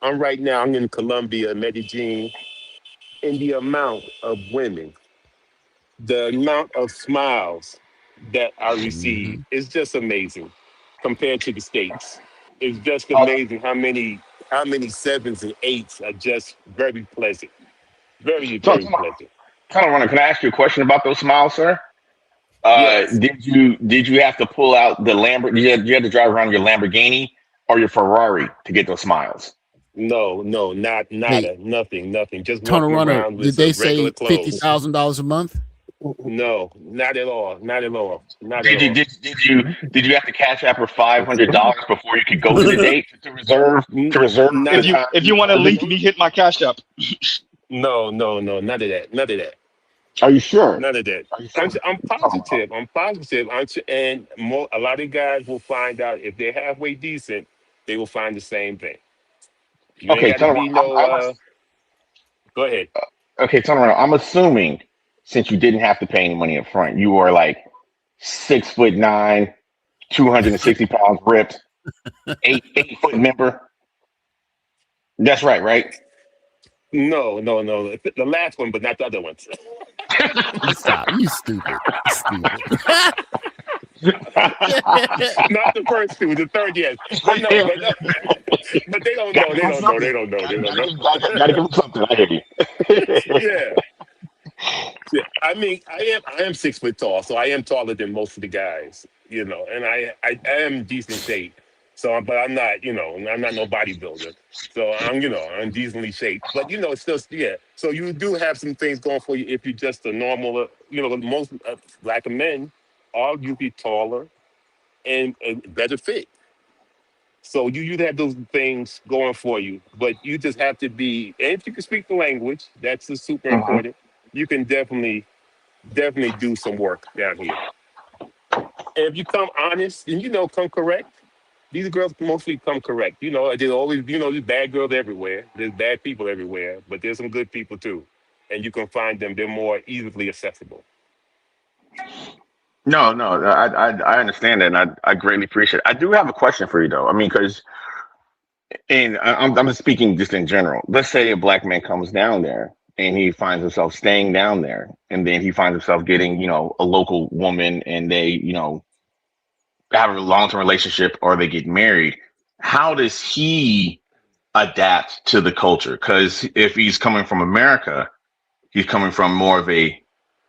I'm in Colombia, Medellin, and the amount of women, the amount of smiles that I receive is just amazing compared to the States. It's just amazing how many sevens and eights are just very pleasant. Very, very pleasant. Can I ask you a question about those smiles, sir? Yes. Did you have to pull out the Lamborghini? You had to drive around your Lamborghini or your Ferrari to get those smiles? No, nothing. Just Tony walking Runner, around did with they some regular say clothes. $50,000 a month? No, not at all. Did you have to cash out for $500 before you could go to the date to reserve? If you want to link me, hit my Cash App. No, none of that. Are you sure? None of that. I'm positive. And a lot of guys will find out if they're halfway decent, they will find the same thing. You ain't got to be no. Go ahead. Okay, turn around. I'm assuming since you didn't have to pay any money up front, you were 6'9", 260 pounds ripped, 8-foot member. That's right? No. The last one, but not the other ones. Stop. You stupid. Not the first two, the third, yes. But no, but they don't know. They don't know. Gotta give them something. I hear you. Yeah. I mean, I am 6 foot tall, so I am taller than most of the guys, and I am decent shape. So, but I'm not, I'm not no bodybuilder. So I'm decently shaped. But it's still, So you do have some things going for you if you're just a normal, most black men are usually taller and better fit. So you have those things going for you, but you just have to be. And if you can speak the language, that's super important. You can definitely do some work down here. And if you come honest and come correct, these girls mostly come correct. There's always there's bad girls everywhere. There's bad people everywhere, but there's some good people too, and you can find them. They're more easily accessible. No, I understand that, and I greatly appreciate it. I do have a question for you, though. I mean, because, and I'm speaking just in general. Let's say a black man comes down there and he finds himself staying down there, and then he finds himself getting, a local woman, and they, have a long-term relationship or they get married. How does he adapt to the culture? Because if he's coming from America, he's coming from more of a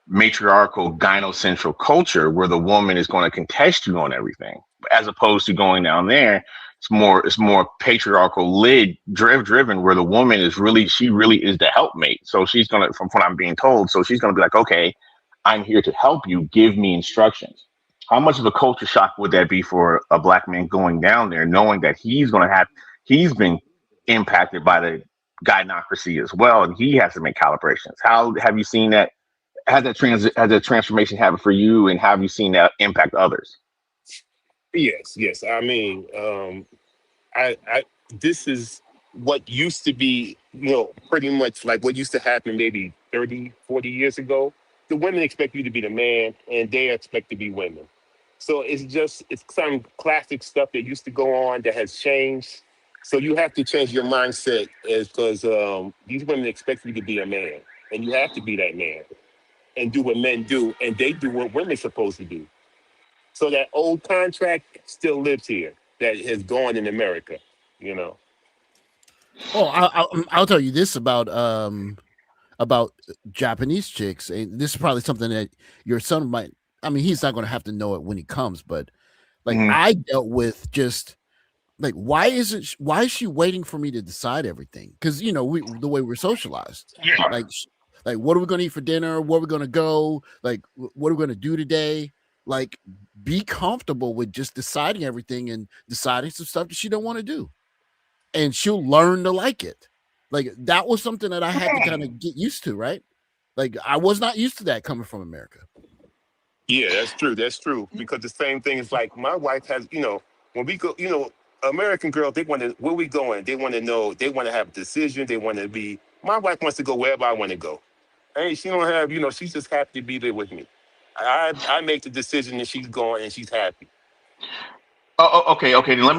matriarchal gynocentral culture where the woman is going to contest you on everything, as opposed to going down there. It's more patriarchal driven where the woman is really is the helpmate. So she's gonna, from what I'm being told, so she's gonna be like, okay, I'm here to help you, give me instructions. How much of a culture shock would that be for a black man going down there, knowing that he's been impacted by the gynocracy as well, and he has to make calibrations. How have you seen that? Has that transformation happened for you, and how have you seen that impact others? Yes. I mean, I this is what used to be, pretty much like what used to happen maybe 30, 40 years ago. The women expect you to be the man, and they expect to be women. So it's some classic stuff that used to go on that has changed. So you have to change your mindset, as because these women expect you to be a man, and you have to be that man and do what men do, and they do what women supposed to do. So that old contract still lives here, that has gone in America, you know. Oh, I'll tell you this about Japanese chicks, and this is probably something that your son might. I mean, he's not going to have to know it when he comes, but like I dealt with just like why is she waiting for me to decide everything? Because the way we're socialized, like what are we going to eat for dinner? Where are we going to go? Like what are we going to do today? Like be comfortable with just deciding everything and deciding some stuff that she don't want to do, and she'll learn to like it. Like that was something that I had to kind of get used to, right? Like I was not used to that coming from America. Yeah, that's true. That's true. Because the same thing is like my wife has, when we go, American girls, they want to, where we going? They want to know, they want to have a decision. They want to be, my wife wants to go wherever I want to go. Hey, she don't have, she's just happy to be there with me. I make the decision and she's going and she's happy. Okay. Then let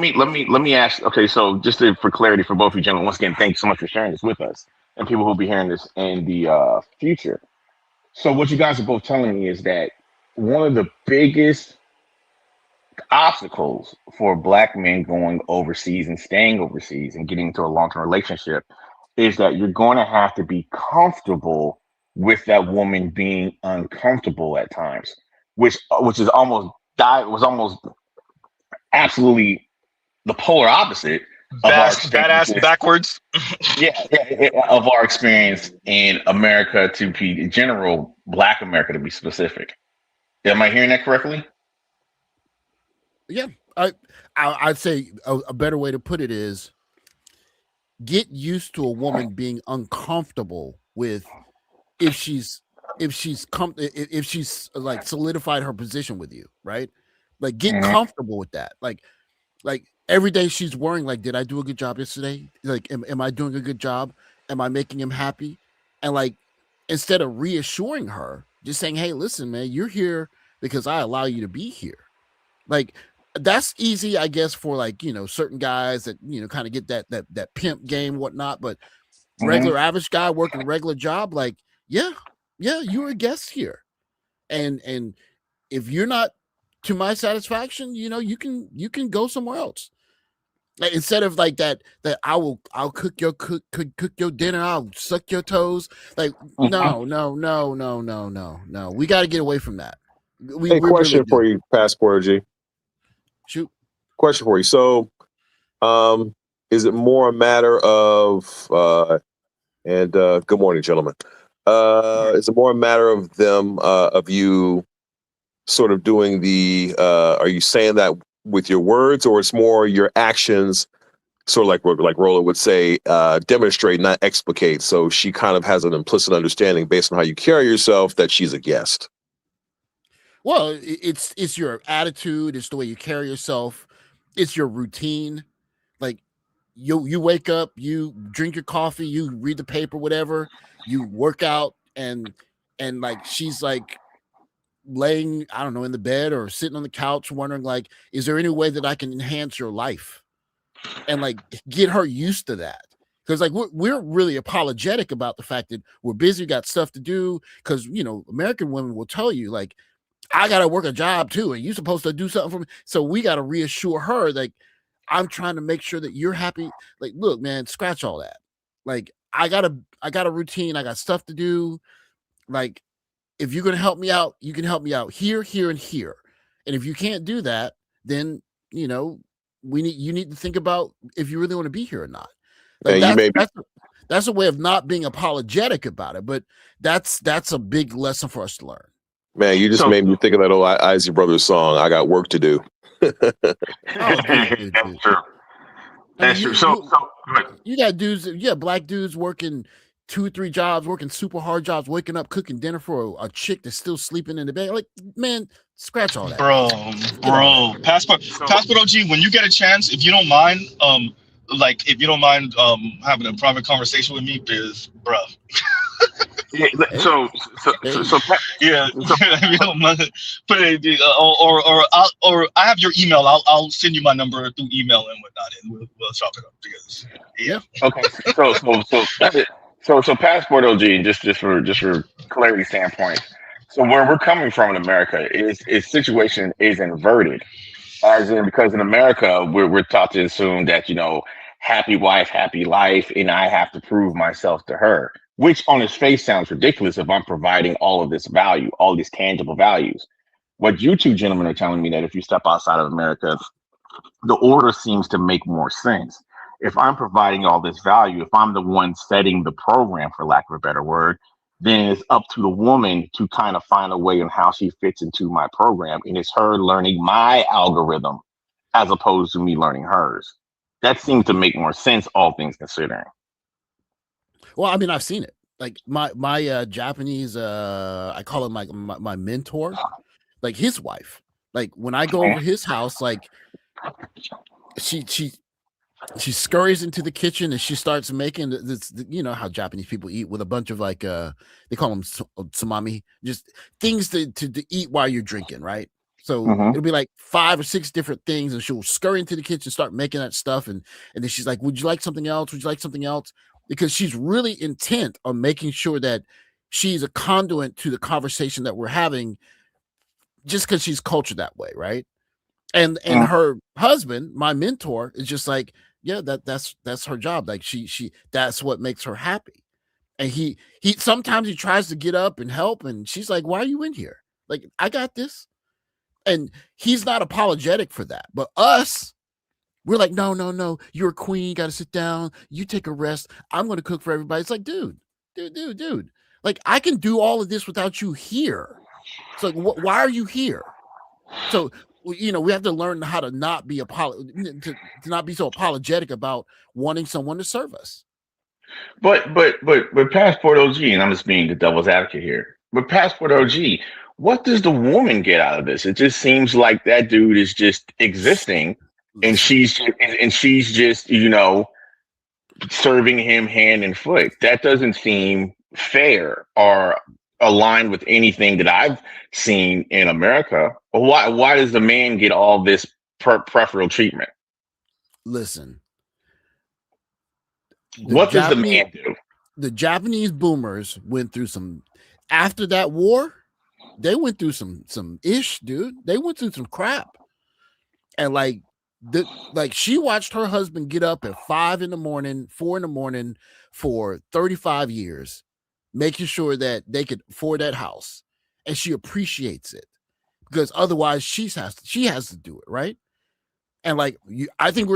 me ask. Okay, so just for clarity for both of you gentlemen, once again, thank you so much for sharing this with us and people who'll be hearing this in the future. So what you guys are both telling me is that one of the biggest obstacles for Black men going overseas and staying overseas and getting into a long-term relationship is that you're going to have to be comfortable with that woman being uncomfortable at times, which is almost absolutely the polar opposite of our Badass experiences. backwards. Of our experience in America, to be in general, Black America to be specific. Am I hearing that correctly? Yeah, I'd say a better way to put it is get used to a woman being uncomfortable with if she's like solidified her position with you, right? Like get comfortable with that. Like every day she's worrying, like, did I do a good job yesterday? Like, am I doing a good job? Am I making him happy? And like, instead of reassuring her, just saying, hey, listen, man, you're here because I allow you to be here. Like, that's easy, I guess, for like, certain guys that, kind of get that pimp game, whatnot. But regular average guy working a regular job, like, yeah, you're a guest here. And if you're not to my satisfaction, you can go somewhere else. Like, instead of like that I'll cook your dinner, I'll suck your toes. Like, no. We got to get away from that. Hey, question for you, Passport G. Shoot. Question for you. So, is it more a matter of and good morning, gentlemen. Is it more a matter of them of you sort of doing are you saying that with your words, or it's more your actions, sort of like Roland would say, demonstrate, not explicate. So she kind of has an implicit understanding based on how you carry yourself that she's a guest. Well, it's your attitude, it's the way you carry yourself, it's your routine. Like you wake up, you drink your coffee, you read the paper, whatever, you work out, and like she's like laying, I don't know, in the bed or sitting on the couch wondering, like, is there any way that I can enhance your life? And like get her used to that. Because like we're really apologetic about the fact that we're busy, got stuff to do. Because American women will tell you, like, I gotta work a job too, and you're supposed to do something for me. So we gotta reassure her, like, I'm trying to make sure that you're happy. Like, look, man, scratch all that. Like, I got a routine, I got stuff to do. Like, if you're gonna help me out, you can help me out here, here, and here. And if you can't do that, then you need to think about if you really want to be here or not. Like, that's a way of not being apologetic about it, but that's a big lesson for us to learn. Man, you just made me think of that old Isley Brothers song, I Got Work to Do. That's true. That's true. So You got dudes, black dudes working 2-3 jobs, working super hard jobs, waking up, cooking dinner for a chick that's still sleeping in the bed. Like, man, scratch all that. Bro. Passport OG, when you get a chance, if you don't mind, having a private conversation with me, biz, bro. Yeah, so Yeah, if you don't mind, put it, or I have your email. I'll send you my number through email and whatnot, and we'll chop it up because Okay, so passport OG, just for clarity standpoint. So where we're coming from in America is situation is inverted, as in because in America we're taught to assume that happy wife, happy life, and I have to prove myself to her, which on its face sounds ridiculous if I'm providing all of this value, all these tangible values. What you two gentlemen are telling me that if you step outside of America, the order seems to make more sense. If I'm providing all this value, if I'm the one setting the program, for lack of a better word, then it's up to the woman to kind of find a way on how she fits into my program. And it's her learning my algorithm as opposed to me learning hers. That seems to make more sense, all things considering. Well, I mean, I've seen it. Like my Japanese, I call him like my mentor, like his wife. Like when I go over his house, like she scurries into the kitchen and she starts making this. You know how Japanese people eat with a bunch of like they call them tsunami, just things to eat while you're drinking, right? So it'll be like 5 or 6 different things, and she'll scurry into the kitchen, start making that stuff, and then she's like, "Would you like something else? Would you like something else?" Because she's really intent on making sure that she's a conduit to the conversation that we're having, just because she's cultured that way, right? And her husband, my mentor, is just like, yeah, that's her job. Like she that's what makes her happy. And he sometimes he tries to get up and help, and she's like, "Why are you in here? Like, I got this." And he's not apologetic for that. But us, we're like, no, you're a queen, you got to sit down, you take a rest, I'm going to cook for everybody. It's like, dude, like, I can do all of this without you here. So why are you here? So we have to learn how to not be to not be so apologetic about wanting someone to serve us. But passport OG, and I'm just being the devil's advocate here, but passport OG, what does the woman get out of this? It just seems like that dude is just existing, and she's just serving him hand and foot. That doesn't seem fair or aligned with anything that I've seen in America. Why does the man get all this preferential treatment? Listen, what does the man do? The Japanese boomers went through some, after that war, they went through some ish, dude. They went through some crap. And like she watched her husband get up at 4 in the morning for 35 years, making sure that they could afford that house. And she appreciates it because otherwise she has to do it, right? And like I think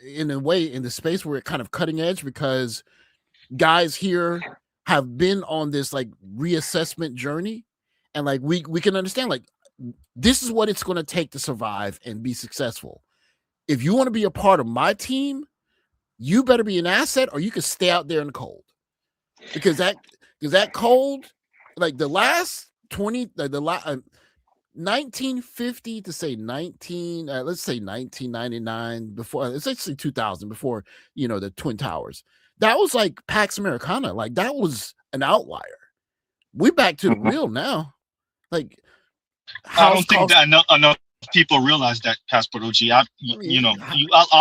in a way in the space we're kind of cutting edge because guys here have been on this like reassessment journey, and like we can understand like this is what it's going to take to survive and be successful. If you want to be a part of my team, you better be an asset, or you can stay out there in the cold. Because that cold, like the last 1950 to say 1999 before, it's actually 2000 before the Twin Towers. That was like Pax Americana. Like that was an outlier. We're back to the real now. Like I don't think that enough people realize that, passport OG. I'll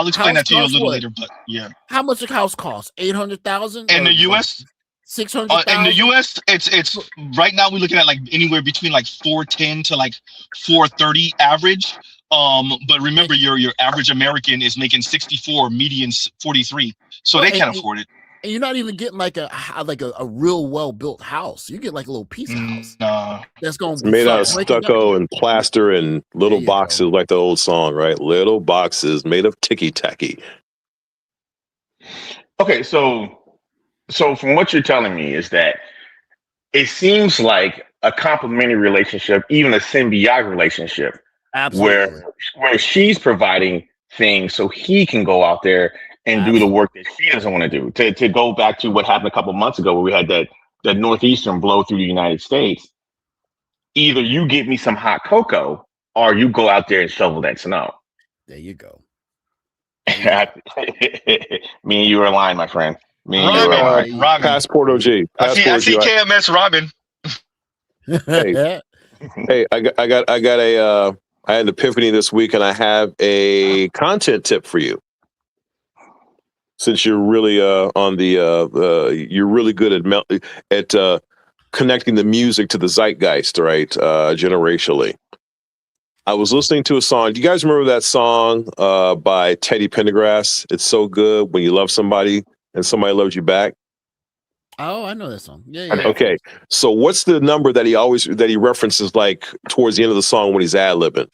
explain that to you a little later. But yeah, how much a house costs? 800,000 in the U.S. 600,000 in the U.S. It's right now we're looking at like anywhere between like 410 to like 430 average. But remember, your average American is making 64, median 43, so they can't afford it. And you're not even getting like a real well built house. You get like a little piece of house that's going to be made out of stucco and plaster and little boxes, like the old song, right? Little boxes made of ticky tacky. Okay, so from what you're telling me is that it seems like a complementary relationship, even a symbiotic relationship, absolutely, where she's providing things so he can go out there and do the work that she doesn't want to do. To go back to what happened a couple months ago, where we had the northeastern blow through the United States. Either you give me some hot cocoa, or you go out there and shovel that snow. There you go. Me and you are aligned, my friend. Me and you are Robin, aligned. Robin. Passport OG. I see KMS Robin. Hey, I had an epiphany this week, and I have a content tip for you. Since you're really on the you're really good at connecting the music to the zeitgeist, right? Generationally. I was listening to a song. Do you guys remember that song by Teddy Pendergrass? It's so good when you love somebody and somebody loves you back. Oh, I know that song. Yeah. Okay. So what's the number that he references like towards the end of the song when he's ad-libbing?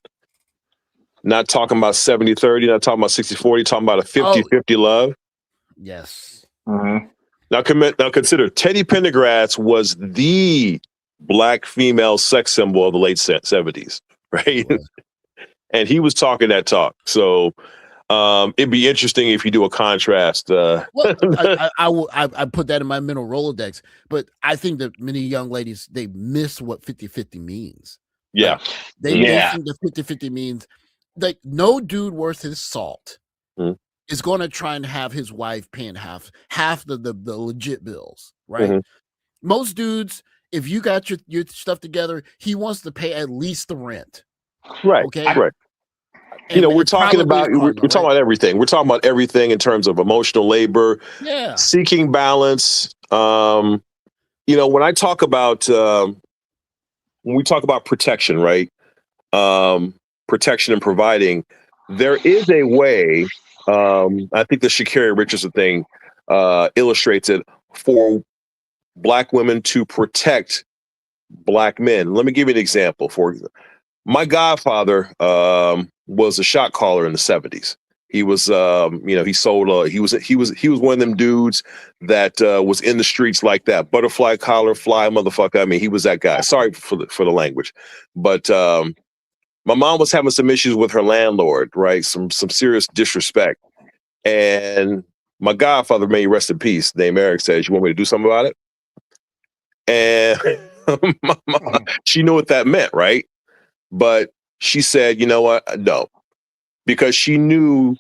Not talking about 70-30, not talking about 60-40, talking about a 50-50 love. Yes. Mm-hmm. Now consider Teddy Pendergrass was the black female sex symbol of the late 70s, right? And he was talking that talk. So it'd be interesting if you do a contrast. Well, I put that in my mental Rolodex, but I think that many young ladies, they miss what 50-50 means. Yeah. They think the 50-50 means like no dude worth his salt is going to try and have his wife paying half the legit bills, right? Most dudes, if you got your stuff together, he wants to pay at least the rent. Right. Okay. Right. And we're talking about everything. We're talking about everything in terms of emotional labor, seeking balance. When I talk about when we talk about protection, right? Protection and providing, there is a way. I think the Sha'Carri Richardson thing illustrates it for black women to protect black men. Let me give you an example. My godfather was a shot caller in the 70s. He was, he sold. He was one of them dudes that was in the streets like that. Butterfly collar, fly motherfucker. I mean, he was that guy. Sorry for the language, but my mom was having some issues with her landlord, right? Some serious disrespect, and my godfather, may he rest in peace, named Eric, says, "You want me to do something about it?" And my mom, she knew what that meant, right? But she said, "You know what? No," because she knew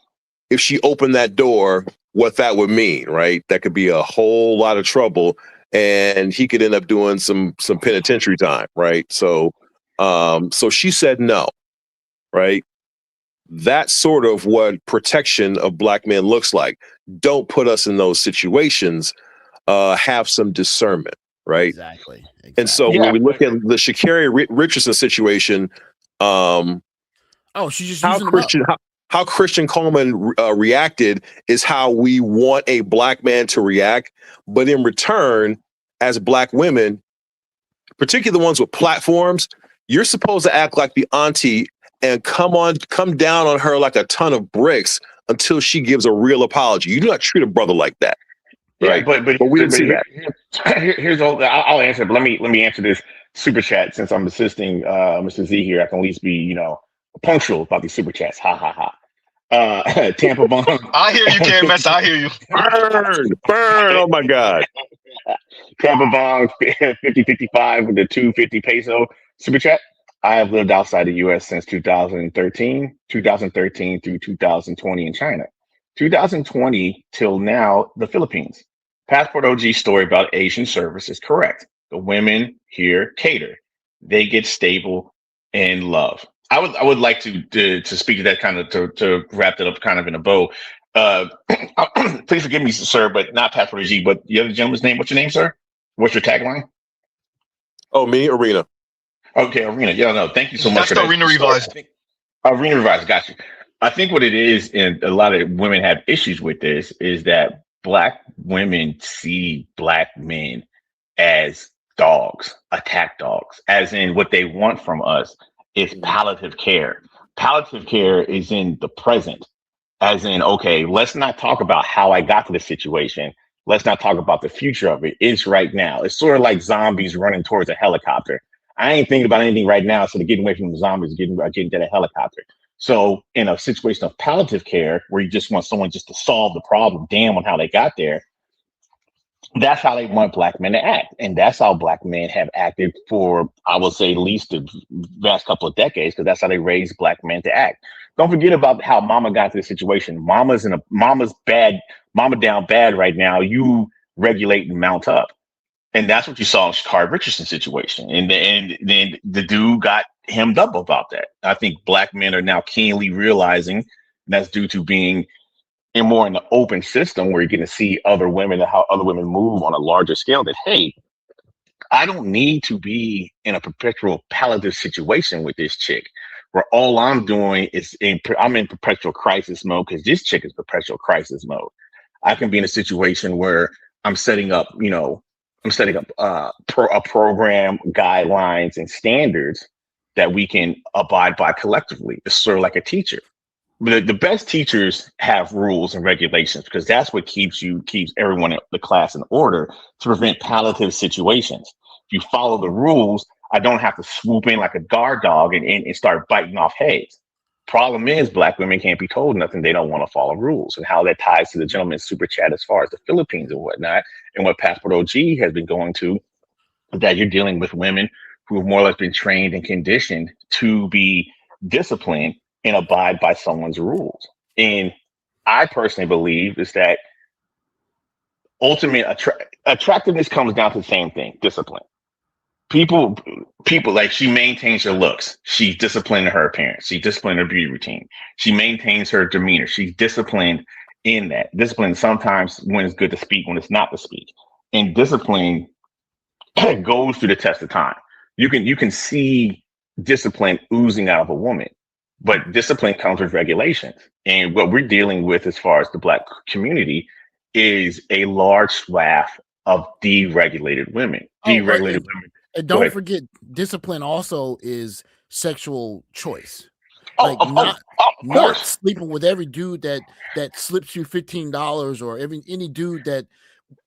if she opened that door, what that would mean, right? That could be a whole lot of trouble, and he could end up doing some penitentiary time, right? So she said no, right? That's sort of what protection of black men looks like. Don't put us in those situations. Have some discernment, right? Exactly. And so when we look at the Sha'Carri Richardson situation, she's just how Christian Coleman reacted is how we want a black man to react. But in return, as black women, particularly the ones with platforms, you're supposed to act like the auntie and come down on her like a ton of bricks until she gives a real apology. You do not treat a brother like that. Right. But we didn't see that. Here's all. I'll answer. But let me answer this super chat since I'm assisting Mr. Z here. I can at least be punctual about these super chats. Ha ha ha. Tampa Bomb. I hear you, KMS. I hear you. Burn. Oh my God. Tampa Bomb 5055 with the 250 peso super chat. I have lived outside the U.S. since 2013 through 2020 in China. 2020 till now, the Philippines. Passport OG story about Asian service is correct. The women here cater. They get stable and love. I would like to speak to that kind of to wrap that up kind of in a bow. Please forgive me, sir, but not Passport OG, but the other gentleman's name. What's your name, sir? What's your tagline? Oh, me, Arena. Okay, Arena. Yeah, no, thank you so much for that. Arena Revised. Arena Revised, got you. I think what it is, and a lot of women have issues with this, is that black women see black men as dogs, attack dogs, as in what they want from us is palliative care. Palliative care is in the present, as in, okay, let's not talk about how I got to the situation. Let's not talk about the future of it. It's right now. It's sort of like zombies running towards a helicopter. I ain't thinking about anything right now, so to get away from the zombies, getting to the helicopter. So in a situation of palliative care where you just want someone just to solve the problem, damn on how they got there, that's how they want black men to act. And that's how black men have acted for, I would say, at least the last couple of decades, because that's how they raised black men to act. Don't forget about how mama got to the situation. Mama's bad, mama down bad right now. You regulate and mount up. And that's what you saw in Shakari Richardson's situation. And then the dude got hemmed up about that. I think black men are now keenly realizing that's due to being in more in the open system where you're getting to see other women and how other women move on a larger scale, that, hey, I don't need to be in a perpetual palliative situation with this chick where all I'm doing is I'm in perpetual crisis mode because this chick is perpetual crisis mode. I can be in a situation where I'm setting up a program, guidelines, and standards that we can abide by collectively. It's sort of like a teacher. But the best teachers have rules and regulations because that's what keeps everyone in the class in order to prevent palliative situations. If you follow the rules, I don't have to swoop in like a guard dog and start biting off heads. Problem is, black women can't be told nothing. They don't want to follow rules, and how that ties to the gentleman's super chat as far as the Philippines and whatnot, and what Passport OG has been going to, that you're dealing with women who have more or less been trained and conditioned to be disciplined and abide by someone's rules. And I personally believe is that ultimate attractiveness comes down to the same thing: discipline. People like, she maintains her looks. She's disciplined in her appearance. She's disciplined in her beauty routine. She maintains her demeanor. She's disciplined in that. Discipline sometimes when it's good to speak, when it's not to speak. And discipline goes through the test of time. You can see discipline oozing out of a woman, but discipline comes with regulations. And what we're dealing with as far as the black community is a large swath of deregulated women. Deregulated women. And don't forget, discipline also is sexual choice. Not sleeping with every dude that slips you $15, or any dude that,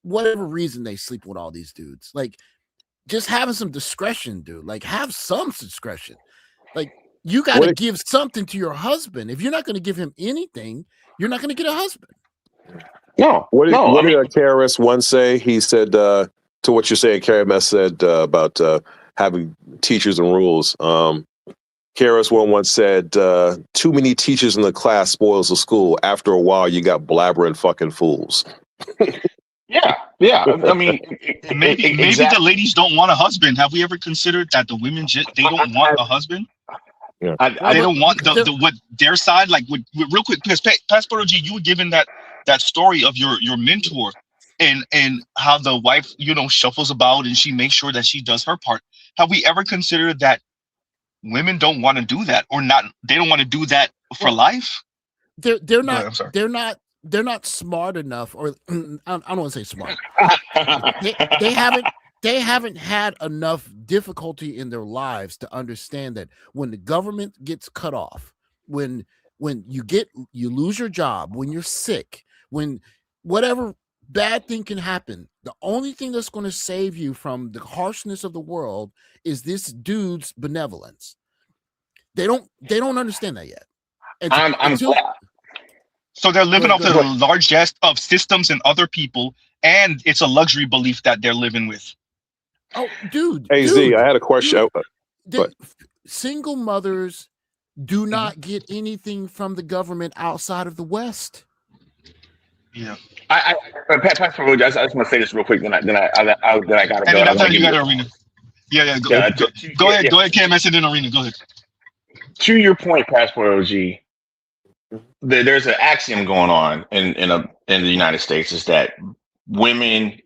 whatever reason they sleep with all these dudes. Like, just having some discretion, dude. Like, have some discretion. Like, you got to give something to your husband. If you're not going to give him anything, you're not going to get a husband. What did KRS One say? He said to what you're saying. KRS said about having teachers and rules. KRS One once said, "Too many teachers in the class spoils the school. After a while, you got blabbering fucking fools." Yeah. I mean, maybe the ladies don't want a husband. Have we ever considered that the women they don't want a husband? Yeah. They don't want the what their side, like, real quick, because Passport OG, you were given that story of your mentor and how the wife, shuffles about and she makes sure that she does her part. Have we ever considered that women don't want to do that, or not? They don't want to do that for life. They're not smart enough, or I don't want to say smart. They haven't had enough difficulty in their lives to understand that when the government gets cut off, when you lose your job, when you're sick, when whatever bad thing can happen, the only thing that's going to save you from the harshness of the world is this dude's benevolence. They don't understand that yet. I'm glad. So they're living off the largesse of systems and other people, and it's a luxury belief that they're living with. Oh, dude. Hey, Z, I had a question. Single mothers do not get anything from the government outside of the West. Yeah. Pastor Roger, I just want to say this real quick. Then I gotta go. And then after you got Arena. Yeah. Go ahead. Go ahead, KMS, and then Arena. Go ahead. To your point, Passport OG, there's an axiom going on in the United States, is that men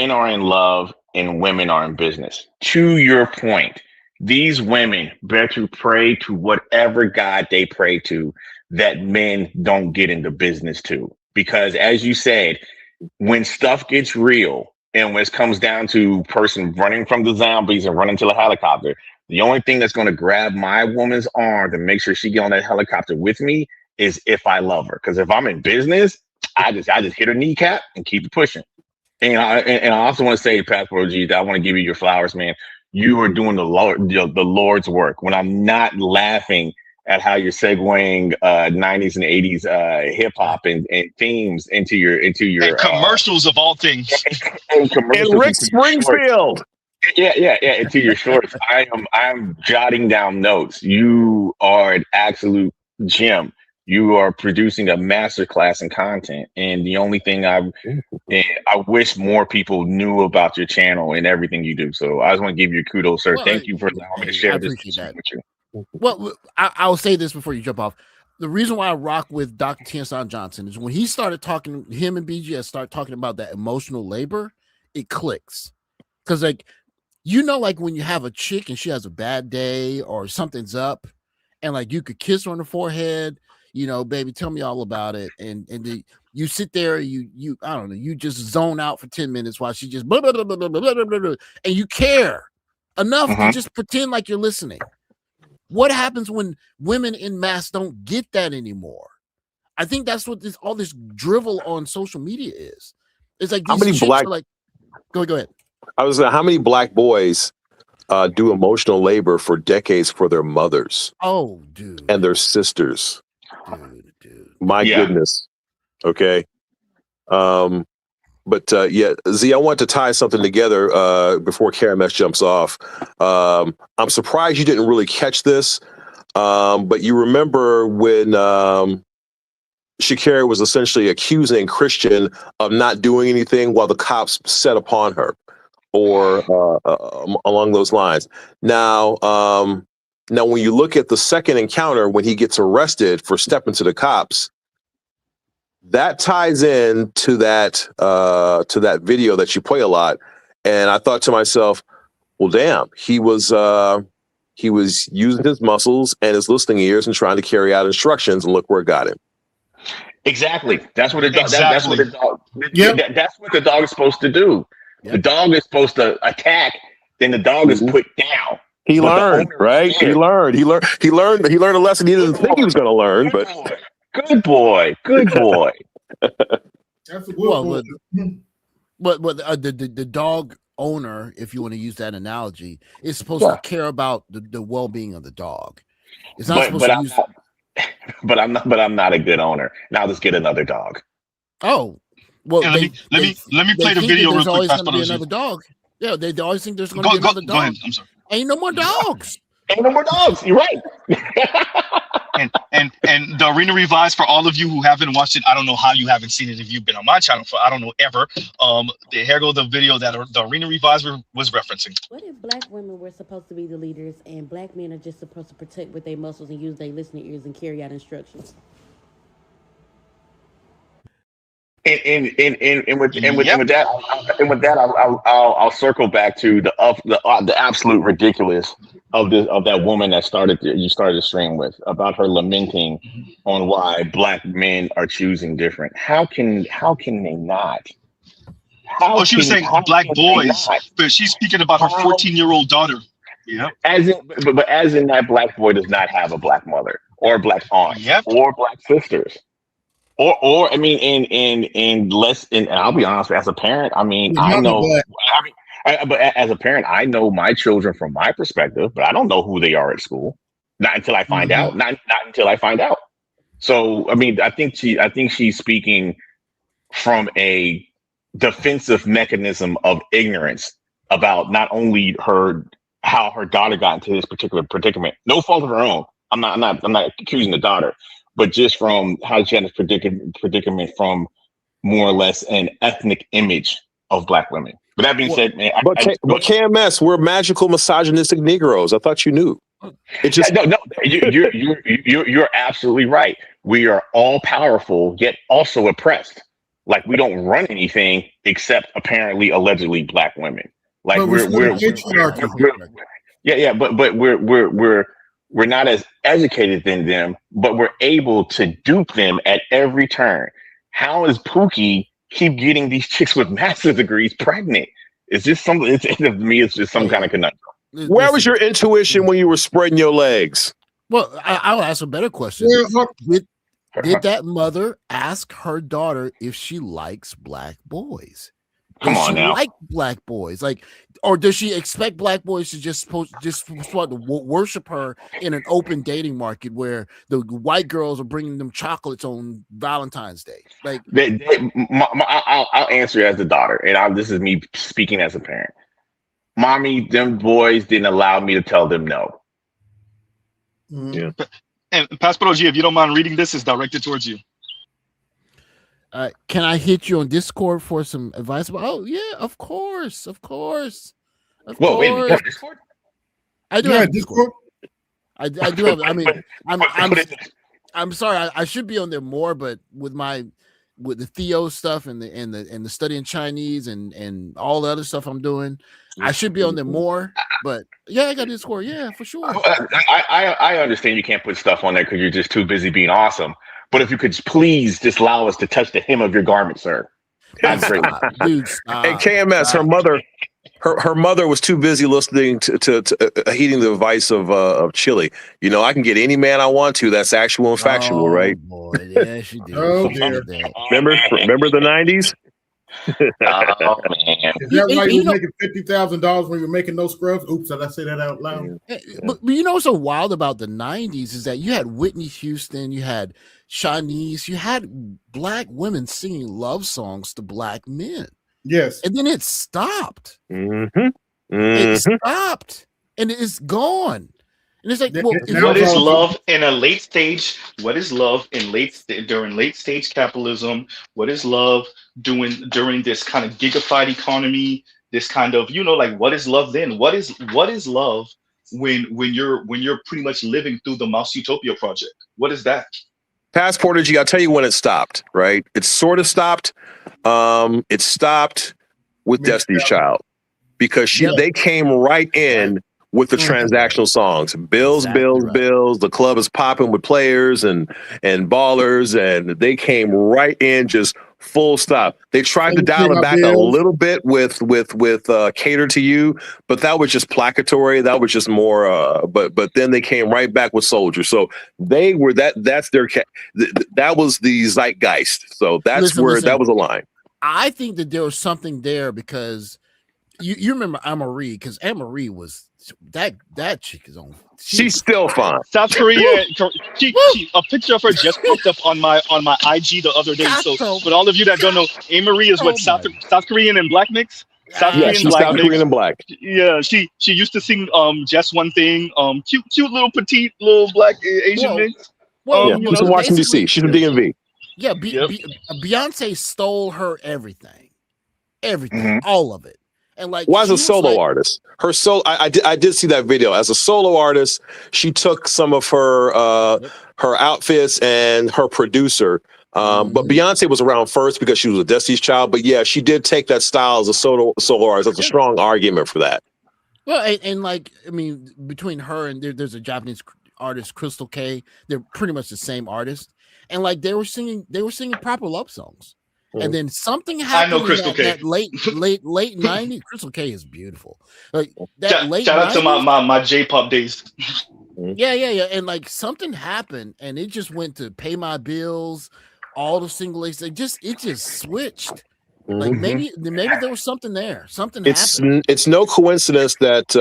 are in love and women are in business. To your point, these women better pray to whatever God they pray to that men don't get into business to. Because as you said, when stuff gets real and when it comes down to person running from the zombies and running to the helicopter, the only thing that's going to grab my woman's arm to make sure she get on that helicopter with me is if I love her. Because if I'm in business, I just hit her kneecap and keep it pushing. And I also want to say, Passport OG, that I want to give you your flowers, man. You are doing the Lord's work. When I'm not laughing at how you're segueing 90s and 80s hip hop and themes into your And commercials of all things. and commercials And Rick into your shorts. Springfield. Yeah. Into your shorts. I'm jotting down notes. You are an absolute gem. You are producing a masterclass in content, and the only thing I wish more people knew about your channel and everything you do. So I just want to give you kudos, sir. Well, Thank you for allowing me to share I this appreciate that with you. Well, I'll say this before you jump off. The reason why I rock with Dr. Tierson Johnson is when he started talking, him and BGS start talking about that emotional labor, it clicks. Because like, like when you have a chick and she has a bad day or something's up, and like you could kiss her on the forehead, baby, tell me all about it. And you sit there, you I don't know, you just zone out for 10 minutes while she just blah, blah, blah, blah, blah, blah, blah, blah, and you care enough to just pretend like you're listening. What happens when women in mass don't get that anymore? I think that's what all this drivel on social media is. It's like these chicks are like, go ahead. I was how many black boys do emotional labor for decades for their mothers? Oh, dude. And their sisters. Dude. My goodness. Okay. But Z, I want to tie something together before Karen Mess jumps off. I'm surprised you didn't really catch this, but you remember when Shakira was essentially accusing Christian of not doing anything while the cops set upon her, or along those lines. Now, when you look at the second encounter when he gets arrested for stepping to the cops, that ties in to that video that you play a lot. And I thought to myself, well, damn, he was using his muscles and his listening ears and trying to carry out instructions, and look where it got him. Exactly. That's what it does. Exactly. That's what the dog is supposed to do. Yep. The dog is supposed to attack, then the dog is put down. He learned, right? He learned a lesson he didn't think he was going to learn, but good boy. That's a good one. But the dog owner, if you want to use that analogy, is supposed to care about the well-being of the dog. It's not supposed to use. But I'm not a good owner. Now let's get another dog. Oh, well. Yeah, let me play the video real quick. Always going to be another dog. Yeah, they always think there's going to be another dog. Go ahead. I'm sorry. Ain't no more dogs. Ain't no more dogs. You're right. and the Arena Revised, for all of you who haven't watched it, I don't know how you haven't seen it if you've been on my channel for I don't know ever. Here goes the video that the Arena Revised was referencing. What if black women were supposed to be the leaders and black men are just supposed to protect with their muscles and use their listening ears and carry out instructions? And with that, I'll circle back to the absolute ridiculous of that woman that you started the stream with, about her lamenting on why black men are choosing different. How can they not? She was saying black boys, but she's speaking about her 14-year-old daughter. Yeah. As in that black boy does not have a black mother or black aunt or black sisters. Or I mean, in less. And I'll be honest, as a parent, I mean, I know. But as a parent, I know my children from my perspective, but I don't know who they are at school. Not until I find out. Not until I find out. So I mean, I think she's speaking from a defensive mechanism of ignorance about not only how her daughter got into this particular predicament. No fault of her own. I'm not accusing the daughter. But just from how she had this predicament from more or less an ethnic image of black women. But that being said, man, but KMS, we're magical misogynistic Negroes. I thought you knew. It just you're absolutely right. We are all powerful, yet also oppressed. Like we don't run anything except apparently, allegedly, black women. Like we're not as educated than them, but we're able to dupe them at every turn. How is Pookie keep getting these chicks with master's degrees pregnant? It's just something. To me, it's just some kind of conundrum. Where was your intuition when you were spreading your legs? Well, I'll ask a better question. Did that mother ask her daughter if she likes black boys? Come Does on she now. like black boys? Like, or does she expect black boys to just supposed to worship her in an open dating market where the white girls are bringing them chocolates on Valentine's Day? Like, I'll answer as a daughter, and this is me speaking as a parent. Mommy, them boys didn't allow me to tell them no. Yeah. And Pastor OG, if you don't mind reading this, is directed towards you. Can I hit you on Discord for some advice? Oh yeah, of course. Whoa, wait a minute, you have Discord? I do have Discord. I do have. I mean, I'm sorry. I should be on there more, but with the Theo stuff and the studying Chinese and all the other stuff I'm doing, I should be on there more. But yeah, I got Discord. Yeah, for sure. I understand you can't put stuff on there because you're just too busy being awesome. But if you could please just allow us to touch the hem of your garment, sir. That's great. Dude, and KMS, her mother was too busy listening to heeding the advice of Chili. You know, I can get any man I want to. That's actual and factual, right? Boy, yeah, she did. Oh dear. Remember the 90s? Oh man. Is that why you were making $50,000 when you were making no scrubs? Oops, did I say that out loud? But you know what's so wild about the 90s is that you had Whitney Houston, you had Shanice, you had black women singing love songs to black men. Yes. And then it stopped. Mm-hmm. It stopped. And it's gone. And it's like, well, what is love in a late stage? What is love during late stage capitalism? What is love during this kind of gigafied economy? This kind of, like, what is love then? What is love when you're pretty much living through the Mouse Utopia project? What is that? Passport G, I'll tell you when it stopped, right? It sort of stopped. It stopped with Destiny's Child because they came right in with the transactional songs. Bills. The club is popping with players and ballers, and they came right in just full stop. They tried to dial it back a little bit with Cater to You, but that was just placatory. That was just more. But then they came right back with Soldier. So they were that's their that was the zeitgeist. So that's listen, that was a line. I think that there was something there because you remember Anne-Marie, because Anne-Marie was that chick is on. She's still fine. South Korea. A picture of her just popped up on my IG the other day. So, for all of you that don't know, Anne-Marie is what South Korean and black mix. South Korean and black. Yeah, she used to sing Just One Thing. Cute little petite little black Asian mix. She's from Washington D.C. She's from DMV. Yeah, Beyonce stole her everything, all of it. And like, as a solo artist, her solo, I did see that video. As a solo artist, she took some of her her outfits and her producer. But Beyonce was around first because she was a Destiny's Child. But yeah, she did take that style as a solo artist. That's a strong argument for that. Well, and like, I mean, between her and there's a Japanese artist, Crystal K. They're pretty much the same artist, and like they were singing proper love songs. And then something happened. I know Crystal K. That late 90s. Crystal K is beautiful. Like that late. Shout out to my J-pop days. Yeah. And like something happened, and it just went to Pay My Bills, all the single ladies. It just switched. Like maybe there was something there. Something happened. It's no coincidence that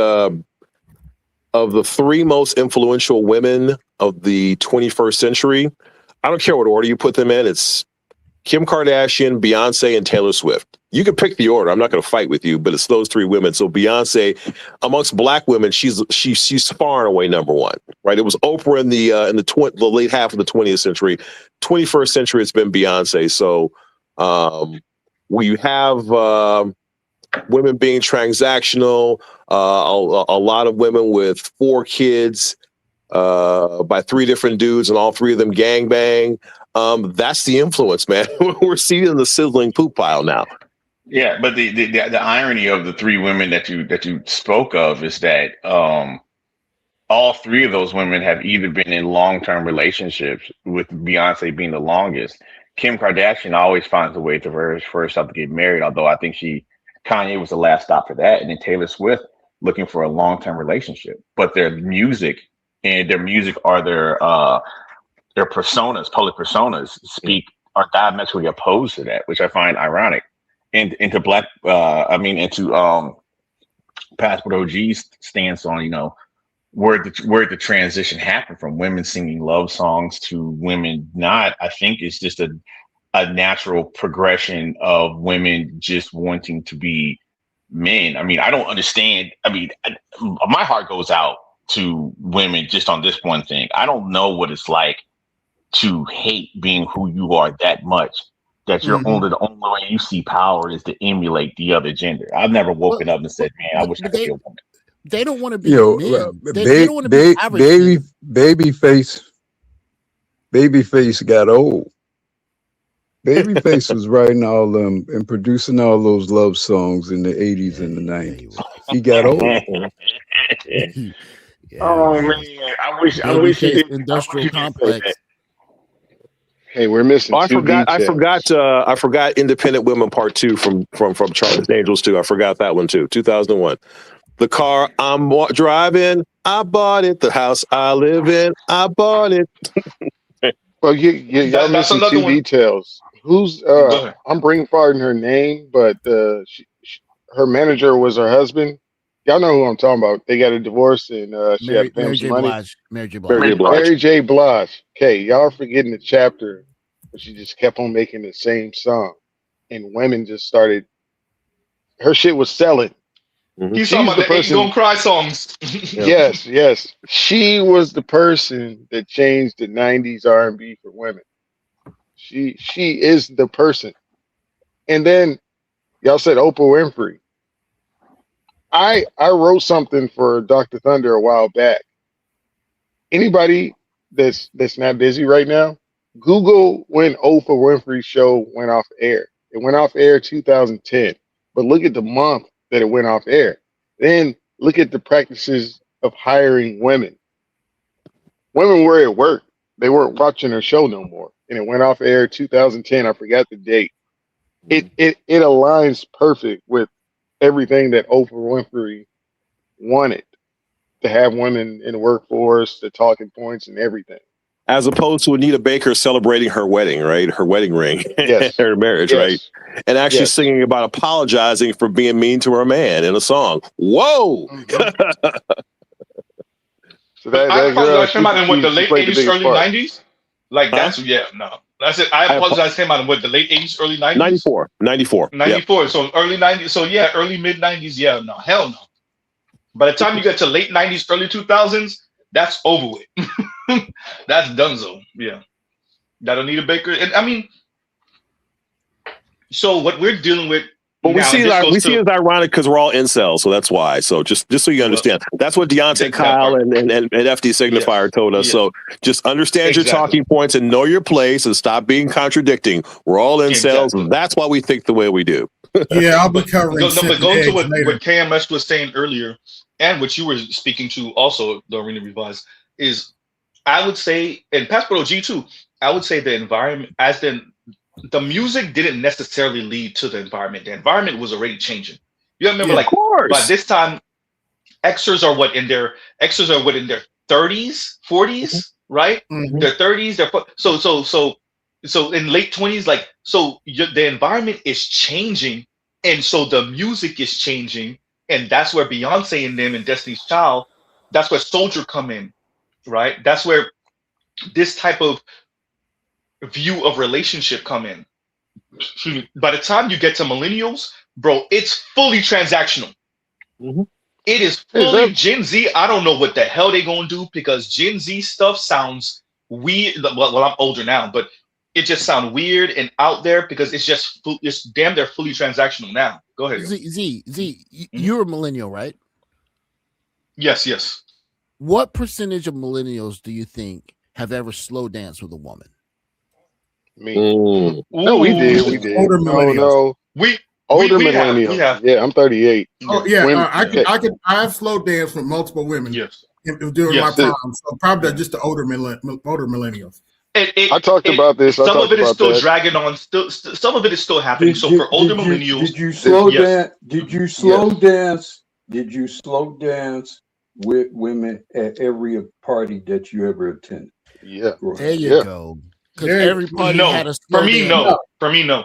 of the three most influential women of the 21st century, I don't care what order you put them in. It's Kim Kardashian, Beyonce, and Taylor Swift. You can pick the order. I'm not going to fight with you, but it's those three women. So Beyonce, amongst black women, she's far and away number one, right? It was Oprah in the late half of the 20th century. 21st century, it's been Beyonce. So we have women being transactional, a lot of women with 4 kids by 3 different dudes, and all 3 of them gangbang. That's the influence, man. We're seeing the sizzling poop pile now. Yeah, but the irony of the 3 women that you spoke of is that all 3 of those women have either been in long-term relationships, with Beyonce being the longest. Kim Kardashian always finds a way for herself to get married, although I think Kanye was the last stop for that, and then Taylor Swift looking for a long-term relationship. But their music are their personas, public personas, are diametrically opposed to that, which I find ironic. into Passport OG's stance on, where the transition happened from women singing love songs to women not. I think it's just a natural progression of women just wanting to be men. I mean, I don't understand. I mean, my heart goes out to women just on this one thing. I don't know what it's like to hate being who you are that much, that the only way you see power is to emulate the other gender. I've never woken up and said, man, I wish I could be a woman. They don't want to be men. They don't want to be average men. Babyface got old. Babyface was writing all them and producing all those love songs in the 80s and the 90s. He got old. Oh man, I wish he did. Industrial complex. Hey, we're missing. I forgot Independent Women Part 2 from Charlie's Angels too. I forgot that one too. 2001. The car I'm driving, I bought it. The house I live in, I bought it. Well, y'all missing two details. Who's I'm bringing forward her name, but her manager was her husband. Y'all know who I'm talking about. They got a divorce and she had to pay him some money. Mary J. Blige. Okay, y'all forgetting the chapter, but she just kept on making the same song, and women just started. Her shit was selling. He's talking about the Ain't Gonna Cry songs. Yes. She was the person that changed the '90s R&B for women. She is the person. And then y'all said Oprah Winfrey. I wrote something for Dr. Thunder a while back. Anybody that's not busy right now, Google when Oprah Winfrey's show went off air. It went off air 2010. But look at the month that it went off air. Then look at the practices of hiring women. Women were at work. They weren't watching her show no more. And it went off air 2010. I forgot the date. It aligns perfect with everything that Oprah Winfrey wanted, to have women in the workforce, the talking points and everything. As opposed to Anita Baker celebrating her wedding, right? Her wedding ring, her marriage, right? And actually singing about apologizing for being mean to her man in a song. Whoa! So that I apologize girl, came out in what, the late 80s, early 90s? Like that's no. That's it. I apologize came out in what, the late 80s, early 90s? 94. Yep. So early 90s. So yeah, early mid 90s. Yeah, no, hell no. By the time you get to late 90s, early 2000s, that's over with. That's donezo. Yeah. That Anita Baker. And I mean, so what we're dealing with. But we see it ironic because we're all incels, so that's why. So just so you understand, that's what Deontay Kyle and FD Signifier told us. So just understand your talking points and know your place and stop being contradicting. We're all incels, and that's why we think the way we do. Yeah, I'll be covering. But going to what KMS was saying earlier, and what you were speaking to also, the Arena Revised, is I would say, and Passport OG too, I would say the environment, the music didn't necessarily lead to the environment. The environment was already changing. You remember, by this time, Xers are what in their 30s, 40s, right? Their 30s, so in late 20s, the environment is changing, and so the music is changing, and that's where Beyonce and them and Destiny's Child, that's where Soldier come in, right? That's where this type of view of relationship come in. By the time you get to millennials, bro, it's fully transactional. It is fully Gen Z. I don't know what the hell they gonna do, because Gen Z stuff sounds weird. Well, I'm older now, but it just sounds weird and out there because it's damn they're fully transactional now. Go ahead. Z, you're a millennial, right? Yes. What percentage of millennials do you think have ever slow danced with a woman? Me. No, we did. Older millennials. Older millennials. Yeah, I'm 38. Oh yeah, I've slow danced with multiple women. During my prime. So probably just the older millennials. I talked about this. Some of it is still dragging on. Some of it is still happening. So for older millennials, did you slow dance? Did you slow dance? Did you slow dance with women at every party that you ever attended? Yeah, there you go. Because every party had a slow for me, dance. For me, no.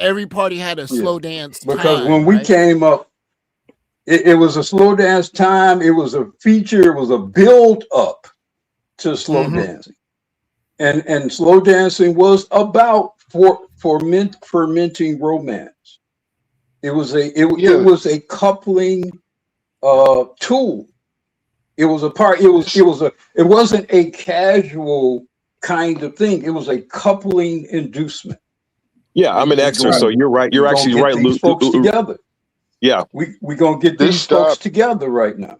every party had a slow dance because time, when we right? came up, it was a slow dance time. It was a feature. It was a build up to slow dancing, and slow dancing was about fermenting romance. It was a coupling tool. It was a part. It wasn't a casual kind of thing. It was a coupling inducement. Yeah, I'm an extra, so you're right. You're actually right. These folks together. Yeah, we're gonna get these folks together right now.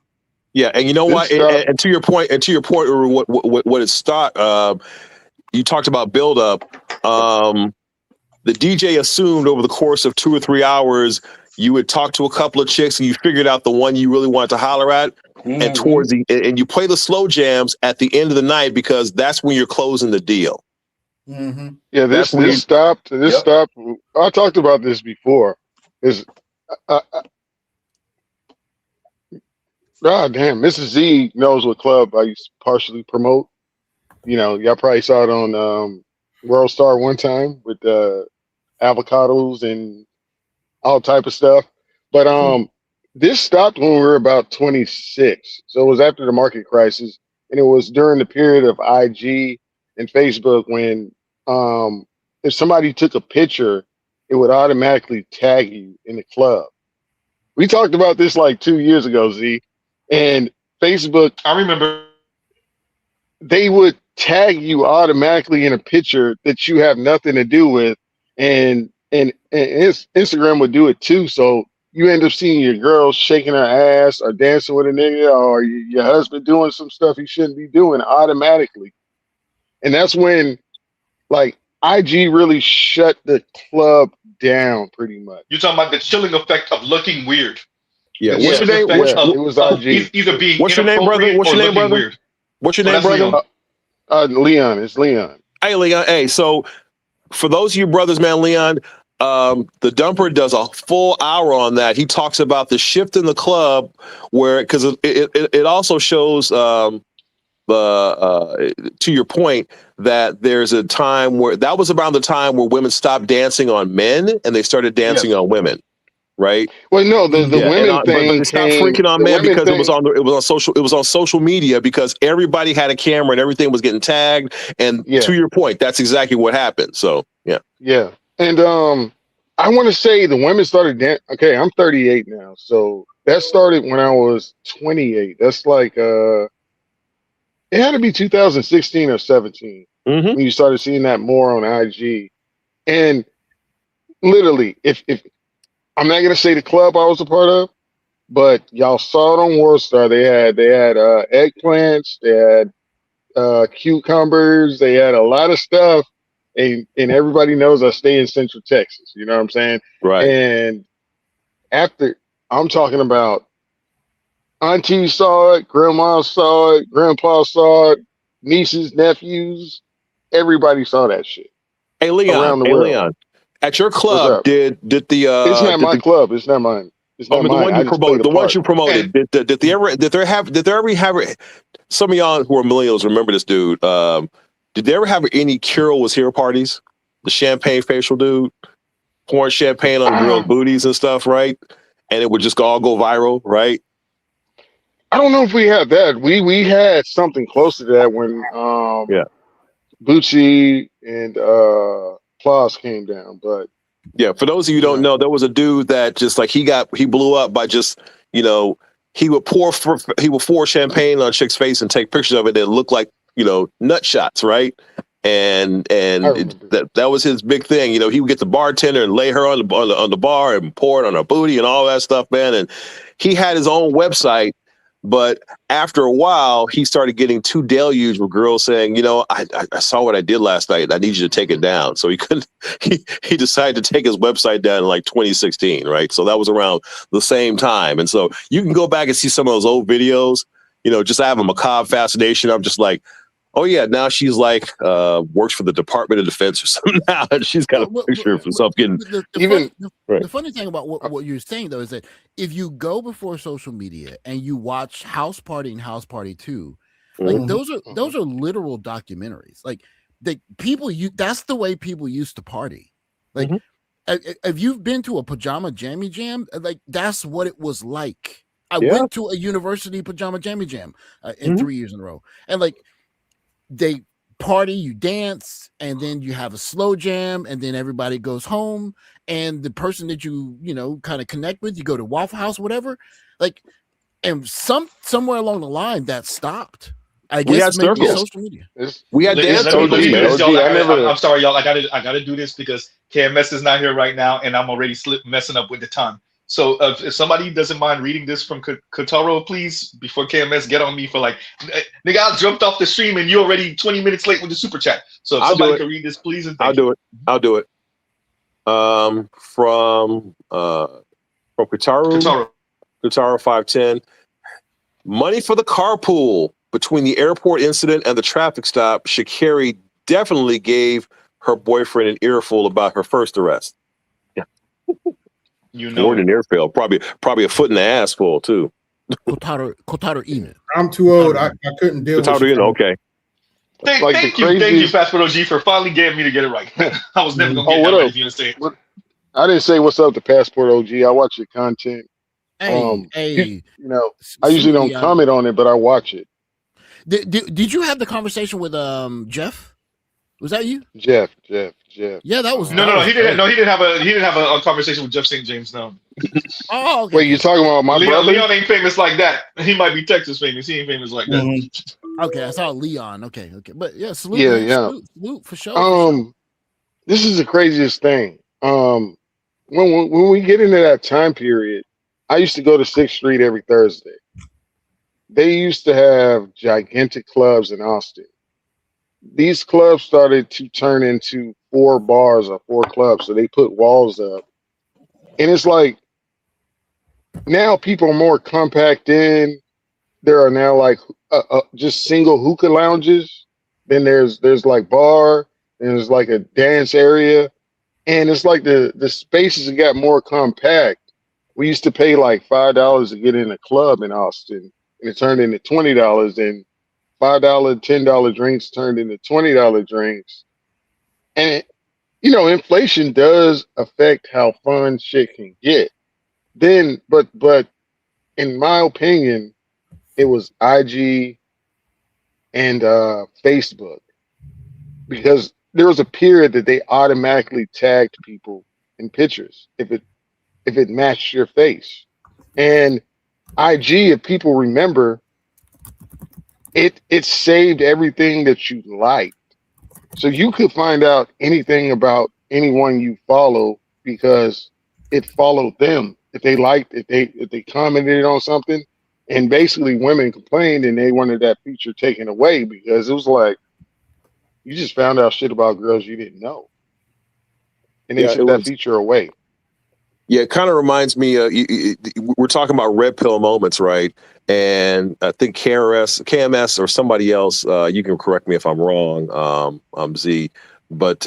Yeah, and you know what? And to your point, or what it started. You talked about build up. The DJ assumed over the course of 2 or 3 hours, you would talk to a couple of chicks and you figured out the one you really wanted to holler at. And and you play the slow jams at the end of the night because that's when you're closing the deal. Yeah, this stopped. This stopped. I talked about this before. God damn, Mrs. Z knows what club I used to partially promote. You know, y'all probably saw it on World Star one time with avocados and all type of stuff. But this stopped when we were about 26. So it was after the market crisis, and it was during the period of IG and Facebook when if somebody took a picture, it would automatically tag you in the club. We talked about this like 2 years ago, Z, and Facebook. I remember they would tag you automatically in a picture that you have nothing to do with, and Instagram would do it too. So you end up seeing your girl shaking her ass or dancing with a nigga, or your husband doing some stuff he shouldn't be doing automatically. And that's when, like, IG really shut the club down pretty much. You're talking about the chilling effect of looking weird. Yeah, what's your name? It was IG. Either being what's your name, brother? What's your name, brother? Weird. What's your name, brother? Leon. It's Leon. Hey, Leon. Hey, so for those of you brothers, man, Leon, the Dumper does a full hour on that. He talks about the shift in the club where, because it also shows, to your point, that there's a time where that was around the time where women stopped dancing on men and they started dancing on women. Right. Well, no, the women thing. But they stopped freaking on men because it was on social media because everybody had a camera and everything was getting tagged. And to your point, that's exactly what happened. So yeah. And I want to say the women started dancing. Okay, I'm 38 now, so that started when I was 28. That's like it had to be 2016 or 17 when you started seeing that more on IG. And literally, if I'm not gonna say the club I was a part of, but y'all saw it on World Star. They had eggplants, they had cucumbers, they had a lot of stuff, and everybody knows I stay in Central Texas. You know what I'm saying? Right. And after, I'm talking about aunties saw it, grandma saw it, grandpa saw it, nieces, nephews, everybody saw that shit. Hey Leon, around the world. Leon. At your club, did the it's not my club. It's not mine. It's not mine. The one you promoted. The ones you promoted. Did there ever have some of y'all who are millennials remember this dude? Did they ever have any Carol was here parties? The champagne facial dude, pouring champagne on girls' booties and stuff, right? And it would just all go viral, right? I don't know if we had that. We had something close to that when Bucci and Claus came down, but yeah, for those of you who don't know, there was a dude that just like he blew up by just, he would pour champagne on chicks' face and take pictures of it that looked like, nut shots, right? And that was his big thing. He would get the bartender and lay her on the bar and pour it on her booty and all that stuff, man. And he had his own website. But after a while, he started getting too deluged with girls saying, I saw what I did last night. I need you to take it down. So he decided to take his website down in like 2016. Right. So that was around the same time. And so you can go back and see some of those old videos, just I have a macabre fascination. I'm just like, oh yeah, now she's like works for the Department of Defense or something now. And she's got a picture of herself getting the funny thing about what you're saying though is that if you go before social media and you watch House Party and House Party 2, like those are literal documentaries. Like that's the way people used to party. Like if you've been to a pajama jammy jam, like that's what it was like. I Yeah. went to a university pajama jammy jam in 3 years in a row, and like they party, you dance, and then you have a slow jam, and then everybody goes home, and the person that you kind of connect with, you go to Waffle House, whatever, like, and somewhere along the line that stopped. I We guess had maybe circles. social media. We had dance Let me circles, do man. this, y'all. I never. I'm sorry, y'all. I gotta do this because KMS is not here right now, and I'm already messing up with the time. So if somebody doesn't mind reading this from Kotaro, please, before KMS get on me for like, nigga, I jumped off the stream and you're already 20 minutes late with the super chat. So if somebody can read this, please, and thank you. I'll do it. From Kotaro 510. Money for the carpool between the airport incident and the traffic stop. Sha'Carri definitely gave her boyfriend an earful about her first arrest. Yeah. More than an earful, probably a foot in the ass full too. Kotaro Ina. I'm too old. I couldn't deal with Kotaro Ina, okay. Thank you, Passport OG, for finally getting me to get it right. I was never gonna get that right if you didn't say it. I didn't say what's up to Passport OG. I watch your content. Hey, I usually don't comment on it, but I watch it. Did you have the conversation with Jeff? Was that you? Jeff. Yeah, that was no. He didn't have a conversation with Jeff St. James. No. Oh, okay. Wait, you talking about my brother? Leon ain't famous like that. He might be Texas famous. He ain't famous like that. Okay, I saw Leon. Okay, but yeah, salute. Salute for sure. This is the craziest thing. When we get into that time period, I used to go to 6th Street every Thursday. They used to have gigantic clubs in Austin. These clubs started to turn into 4 bars or 4 clubs. So they put walls up. And it's like, now people are more compact in. There are now like just single hookah lounges. Then there's like bar, and there's like a dance area. And it's like the spaces have got more compact. We used to pay like $5 to get in a club in Austin, and it turned into $20. And $5, $10 drinks turned into $20 drinks. And inflation does affect how fun shit can get. Then, but in my opinion, it was IG and Facebook, because there was a period that they automatically tagged people in pictures if it matched your face. And IG, if people remember, it saved everything that you liked. So you could find out anything about anyone you follow because it followed them. If they liked, if they commented on something, and basically women complained and they wanted that feature taken away because it was like, you just found out shit about girls you didn't know. And they took that feature away. Yeah, it kind of reminds me, we're talking about red pill moments, right? And I think KMS or somebody else, you can correct me if I'm wrong, Z, but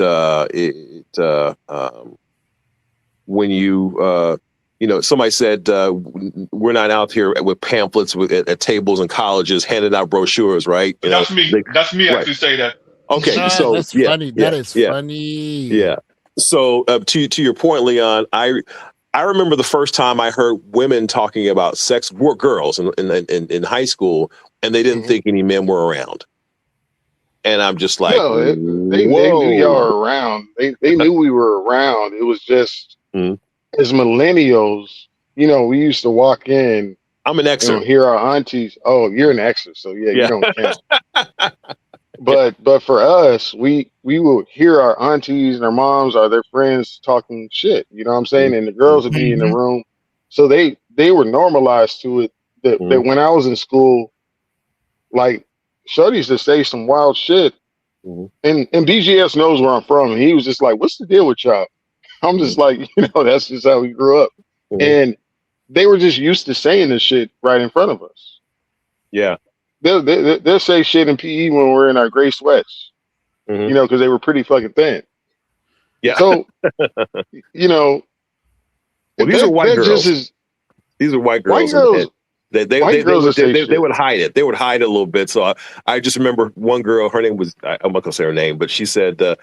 when somebody said, we're not out here with pamphlets at tables and colleges handing out brochures, right? That's me. That's me actually say that. Okay, so that's funny. That is funny. Yeah. So to your point, Leon, I remember the first time I heard women talking about sex, were girls in high school, and they didn't think any men were around. And I'm just like, they knew y'all were around. They knew we were around. It was just as millennials, we used to walk in. I'm an Xer. Hear our aunties. Oh, you're an Xer, so yeah, you don't count. But for us, we would hear our aunties and our moms or their friends talking shit. You know what I'm saying? And the girls would be in the room, so they were normalized to it. That when I was in school, like shorty used to say some wild shit, and BGS knows where I'm from, and he was just like, "What's the deal with y'all?" I'm just like, that's just how we grew up, and they were just used to saying this shit right in front of us. Yeah. They'll say shit in PE when we're in our gray sweats, because they were pretty fucking thin. Yeah. So, well, these are white girls. These are white girls. They would hide it. They would hide it a little bit. So I just remember one girl. Her name was, I'm not gonna say her name, but she said, and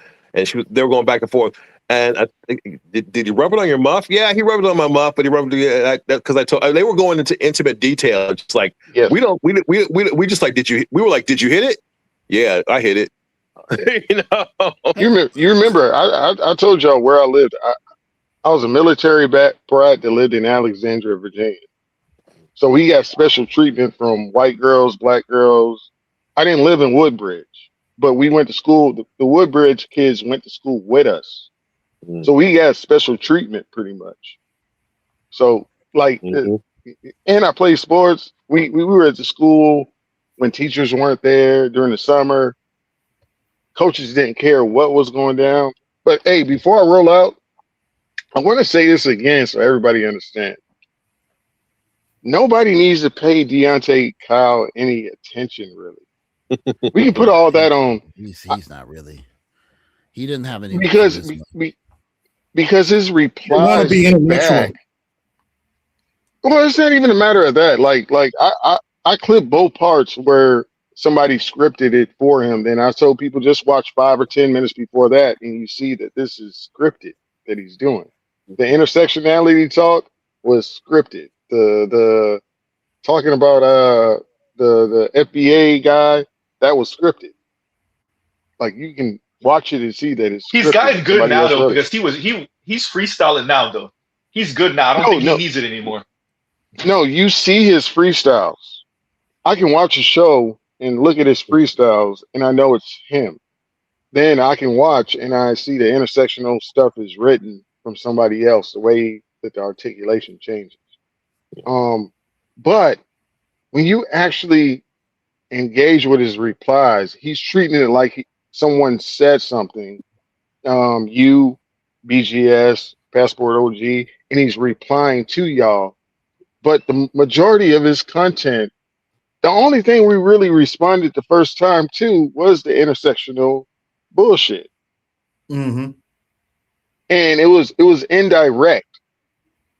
they were going back and forth. And I think, did you rub it on your muff? Yeah, he rubbed it on my muff, but he rubbed it because I told they were going into intimate detail. Just like we just like, we were like, did you hit it? Yeah, I hit it. You know, You remember? I told y'all where I lived. I was a military brat that lived in Alexandria, Virginia. So we got special treatment from white girls, black girls. I didn't live in Woodbridge, but we went to school. The Woodbridge kids went to school with us. So we got special treatment pretty much. So like, and I played sports. We were at the school when teachers weren't there during the summer. Coaches didn't care what was going down. But hey, before I roll out, I want to say this again so everybody understands. Nobody needs to pay Deontay Kyle any attention, really. We can put all that on. He's not really. He didn't have any because his replies back. Well, it's not even a matter of that. Like I clipped both parts where somebody scripted it for him. Then I told people just watch 5 or 10 minutes before that, and you see that this is scripted that he's doing. The intersectionality talk was scripted. The talking about the FBA guy, that was scripted. Like you can watch it and see that it's he's scripted. gotten good now though, because he's freestyling now though. He's good now. I don't think he needs it anymore. No, you see his freestyles. I can watch a show and look at his freestyles and I know it's him. Then I can watch and I see the intersectional stuff is written from somebody else, the way that the articulation changes. But when you actually engage with his replies, he's treating it like someone said something. You, BGS, Passport OG, and he's replying to y'all. But the majority of his content, the only thing we really responded the first time to was the intersectional bullshit. Mm-hmm. And it was indirect.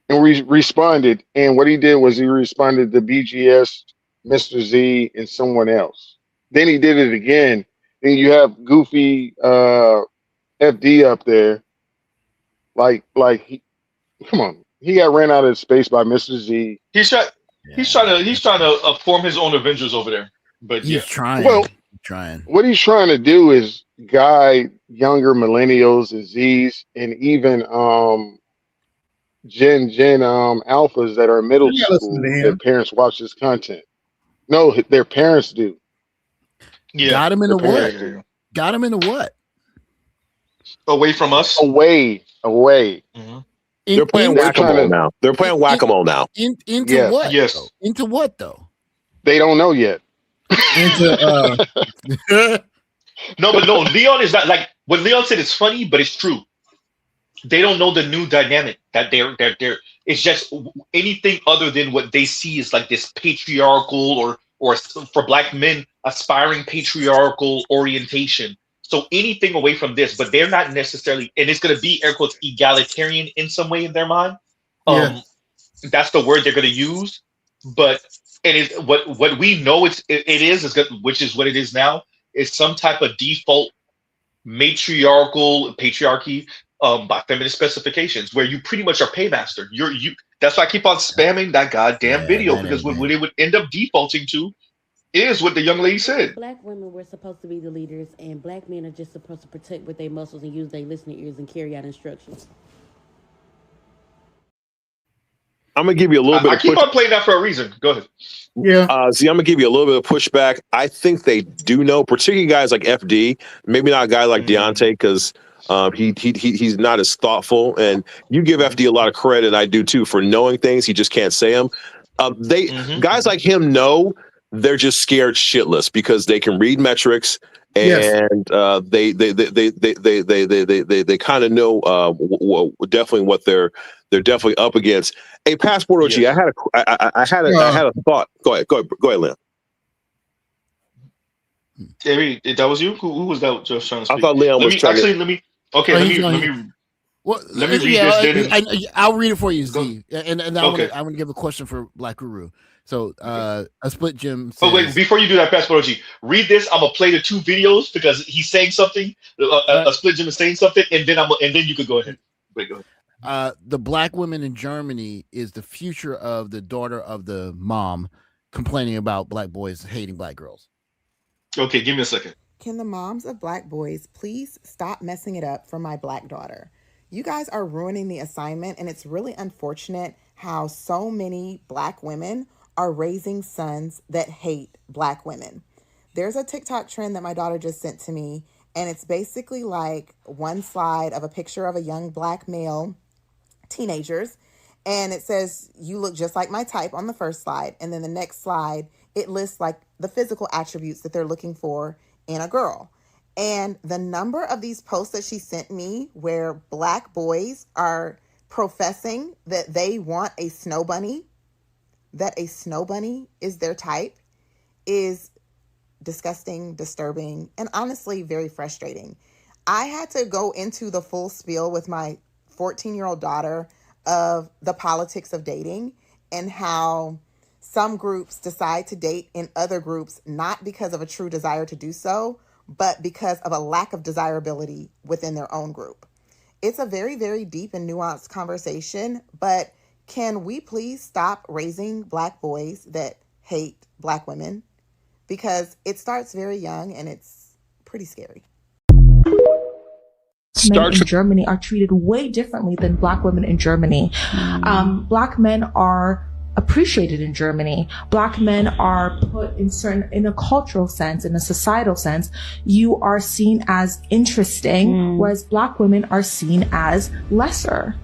And we responded. And what he did was he responded to BGS, Mr. Z, and someone else. Then he did it again. Then you have Goofy FD up there. Come on. He got ran out of space by Mr. Z. He's trying to form his own Avengers over there. But he's trying. Well, trying. What he's trying to do is guide younger millennials and Zs and even Gen alphas that are middle school. Their parents watch this content. No, their parents do. Yeah. Got him in a what? Got him in a what? Away from us. Away. Mm-hmm. They're playing whack-a-mole now. They're playing whack-a-mole now. Into what? Yes. Though? Into what though? They don't know yet. No, Leon is not like what Leon said is funny, but it's true. They don't know the new dynamic that they're it's just anything other than what they see is like this patriarchal or for black men aspiring patriarchal orientation. So anything away from this, but they're not necessarily, and it's going to be air quotes egalitarian in some way in their mind. That's the word they're going to use. But what we know it is which is what it is now, is some type of default patriarchy by feminist specifications, where you pretty much are paymaster. That's why I keep on spamming that goddamn video, because what it would end up defaulting to is what the young lady said. Black women were supposed to be the leaders, and black men are just supposed to protect with their muscles and use their listening ears and carry out instructions. I'm gonna give you a little bit. I keep on playing that for a reason. Go ahead. Yeah. I'm gonna give you a little bit of pushback. I think they do know, particularly guys like FD. Maybe not a guy like Deontay, because he's not as thoughtful. And you give FD a lot of credit. I do too, for knowing things. He just can't say them. Guys like him know. They're just scared shitless because they can read metrics and they kind of know definitely what they're definitely up against. Hey, Passport OG, I had a thought. Go ahead, Lynn. That was you. Who was that? Just trying to speak. I thought Leon was trying. Let me Well, Let me read yeah, this. Then I'll read it for you, go. Z. And I Okay. want to give a question for Black Guru. So a split Jim Oh wait, says, before you do that, Pastor G, read this. I'm gonna play the two videos because he's saying something. A split Jim is saying something, and then you could go ahead. Wait, go ahead. the black women in Germany is the future of the daughter of the mom complaining about black boys hating black girls. Okay, give me a second. Can the moms of black boys please stop messing it up for my black daughter? You guys are ruining the assignment, and it's really unfortunate how so many black women are raising sons that hate black women. There's a TikTok trend that my daughter just sent to me, and it's basically like one slide of a picture of a young black male teenagers, and it says, "You look just like my type" on the first slide, and then the next slide, it lists like the physical attributes that they're looking for in a girl. And the number of these posts that she sent me where black boys are professing that they want a snow bunny, that a snow bunny is their type, is disgusting, disturbing, and honestly very frustrating. I had to go into the full spiel with my 14-year-old daughter of the politics of dating and how some groups decide to date in other groups, not because of a true desire to do so, but because of a lack of desirability within their own group. It's a very, very deep and nuanced conversation, but can we please stop raising black boys that hate black women? Because it starts very young and it's pretty scary. Men in Germany are treated way differently than black women in Germany. Black men are appreciated in Germany. Black men are put in a cultural sense, in a societal sense, you are seen as interesting, whereas black women are seen as lesser.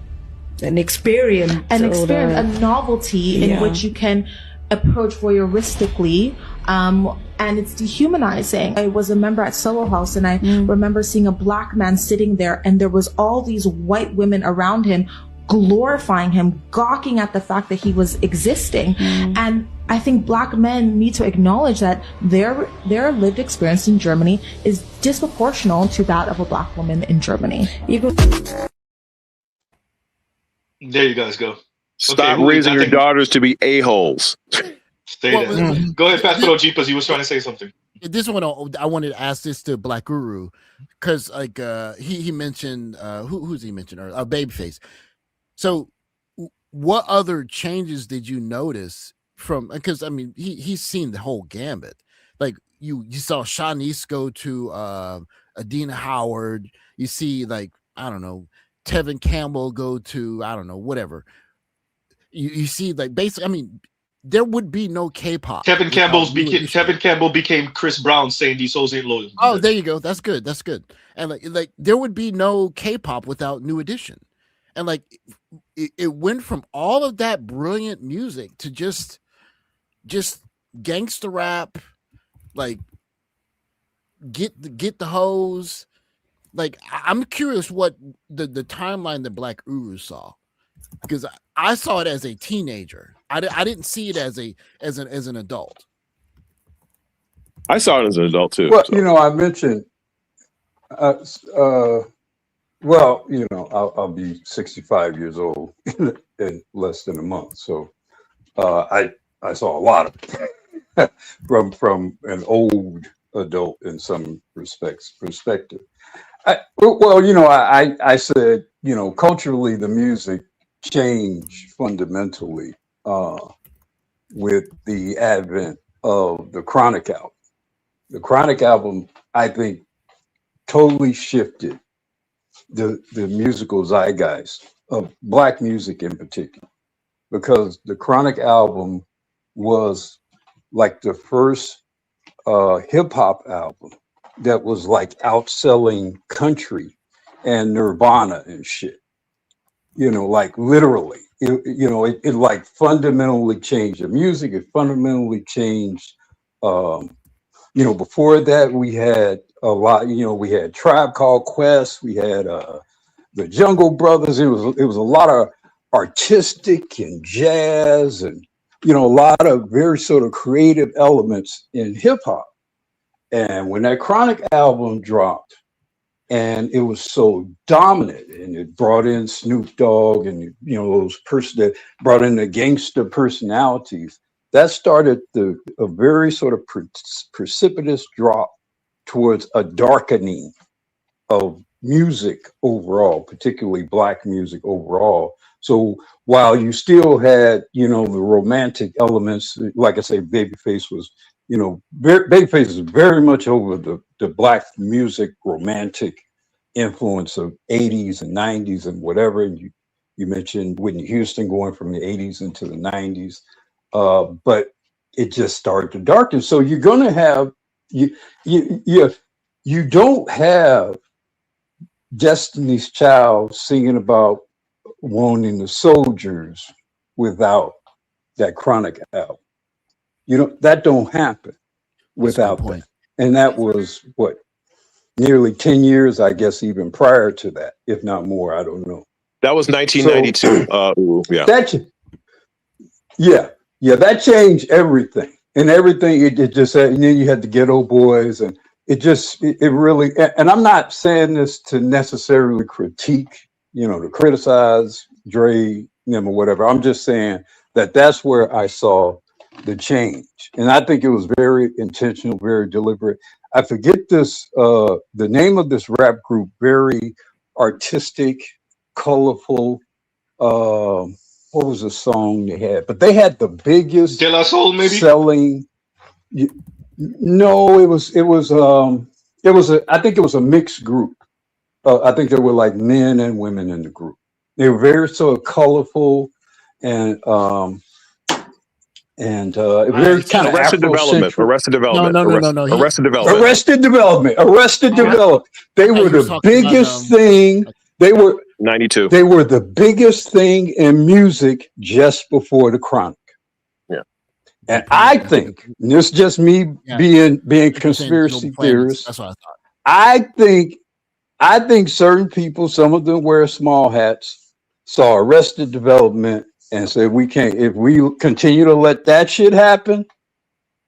An experience, a novelty in which you can approach voyeuristically, and it's dehumanizing. I was a member at Soho House, and I remember seeing a black man sitting there, and there was all these white women around him glorifying him, gawking at the fact that he was existing. And I think black men need to acknowledge that their lived experience in Germany is disproportional to that of a black woman in Germany. There you guys go. Stop raising your daughters to be a-holes. Stay there. Go ahead, Pastor OG, because he was trying to say something. This one, I wanted to ask this to Black Guru, because like he mentioned who's he mentioned earlier? Babyface. So what other changes did you notice from, because I mean he's seen the whole gambit. Like you saw Shanice go to Adina Howard, you see, like, I don't know, Tevin Campbell go to, I don't know, whatever. You see, like, basically, I mean, there would be no K-pop. Tevin Campbell became Chris Brown saying these souls ain't loyal. Oh, there you go. That's good. That's good. And like there would be no K-pop without New Edition. And like it went from all of that brilliant music to just gangster rap, like get the hose. Like, I'm curious what the timeline that Black Uru saw, because I saw it as a teenager. I didn't see it as an adult. I saw it as an adult too. Well, so. I mentioned, well, I'll be 65 years old in less than a month. So I saw a lot of it from an old adult in some respects perspective. I said, culturally, the music changed fundamentally with the advent of the Chronic album. The Chronic album, I think, totally shifted the musical zeitgeist of Black music in particular, because the Chronic album was like the first hip hop album that was like outselling country and Nirvana and shit. Like literally, it like fundamentally changed the music. It fundamentally changed. Before that we had a lot. We had Tribe Called Quest. We had the Jungle Brothers. It was a lot of artistic and jazz and a lot of very sort of creative elements in hip hop. And when that Chronic album dropped, and it was so dominant, and it brought in Snoop Dogg and those that brought in the gangster personalities. That started a very sort of precipitous drop towards a darkening of music overall, particularly Black music overall. So while you still had, the romantic elements, like I say, Babyface was, Babyface is very much over the Black music romantic influence of 80s and 90s and whatever. And you mentioned Whitney Houston going from the 80s into the 90s, but it just started to darken. So you're going to have you don't have Destiny's Child singing about wanting the soldiers without that Chronic album. That don't happen without that. And that was what, nearly 10 years, I guess, even prior to that, if not more. I don't know. That was 1992. That changed everything. And everything, it just said, and then you had the Ghetto Boys, and it really, and I'm not saying this to necessarily critique, to criticize Dre, or whatever. I'm just saying that that's where I saw the change. And I think it was very intentional, very deliberate. I forget the name of this rap group, very artistic, colorful. What was the song they had? But they had the biggest De La Soul, maybe? selling. No, I think it was a mixed group. I think there were like men and women in the group. They were very sort of colorful and very kind of Arrested Development. Arrested Development. No. Arrested Development. Arrested Development. Arrested Development. They were the biggest thing. They were 92. They were the biggest thing in music just before the Chronic. Yeah. And I think, and this is just me being conspiracy theorist. That's what I thought. I think certain people, some of them wear small hats, saw Arrested Development and said, we can't, if we continue to let that shit happen,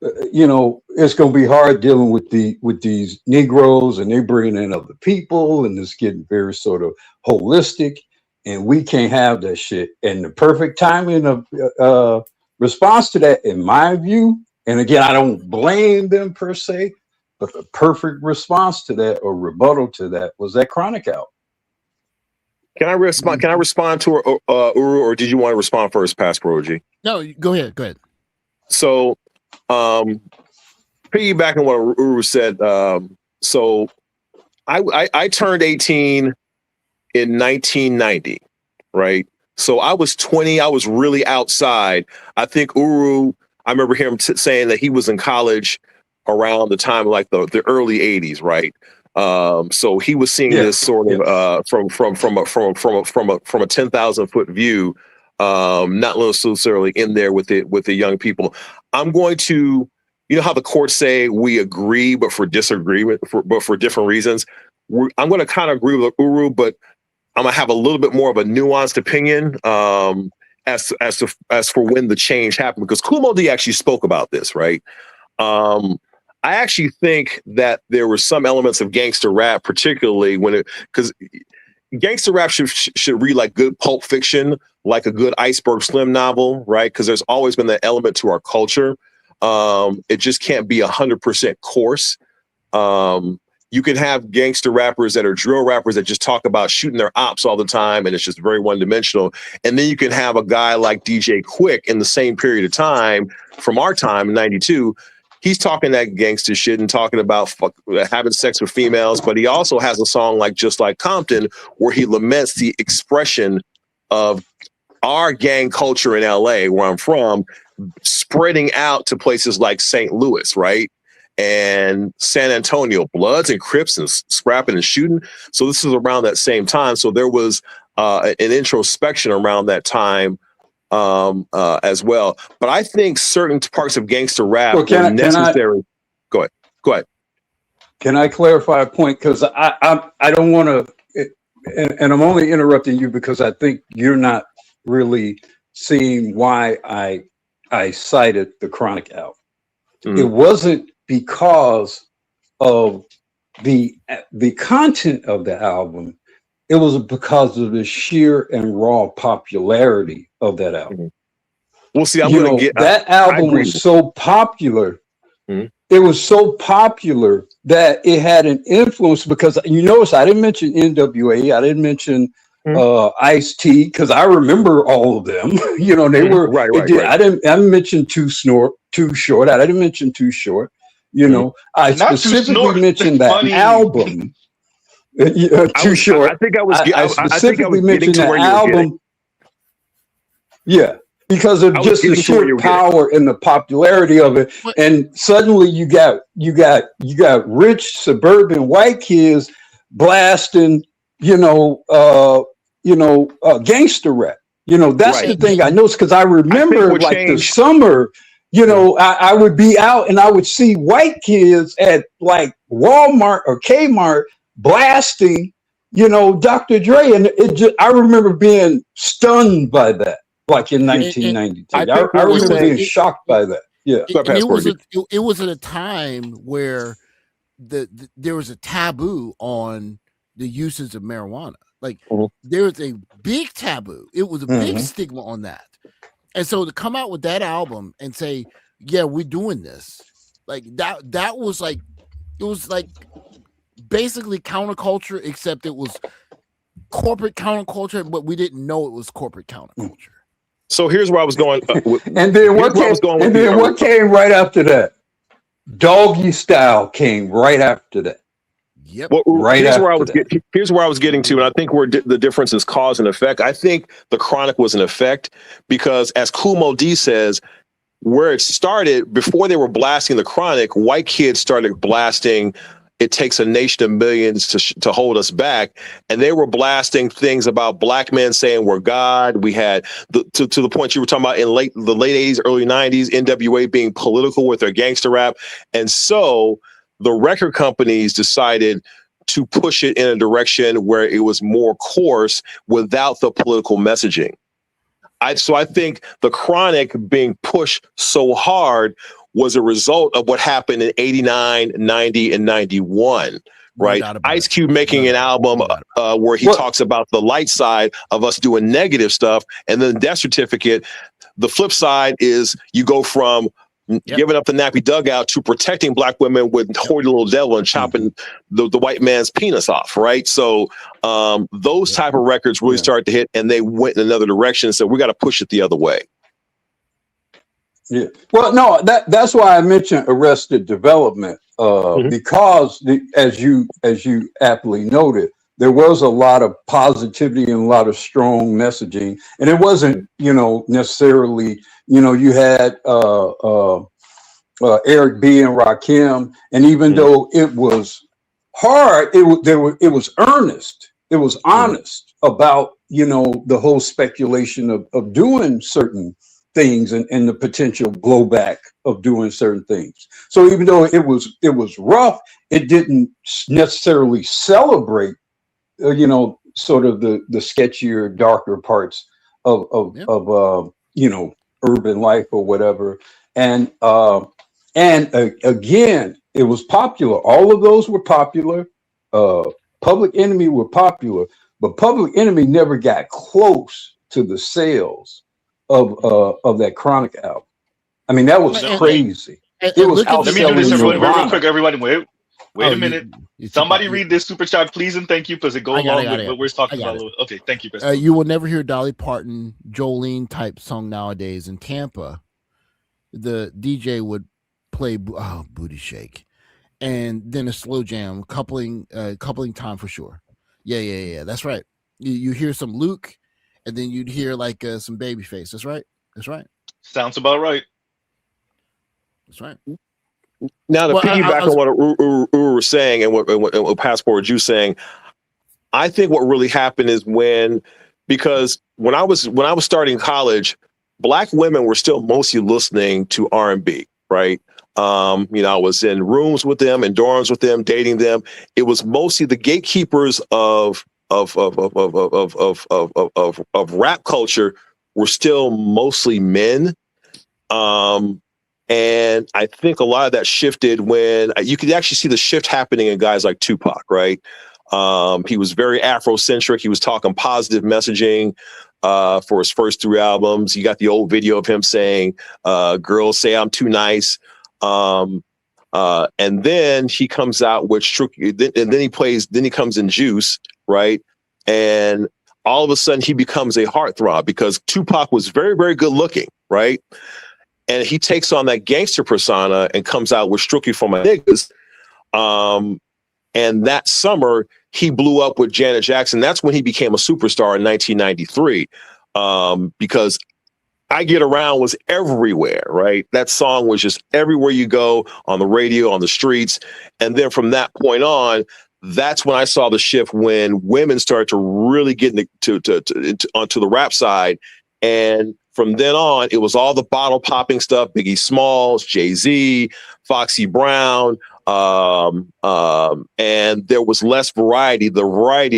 it's going to be hard dealing with these Negroes, and they bringing in other people, and it's getting very sort of holistic, and we can't have that shit. And the perfect timing of response to that, in my view, and again, I don't blame them per se, but the perfect response to that or rebuttal to that was that Chronic album. Can I respond? Can I respond to Uru, or did you want to respond first, Passpro G? No, go ahead. So, piggybacking what Uru said, so I turned 18 in 1990, right? So I was 20. I was really outside. I think Uru, I remember him saying that he was in college around the time like the early 80s, right? So he was seeing this sort of from a 10,000 foot view, not necessarily in there with the young people. I'm going to, how the courts say we agree, but for disagreement, but for different reasons. I'm going to kind of agree with Uru, but I'm gonna have a little bit more of a nuanced opinion as for when the change happened, because Kool Moe Dee actually spoke about this, right? I actually think that there were some elements of gangster rap, particularly because gangster rap should read like good Pulp Fiction, like a good Iceberg Slim novel, right? Because there's always been that element to our culture. It just can't be 100% coarse. You can have gangster rappers that are drill rappers that just talk about shooting their ops all the time, and it's just very one-dimensional. And then you can have a guy like DJ Quick in the same period of time, from our time in 92, he's talking that gangster shit and talking about having sex with females, but he also has a song like Just Like Compton, where he laments the expression of our gang culture in LA, where I'm from, spreading out to places like St. Louis, right? And San Antonio, Bloods and Crips and scrapping and shooting. So this is around that same time. So there was an introspection around that time as well. But I think certain parts of gangster rap were necessary. Go ahead. Can I clarify a point? Because I don't want to, and I'm only interrupting you because I think you're not really seeing why I cited the Chronic album. It wasn't because of the content of the album, it was because of the sheer and raw popularity of that album. Well, see, that album was so popular. It was so popular that it had an influence, because you notice I didn't mention NWA, I didn't mention Ice-T, because I remember all of them. They were right. I didn't mention Too Short. I didn't mention Too Short. I specifically mentioned that album. Too Short. I think I specifically was mentioned to that where you were album. Yeah, because of just the sheer power and the popularity of it, and suddenly you got rich suburban white kids blasting, gangster rap. That's the thing I noticed, because I remember the summer. I would be out and I would see white kids at like Walmart or Kmart blasting, Dr. Dre, and I remember being stunned by that. Like in 1992, I remember being shocked by that. Yeah, it was at a time where there was a taboo on the uses of marijuana. Like there was a big taboo. It was a big stigma on that. And so to come out with that album and say, "Yeah, we're doing this," like that was like, it was like basically counterculture, except it was corporate counterculture, but we didn't know it was corporate counterculture. So here's where I was going. And then what came right after that? Doggy Style came right after that. Yep. Well, here's where I was getting to, and I think where the difference is cause and effect. I think the Chronic was an effect because, as Kumo D says, where it started, before they were blasting the Chronic, white kids started blasting "It Takes a Nation of Millions to Hold Us Back," and they were blasting things about black men saying we're God. We had to the point you were talking about in the late 80s, early 90s, NWA being political with their gangster rap, and so the record companies decided to push it in a direction where it was more coarse without the political messaging. So I think the Chronic being pushed so hard was a result of what happened in 89, 90, and 91, right? Ice Cube making an album where he talks about the light side of us doing negative stuff, and then Death Certificate, the flip side is you go from giving up the nappy dugout to protecting black women with Hoity Little Devil and chopping the white man's penis off, right? So those type of records really started to hit, and they went in another direction, so we got to push it the other way. Yeah. Well, no, that's why I mentioned Arrested Development, because as you aptly noted, there was a lot of positivity and a lot of strong messaging, and it wasn't, necessarily, you had Eric B. and Rakim, and even though it was hard, it was earnest, it was honest about the whole speculation of doing certain things and the potential blowback of doing certain things. So even though it was rough, it didn't necessarily celebrate, sort of the sketchier, darker parts of urban life or whatever. And again, it was popular. All of those were popular. Public Enemy were popular, but Public Enemy never got close to the sales of that Chronic album. I mean, that was crazy. Let me do this, everyone. Real quick, everybody. Wait a minute. Somebody read this super chat, please, and thank you, because it goes along with what we're talking about. Okay, thank you, Chris. You will never hear Dolly Parton, Jolene type song nowadays in Tampa. The DJ would play Booty Shake, and then a slow jam, coupling time for sure. Yeah. That's right. You hear some Luke, and then you'd hear like some Babyface. That's right. Sounds about right. That's right. Now to piggyback on what Uru was saying and what Passport Juice saying, I think what really happened is because when I was starting college, black women were still mostly listening to R&B, right? I was in rooms with them, in dorms with them, dating them. It was mostly the gatekeepers of rap culture were still mostly men. And I think a lot of that shifted when you could actually see the shift happening in guys like Tupac, right? He was very Afrocentric. He was talking positive messaging for his first 3 albums. You got the old video of him saying, girls say I'm too nice. And then he comes out with and then he comes in Juice, right? And all of a sudden he becomes a heartthrob because Tupac was very, very good looking, right? And he takes on that gangster persona and comes out with Strictly for My Niggas. And that summer, he blew up with Janet Jackson. That's when he became a superstar in 1993, because I Get Around was everywhere, right? That song was just everywhere you go, on the radio, on the streets. And then from that point on, that's when I saw the shift when women started to really get onto the rap side. And from then on, it was all the bottle popping stuff, Biggie Smalls, Jay-Z, Foxy Brown, and there was less variety.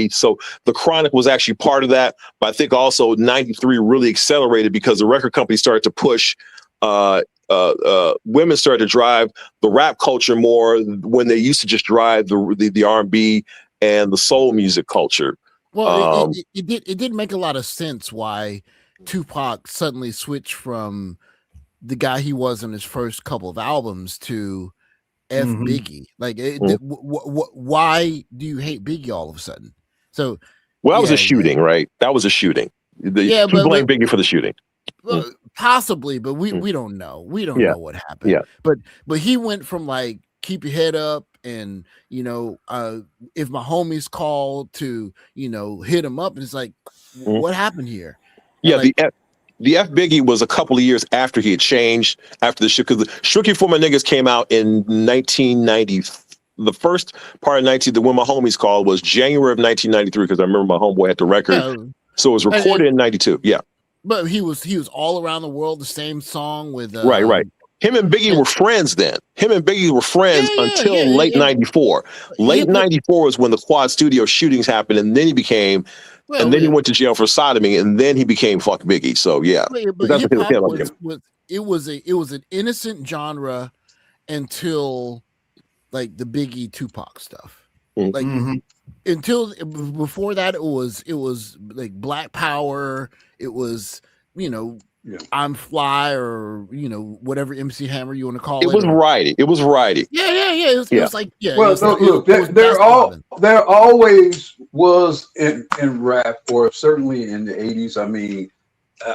So the Chronic was actually part of that. But I think also 93 really accelerated because the record company started to push, women started to drive the rap culture more when they used to just drive the R&B and the soul music culture. Well, it did make a lot of sense why Tupac suddenly switched from the guy he was in his first couple of albums to F Biggie. Like, why do you hate Biggie all of a sudden? So, well, that was a shooting, right? That was a shooting. But blame Biggie for the shooting. Well, possibly, but we don't know. We don't know what happened. Yeah. But he went from like keep your head up and if my homies call to hit him up, and it's like, what happened here? Yeah, the F Biggie was a couple of years after he had changed after the shit, because Strictly for My Niggas came out in 1990. The first part of the When My Homies Called was January of 1993, because I remember my homeboy had the record. Yeah. So it was recorded in 92. Yeah. But he was all around the world, the same song with right. Him and Biggie were friends then. Until late 94. Late 94 is when the Quad Studio shootings happened, and then he became he went to jail for sodomy, and then he became Fuck Biggie. So yeah. But hip-hop it was an innocent genre until like the Biggie Tupac stuff. Like until before that it was like Black Power, it was I'm Fly, or whatever MC Hammer you want to call it. It was variety. It was variety. Yeah. It was like Well, there always was in rap, or certainly in the 80s. I mean,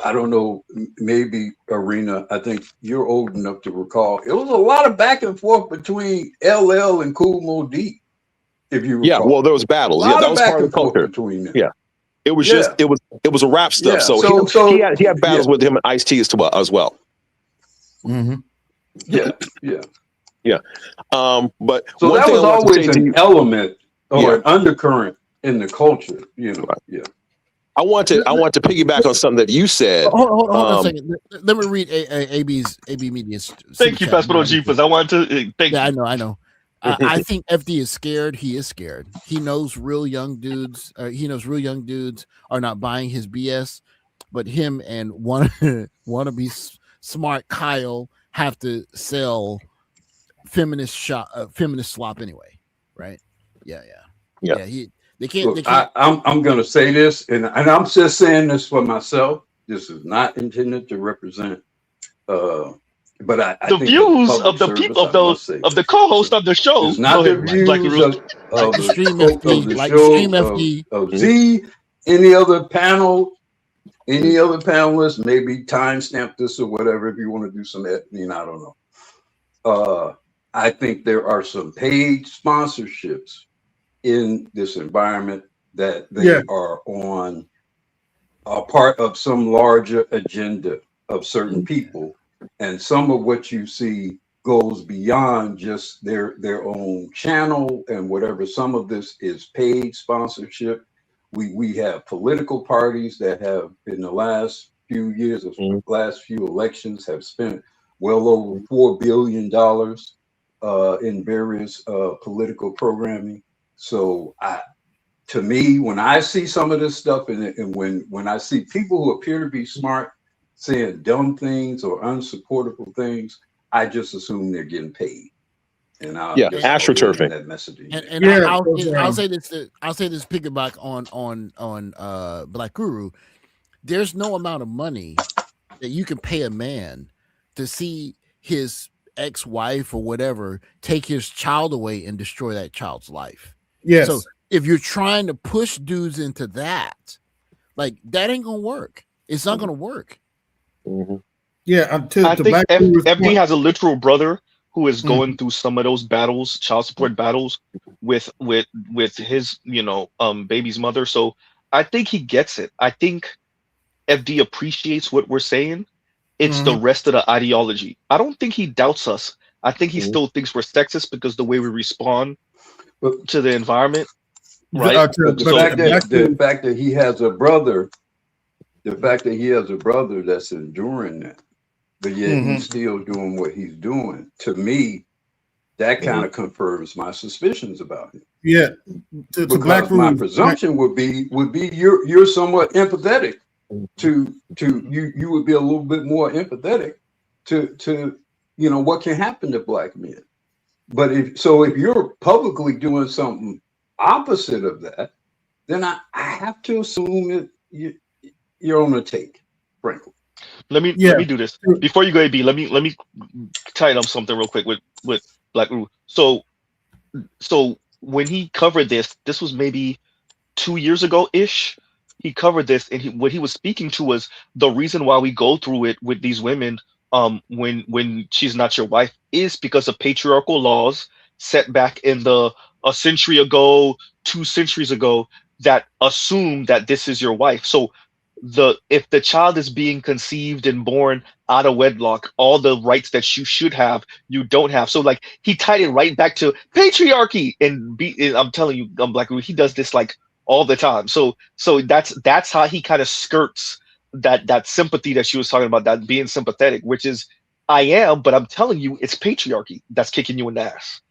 I don't know, maybe Arena, I think you're old enough to recall. It was a lot of back and forth between LL and Kool Moe Dee, if you recall. Yeah, well, there was battles. Yeah, that was part of the culture between them. Yeah. It was just it was a rap stuff. Yeah. So he had battles with him and Ice-T as well. Yeah. But so that was always an element or an undercurrent in the culture, Right. Yeah. I want to piggyback on something that you said. Hold on a second. Let me read AB Media's. Thank you, Pastor Jeepers. I wanted to thank you. I know. I think FD is scared. He is scared. He knows real young dudes are not buying his BS, but him and wannabe smart Kyle have to sell feminist slop anyway, right? Yeah. They can't. I'm going to say this, and I'm just saying this for myself. This is not intended to represent. But I the think views of the people of the co-host of the show. It's not the views of Z. Any other panelists, maybe timestamp this or whatever if you want to do some editing. I don't know. I think there are some paid sponsorships in this environment that they are on a part of some larger agenda of certain people. And some of what you see goes beyond just their own channel and whatever. Some of this is paid sponsorship. We have political parties that have, in the last few years, last few elections, have spent well over $4 billion in various political programming. So to me, when I see some of this stuff, and when I see people who appear to be smart saying dumb things or unsupportable things, I just assume they're getting paid. And I'll Yeah, just start astroturfing. that messaging. And I'll say this piggyback on Black Guru. There's no amount of money that you can pay a man to see his ex-wife or whatever take his child away and destroy that child's life. Yes. So if you're trying to push dudes into that, like that ain't gonna work. It's not gonna work. Yeah, I think FD has a literal brother who is going through some of those battles, child support battles, with his baby's mother. So I think he gets it. I think FD appreciates what we're saying. It's the rest of the ideology. I don't think he doubts us. I think he still thinks we're sexist because the way we respond to the environment. Right. The fact that he has a brother, that's enduring that, but yet he's still doing what he's doing. To me, that kind of confirms my suspicions about him. Yeah. Because my presumption would be you're somewhat empathetic to you would be a little bit more empathetic to what can happen to Black men. But if you're publicly doing something opposite of that, then I have to assume that you're on a take, frankly. Let me do this before you go, AB. Let me tighten up something real quick with Black Guru. So when he covered this was maybe 2 years ago ish. He covered this, and what he was speaking to was the reason why we go through it with these women when she's not your wife is because of patriarchal laws set back in a century ago, 2 centuries ago, that assume that this is your wife. So if the child is being conceived and born out of wedlock, all the rights that you should have, you don't have. So like he tied it right back to patriarchy, and I'm telling you, Black Guru, he does this like all the time. So that's how he kind of skirts that sympathy that she was talking about, that being sympathetic, which is I am, but I'm telling you, it's patriarchy that's kicking you in the ass.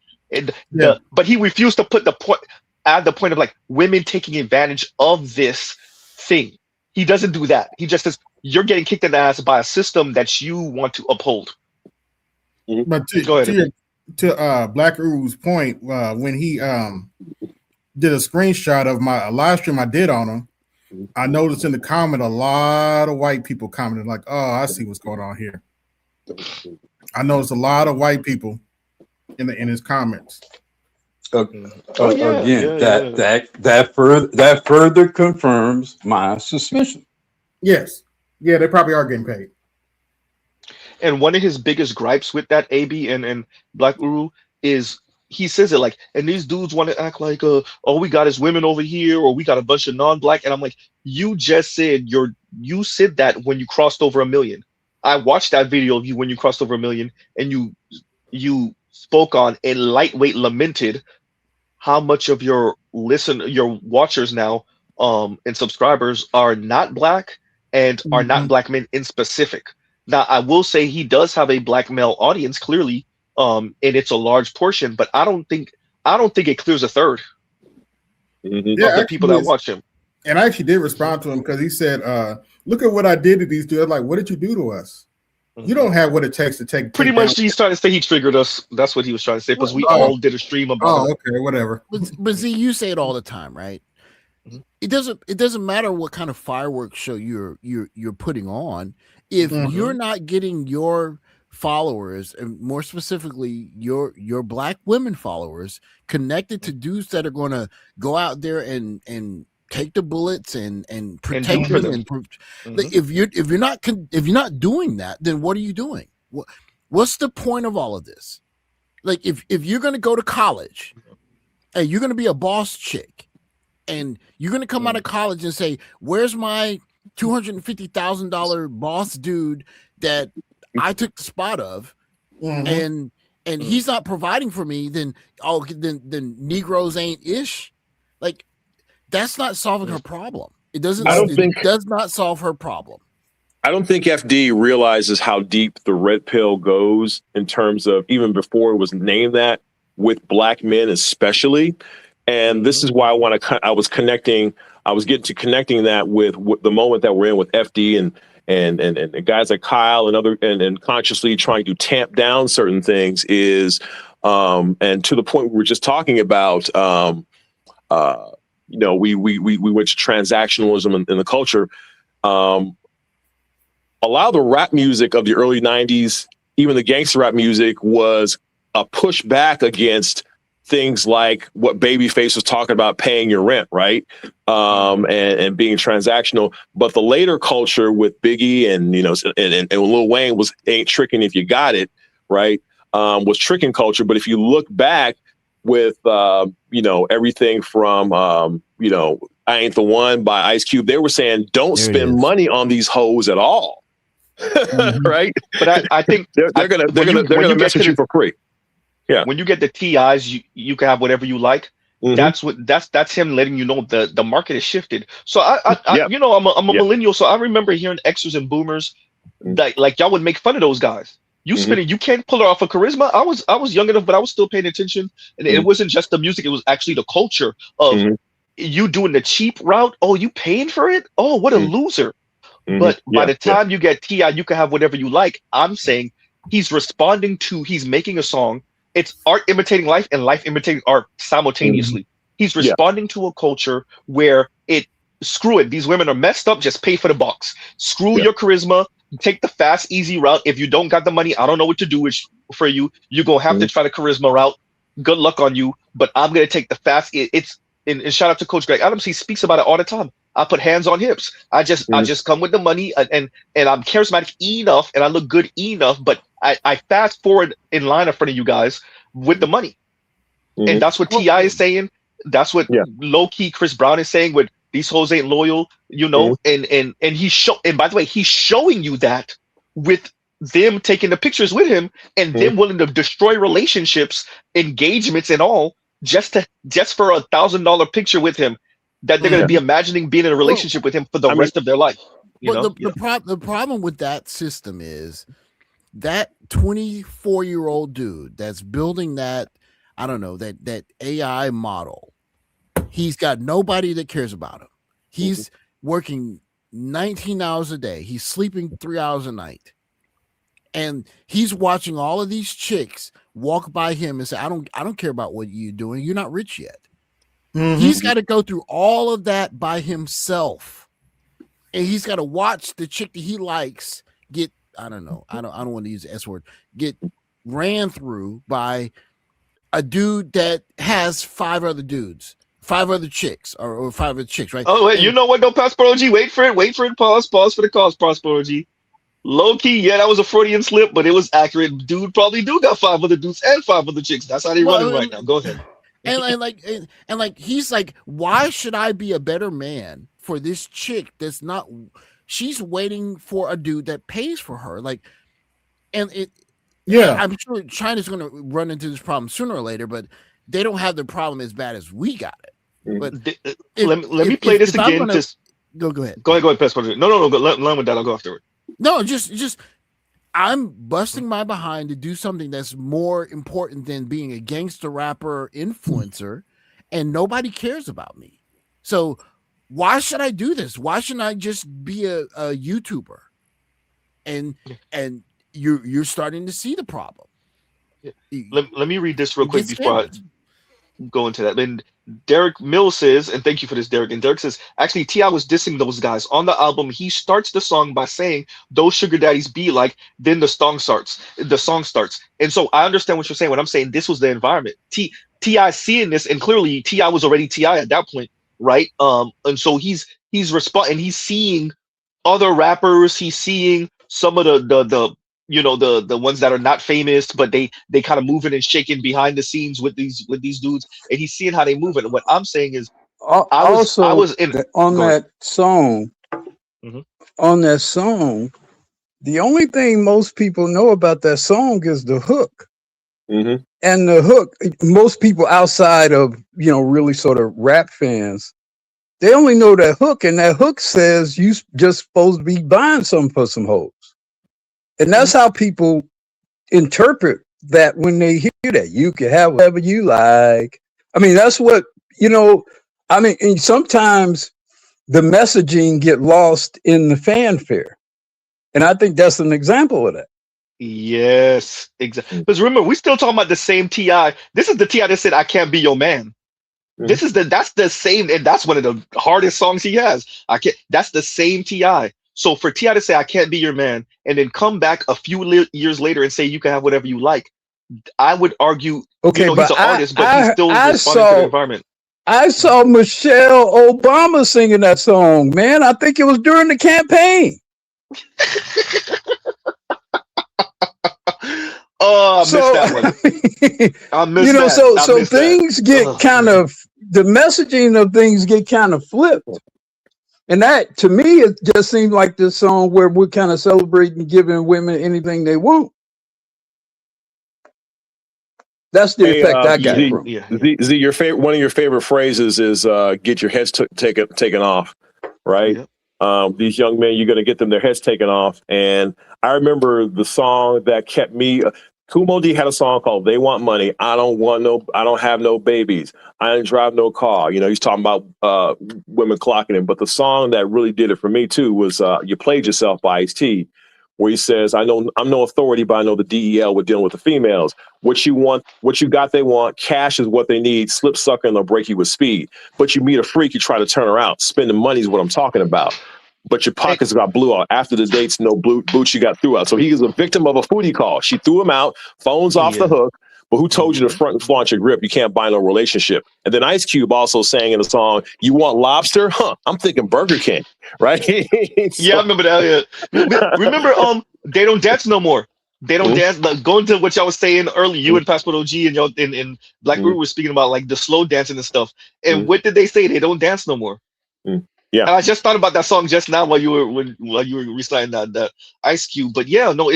But he refused to put the point of like women taking advantage of this thing. He doesn't do that. He just says you're getting kicked in the ass by a system that you want to uphold. But to Black Guru's point, when he did a screenshot of my live stream I did on him, I noticed in the comment a lot of white people commented like, "Oh, I see what's going on here." I noticed a lot of white people in his comments. That further confirms my suspicion. Yes, yeah, they probably are getting paid. And one of his biggest gripes with that AB and Black Guru is he says it like, and these dudes want to act like, oh, we got his women over here, or we got a bunch of non-Black. And I'm like, you just said you said that when you crossed over 1 million. I watched that video of you when you crossed over 1 million, and you spoke on and lightweight lamented how much of your watchers now and subscribers are not Black and are not Black men in specific. Now, I will say he does have a Black male audience, clearly, and it's a large portion, but I don't think it clears a third of the people that watch him. And I actually did respond to him because he said, "Look at what I did to these dudes." Like, what did you do to us? You don't have what it takes to take. Pretty much, he's trying to say he triggered us. That's what he was trying to say, because we all did a stream about. Oh, okay, whatever. But see, you say it all the time, right? It doesn't matter what kind of fireworks show you're putting on if you're not getting your followers, and more specifically your Black women followers, connected to dudes that are going to go out there and take the bullets and protect them. Like, if you're not doing that, then what are you doing? What's the point of all of this? Like, if you're going to go to college and you're going to be a boss chick, and you're going to come out of college and say, "Where's my $250,000 boss dude that I took the spot of?" And he's not providing for me, then Negroes ain't ish. Like, that's not solving her problem. It does not solve her problem. I don't think FD realizes how deep the red pill goes in terms of, even before it was named that, with Black men especially. And this is why I was getting to connecting that with the moment that we're in with FD and guys like Kyle and other and consciously trying to tamp down certain things is and to the point we were just talking about you know, we went to transactionalism in the culture. A lot of the rap music of the early 90s, even the gangster rap music, was a pushback against things like what Babyface was talking about, paying your rent, right? And being transactional. But the later culture with Biggie and, you know, and Lil Wayne was ain't tricking if you got it, right? Was tricking culture. But if you look back with, you know, everything from, you know, I Ain't the One by Ice Cube, they were saying, don't spend money on these hoes at all. Right? But I think they're gonna mess with you for free. Yeah. When you get the TIs, you can have whatever you like. That's him letting you know the market has shifted. So I you know, I'm a millennial, so I remember hearing Xers and boomers that like y'all would make fun of those guys. You spinning, you can't pull it off of charisma. I was young enough, but I was still paying attention. And it wasn't just the music, it was actually the culture of you doing the cheap route. Oh, you paying for it? Oh, what a loser. But by the time you get TI, you can have whatever you like. I'm saying he's responding to, he's making a song. It's art imitating life and life imitating art simultaneously. He's responding to a culture where screw it. These women are messed up. Just pay for the box. Screw your charisma. Take the fast, easy route. If you don't got the money, I don't know what to do for you. You're going to have to try the charisma route. Good luck on you. But I'm going to take the fast. And shout out to Coach Greg Adams. He speaks about it all the time. I put hands on hips. I just come with the money and I'm charismatic enough and I look good enough, but I fast forward in line in front of you guys with the money. And that's what T.I. is saying. That's what low key Chris Brown is saying with these hoes ain't loyal, you know, and by the way, he's showing you that with them taking the pictures with him and them willing to destroy relationships, engagements and all just for $1,000 picture with him. That they're going to be imagining being in a relationship with him for the rest of their life. The problem with that system is that 24-year-old dude that's building that, I don't know, that AI model, he's got nobody that cares about him. He's working 19 hours a day. He's sleeping 3 hours a night. And he's watching all of these chicks walk by him and say, I don't care about what you're doing. You're not rich yet. He's got to go through all of that by himself, and he's got to watch the chick that he likes get, I don't know, I don't want to use the S word, get ran through by a dude that has 5 other dudes, 5 other chicks, or 5 other chicks, right? Oh wait, you know what? Don't Prospero G. Wait for it. Pause for the cause, Prospero G. Low key, yeah, that was a Freudian slip, but it was accurate. Dude probably do got 5 other dudes and 5 other chicks. That's how they running right now. Go ahead. And like he's like, why should I be a better man for this chick that's not? She's waiting for a dude that pays for her. Like, and I'm sure China's going to run into this problem sooner or later, but they don't have the problem as bad as we got it. But let me play this again. Go ahead. Go ahead, Pastor. No. Let with that. I'll go afterward. No, just. I'm busting my behind to do something that's more important than being a gangster rapper influencer, and nobody cares about me. So why should I do this? Why shouldn't I just be a YouTuber? And you're starting to see the problem. Let me read this real quick before I go into that. And Derek Mills says, and thank you for this, Derek. And Derek says, actually, T.I. was dissing those guys on the album. He starts the song by saying, "Those sugar daddies be like." Then the song starts. And so I understand what you're saying. When I'm saying this was the environment, T.I. seeing this, and clearly T.I. was already T.I. at that point, right? And so he's responding. He's seeing other rappers. He's seeing some of the you know, the ones that are not famous, but they kind of moving and shaking behind the scenes with these dudes, and he's seeing how they move it. And what I'm saying is, I was in on that song. On that song, the only thing most people know about that song is the hook. And the hook, most people outside of, you know, really sort of rap fans, they only know that hook, and that hook says you just supposed to be buying something for some hoes. And that's how people interpret that when they hear that. You can have whatever you like. I mean, that's what, you know, I mean, and sometimes the messaging get lost in the fanfare. And I think that's an example of that. Yes, exactly. Because remember, we still talking about the same T.I. This is the T.I. that said, "I can't be your man." This is that's the same, and that's one of the hardest songs he has. I can't. That's the same T.I. So for T.I. to say, "I can't be your man," and then come back a few years later and say, "You can have whatever you like," I would argue, okay, you know, he's an artist, but he's still I responding to the environment. I saw Michelle Obama singing that song, man. I think it was during the campaign. Oh, I missed that one. I missed you know, that. so things get kind of, the messaging of things get kind of flipped. And that, to me, it just seemed like this song where we're kind of celebrating giving women anything they want. That's the effect I got from it. Z, your favorite, one of your favorite phrases is "get your heads taken off," right? Yep. These young men, you're going to get them their heads taken off. And I remember the song that kept me. Kumo D had a song called "They Want Money." I don't have no babies. I didn't drive no car. You know, he's talking about women clocking him. But the song that really did it for me too was "You Played Yourself" by Ice-T, where he says, "I'm no authority, but I know the DEL with dealing with the females. What you want, what you got, they want. Cash is what they need. Slip sucker and they'll break you with speed. But you meet a freak, you try to turn her out. Spending money is what I'm talking about. But your pockets got blew out. After the dates, no boots you got threw out." So he is a victim of a foodie call. She threw him out, phone's off the hook. But who told you to front and flaunt your grip? You can't buy no relationship. And then Ice Cube also sang in the song, "You want lobster? Huh, I'm thinking Burger King," right? Yeah, I remember that. Yeah. Remember, they don't dance no more. They don't dance. Like, going to what y'all was saying earlier, you and Passport OG and y'all in Black Guru were speaking about like the slow dancing and stuff. And what did they say? They don't dance no more. Yeah. And I just thought about that song just now while you were reciting that Ice Cube. But yeah, no,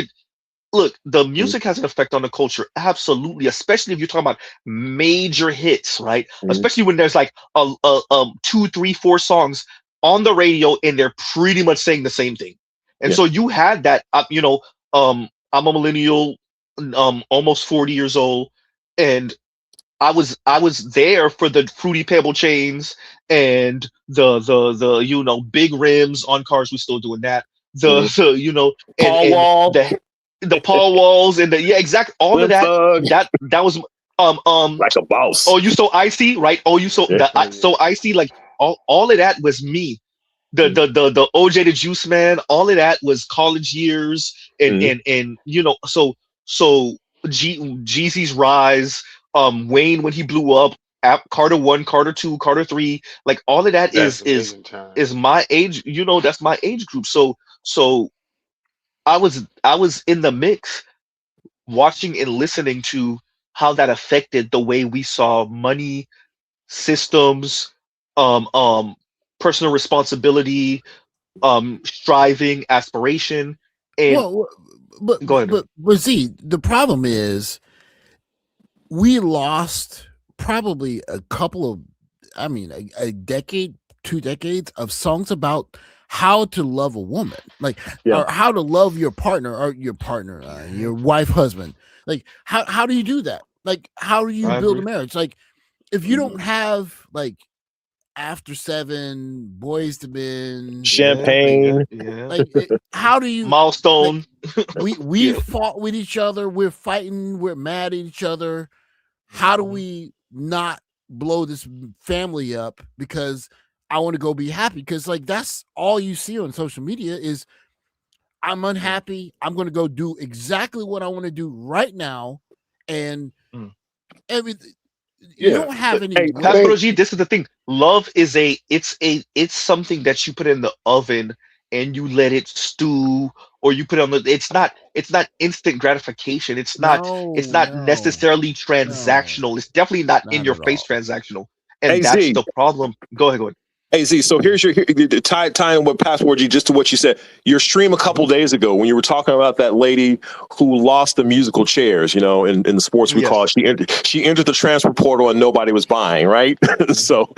look, the music has an effect on the culture, absolutely. Especially if you're talking about major hits, right? Especially when there's like 2, 3, 4 songs on the radio and they're pretty much saying the same thing. And so you had that, I'm a millennial, almost 40 years old, and I was there for the Fruity Pebble chains and the big rims on cars. We're still doing that. The Paul Wall. The Paul Walls and exactly, all of that. That was like a boss. Oh, you so icy, right? Oh, you so so icy. Like all of that was me. The OJ the Juice Man. All of that was college years, and so Jeezy's rise. Wayne when he blew up. Carter 1, Carter 2, Carter 3. Like all of that is my age. That's my age group. So I was in the mix, watching and listening to how that affected the way we saw money, systems, personal responsibility, striving, aspiration. And but go ahead. But Z, the problem is we lost probably a decade, 2 decades of songs about how to love a woman, like or how to love your partner or your wife, husband. Like how do you do that? Like how do you build a marriage? Like if you don't have like After 7, Boys to Men, Champagne, like how do you Milestone? Like, we fought with each other. We're fighting. We're mad at each other. How do we not blow this family up because I want to go be happy? Because like that's all you see on social media is I'm unhappy. I'm going to go do exactly what I want to do right now, and everything. You don't have any. Hey, Pastor OG, this is the thing. Love is it's something that you put in the oven and you let it stew, or you put it on the. It's not instant gratification. It's not necessarily transactional. It's definitely not in your face transactional. And that's the problem. Go ahead. Hey Z, so here's your tying what Passport G just to what you said. Your stream a couple days ago when you were talking about that lady who lost the musical chairs, in the sports we call it. She entered the transfer portal and nobody was buying, right? So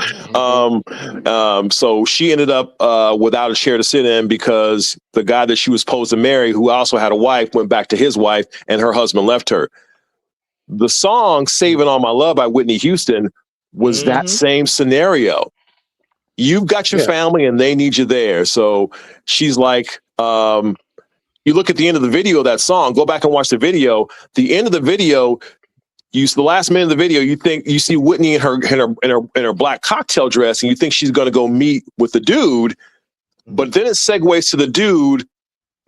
she ended up without a chair to sit in because the guy that she was supposed to marry, who also had a wife, went back to his wife and her husband left her. The song "Saving All My Love" by Whitney Houston was that same scenario. You've got your family and they need you there. So she's like, you look at the end of the video of that song, go back and watch the video. The end of the video, the last minute of the video, you see Whitney in her black cocktail dress, and you think she's going to go meet with the dude, but then it segues to the dude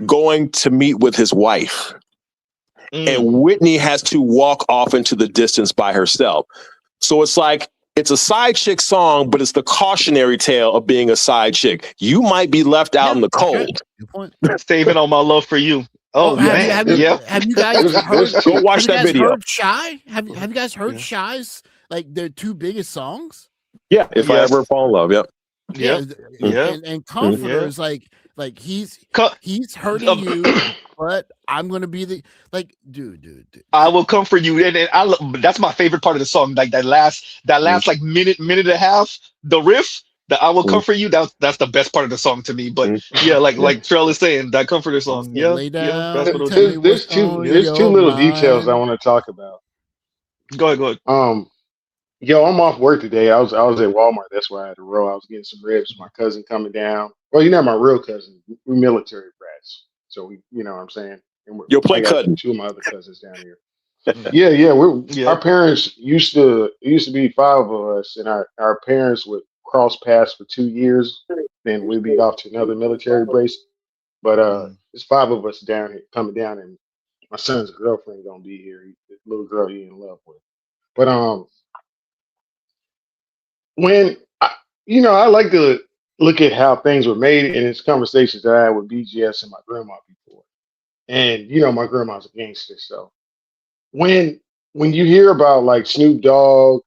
going to meet with his wife. And Whitney has to walk off into the distance by herself. So it's like, it's a side chick song, but it's the cautionary tale of being a side chick. You might be left out in the cold. Good point. Saving all my love for you. Oh, man. Have you guys heard? Go watch that video. Heard Shy? Have you guys heard Shy's like their two biggest songs? Yeah, If I Ever Fall in Love. Yep. Yeah. And Comforter is like he's hurting you, but I'm gonna be the dude. I will comfort you, and that's my favorite part of the song. Like that last like minute and a half, the riff. That I will comfort you. That's the best part of the song to me. But yeah, like Trell is saying, that comforter song. Yeah, that's what there's two little details I want to talk about. Go ahead. Yo, I'm off work today. I was at Walmart. That's why I had to roll. I was getting some ribs. My cousin coming down. Well, you're not my real cousin. We're military brats. So we, you know what I'm saying? You'll play cutting. Two of my other cousins down here. Yeah. Our parents it used to be 5 of us, and our parents would cross paths for 2 years. Then we'd be off to another military base. But there's 5 of us down here coming down, and my son's girlfriend gonna be here. The little girl he in love with. But when I like to look at how things were made, and it's conversations that I had with BGS and my grandma before. And my grandma's a gangster, so when you hear about like Snoop Dogg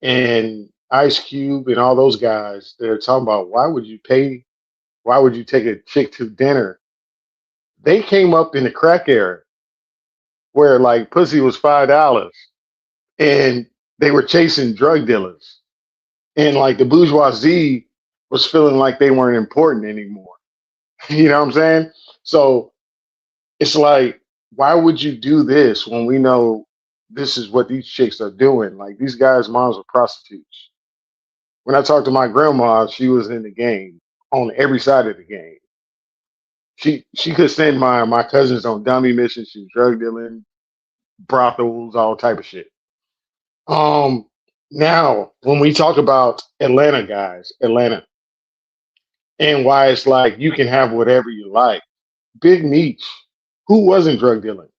and Ice Cube and all those guys, they're talking about why would you take a chick to dinner? They came up in the crack era where like pussy was $5 and they were chasing drug dealers. And like the bourgeoisie was feeling like they weren't important anymore. You know what I'm saying? So it's like, why would you do this when we know this is what these chicks are doing? Like these guys' moms were prostitutes. When I talked to my grandma, she was in the game on every side of the game. She could send my cousins on dummy missions. She was drug dealing, brothels, all type of shit. Now, when we talk about Atlanta, and why it's like you can have whatever you like. Big Meech, who wasn't drug dealing?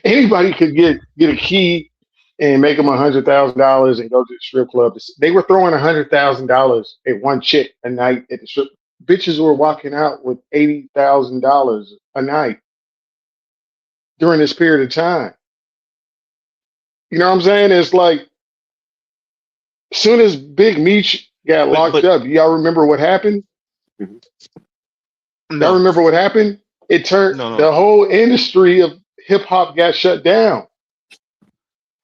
Anybody could get a key and make them $100,000 and go to the strip club. They were throwing $100,000 at one chick a night at the strip. Bitches were walking out with $80,000 a night during this period of time. You know what I'm saying? It's like, as soon as Big Meech got locked up, do y'all remember what happened? No. Y'all remember what happened? It turned the whole industry of hip hop got shut down.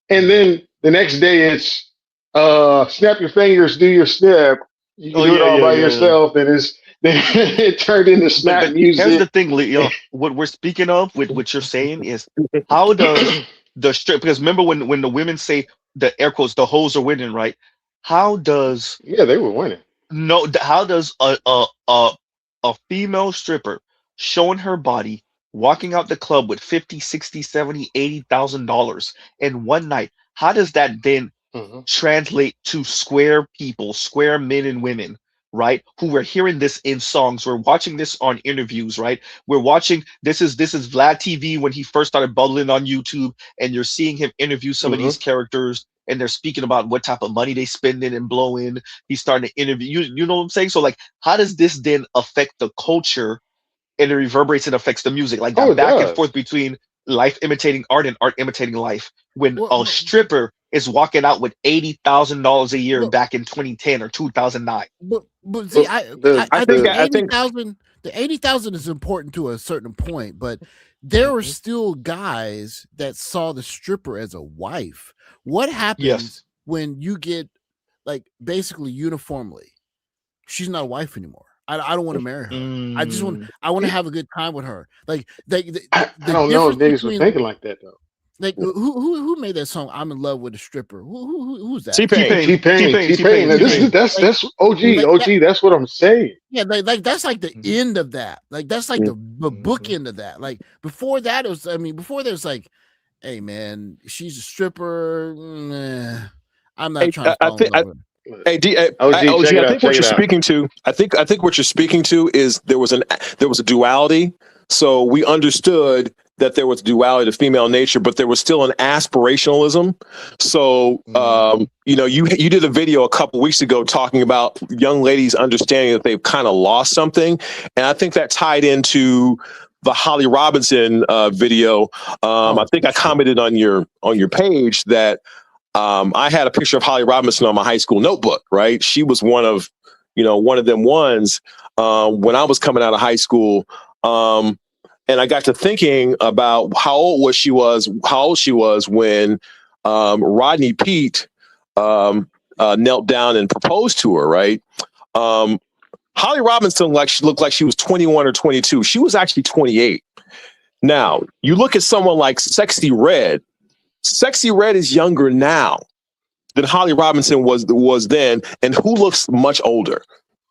And then the next day it's snap your fingers, do your step. You can do it all by yourself, and it turned into snap music. Here's the thing, Leo. What we're speaking of, with what you're saying, is how does the strip? Because remember when the women say the air quotes, the hoes are winning, right? How does they were winning? No, how does a female stripper showing her body, walking out the club with $50, $60, $70, $80,000 in one night, how does that then translate to square people, square men and women, right? Who were hearing this in songs, we're watching this on interviews, right? We're watching this is Vlad TV when he first started bubbling on YouTube, and you're seeing him interview some of these characters, and they're speaking about what type of money they spending and blowing. He's starting to interview you know what I'm saying? So like, how does this then affect the culture, and it reverberates and affects the music, like that back and forth between life imitating art and art imitating life, when a stripper is walking out with $80,000 a year back in 2010 or 2009. But see, I think the 80,000 is important to a certain point, but there are still guys that saw the stripper as a wife. What happens when you get like basically uniformly, she's not a wife anymore? I don't want to marry her. I want to have a good time with her. Like I don't know if niggas were thinking like that though. Like who made that song? I'm in love with a stripper. Who's that? T-Pain. T-Pain. That's OG. That's what I'm saying. Yeah, like that's like the end of that. Like that's like the book end of that. Like before that, it was. I mean, before there's like, hey man, she's a stripper. I'm not trying to fall in love with her. Hey, OG, I think what you're speaking to, I think what you're speaking to is there was a duality. So we understood that there was duality to female nature, but there was still an aspirationalism. So, you did a video a couple weeks ago talking about young ladies understanding that they've kind of lost something. And I think that tied into the Holly Robinson video. I think I commented on your page that I had a picture of Holly Robinson on my high school notebook, right? She was one of them ones when I was coming out of high school. And I got to thinking about how old she was when Rodney Peete knelt down and proposed to her, right? Holly Robinson looked like she was 21 or 22. She was actually 28. Now, you look at someone like Sexy Red. Sexy Red is younger now than Holly Robinson was then, and who looks much older?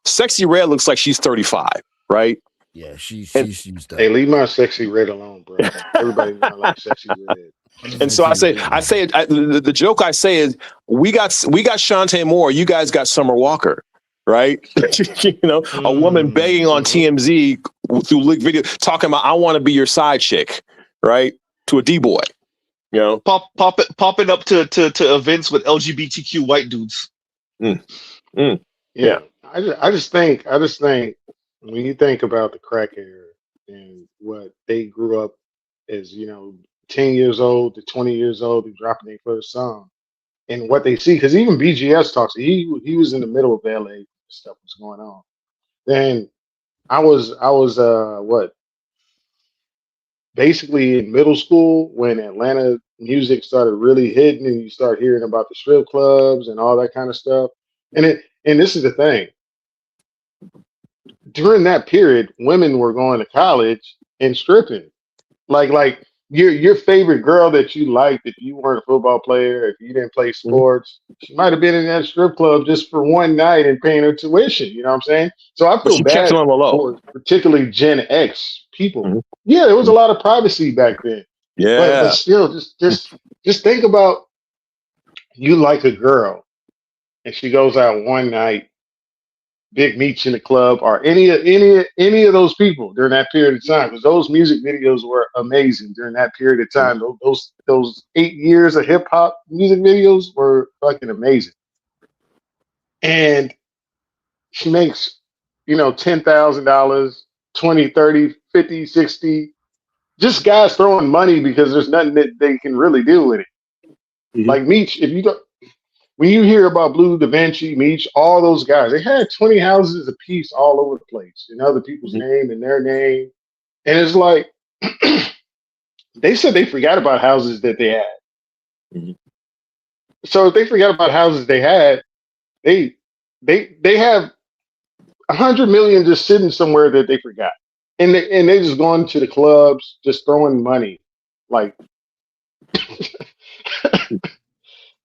Sexy Red looks like she's 35, right? Yeah, she's used up. Hey, leave my Sexy Red alone, bro. Everybody know I like Sexy Red. And so the joke I say is we got Shantae Moore, you guys got Summer Walker, right? A woman begging on TMZ through leaked video talking about I want to be your side chick, right? To a D-boy. Popping up to events with LGBTQ white dudes. Yeah. I just think when you think about the crack era and what they grew up as, 10 years old to 20 years old, and dropping their first song, and what they see, because even BGS talks, he was in the middle of LA when stuff was going on. Then I was basically in middle school when Atlanta music started really hitting, and you start hearing about the strip clubs and all that kind of stuff. And this is the thing. During that period, women were going to college and stripping. Like your favorite girl that you liked, if you weren't a football player, if you didn't play sports, she might have been in that strip club just for one night and paying her tuition. You know what I'm saying? So I feel bad for particularly Gen X people. Yeah, there was a lot of privacy back then. Yeah. But still, just think about, you like a girl and she goes out one night, Big Meech in the club, or any of those people during that period of time, because those music videos were amazing during that period of time. Those 8 years of hip hop music videos were fucking amazing. And she makes, $10,000, 20, 30, 50, 60, just guys throwing money because there's nothing that they can really do with it. Like Meech, when you hear about Blue Da Vinci, Meech, all those guys, they had 20 houses apiece all over the place in other people's name and their name. And it's like, they said they forgot about houses that they had. So if they forgot about houses they had, they have 100 million just sitting somewhere that they forgot. And they just going to the clubs, just throwing money. Like,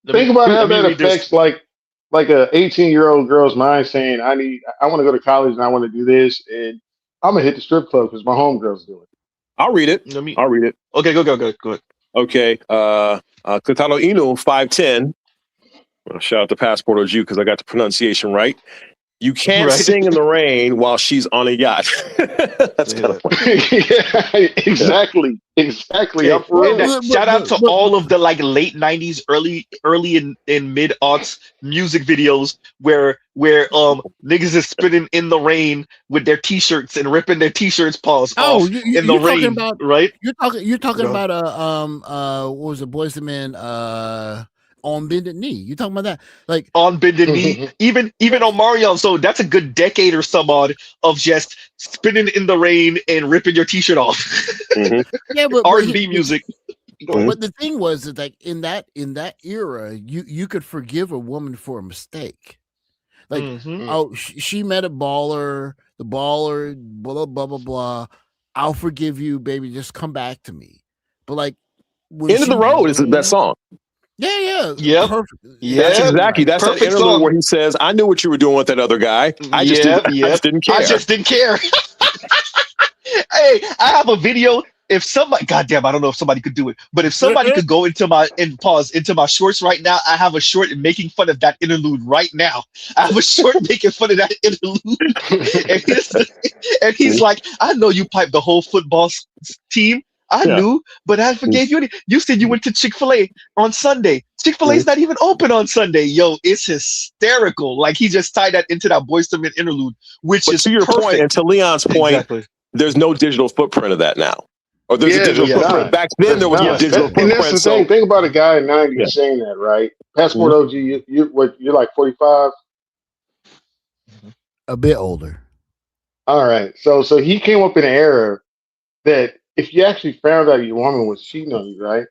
think about how that affects like a 18-year-old girl's mind saying, I want to go to college and I want to do this, and I'm gonna hit the strip club because my homegirl's doing it. I'll read it. I'll read it. Okay, go ahead. Okay. Katalo Inu 510. Shout out to Passport OG because I got the pronunciation right. You can't sing in the rain while she's on a yacht. That's kind of funny. Yeah, exactly. Yeah. Shout out to all of the late 90s, early and mid aughts music videos where niggas is spitting in the rain with their t-shirts and ripping their t-shirts off in the rain. Right? You're talking about what was it, Boyz II Men on Bended Knee. You talking about that? Like on Bended Knee, even Omarion. So that's a good decade or some odd of just spinning in the rain and ripping your t-shirt off. Yeah, but R&B music. But the thing was that like in that era, you could forgive a woman for a mistake. Like, she met a baller, the baller, blah blah blah blah blah. I'll forgive you, baby. Just come back to me. But like, End of the Road is that song. Yeah. Yep. Perfect. That's exactly. That's that Perfect interlude song. where he says, "I knew what you were doing with that other guy. I just didn't care. I just didn't care." Hey, I have a video. If somebody, goddamn, I don't know if somebody could do it, but if somebody could go into my shorts right now, I have a short making fun of that interlude right now. I have a short making fun of that interlude, and he's like, "I know you piped the whole football team. I knew, but I forgave you. You said you went to Chick-fil-A on Sunday. Chick-fil-A is not even open on Sunday." Yo, it's hysterical. Like he just tied that into that Boyz II Men interlude, which is to your perfect. point and to Leon's point, there's no digital footprint of that now. Or there's a digital footprint. Back then, there was no digital footprint. And that's the thing. Think about a guy in 90s saying that, right? Passport OG, you're like 45? A bit older. All right. So he came up in an era that if you actually found out your woman was cheating on you, right?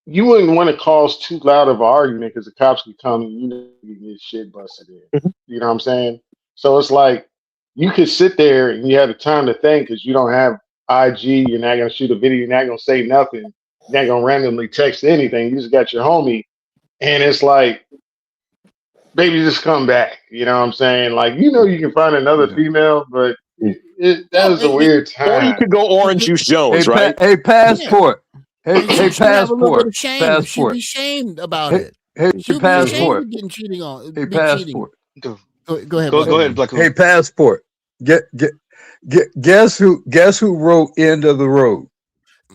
You wouldn't want to cause too loud of an argument because the cops could come and you get shit busted in. You know what I'm saying? So it's like you could sit there and you have the time to think because you don't have IG, you're not gonna shoot a video, you're not gonna say nothing, you're not gonna randomly text anything. You just got your homie, and it's like, baby, just come back. You know what I'm saying? Like, you can find another female, but that was a weird time. Or you could go Orange Juice Jones, right? Hey, passport. Hey, Have a little bit passport. of shame. She'd Passport. be shamed about it. Hey, She'll passport. be getting cheating on. Hey, be passport. Go ahead. Go ahead, Black. Hey, passport. Guess who wrote "End of the Road"?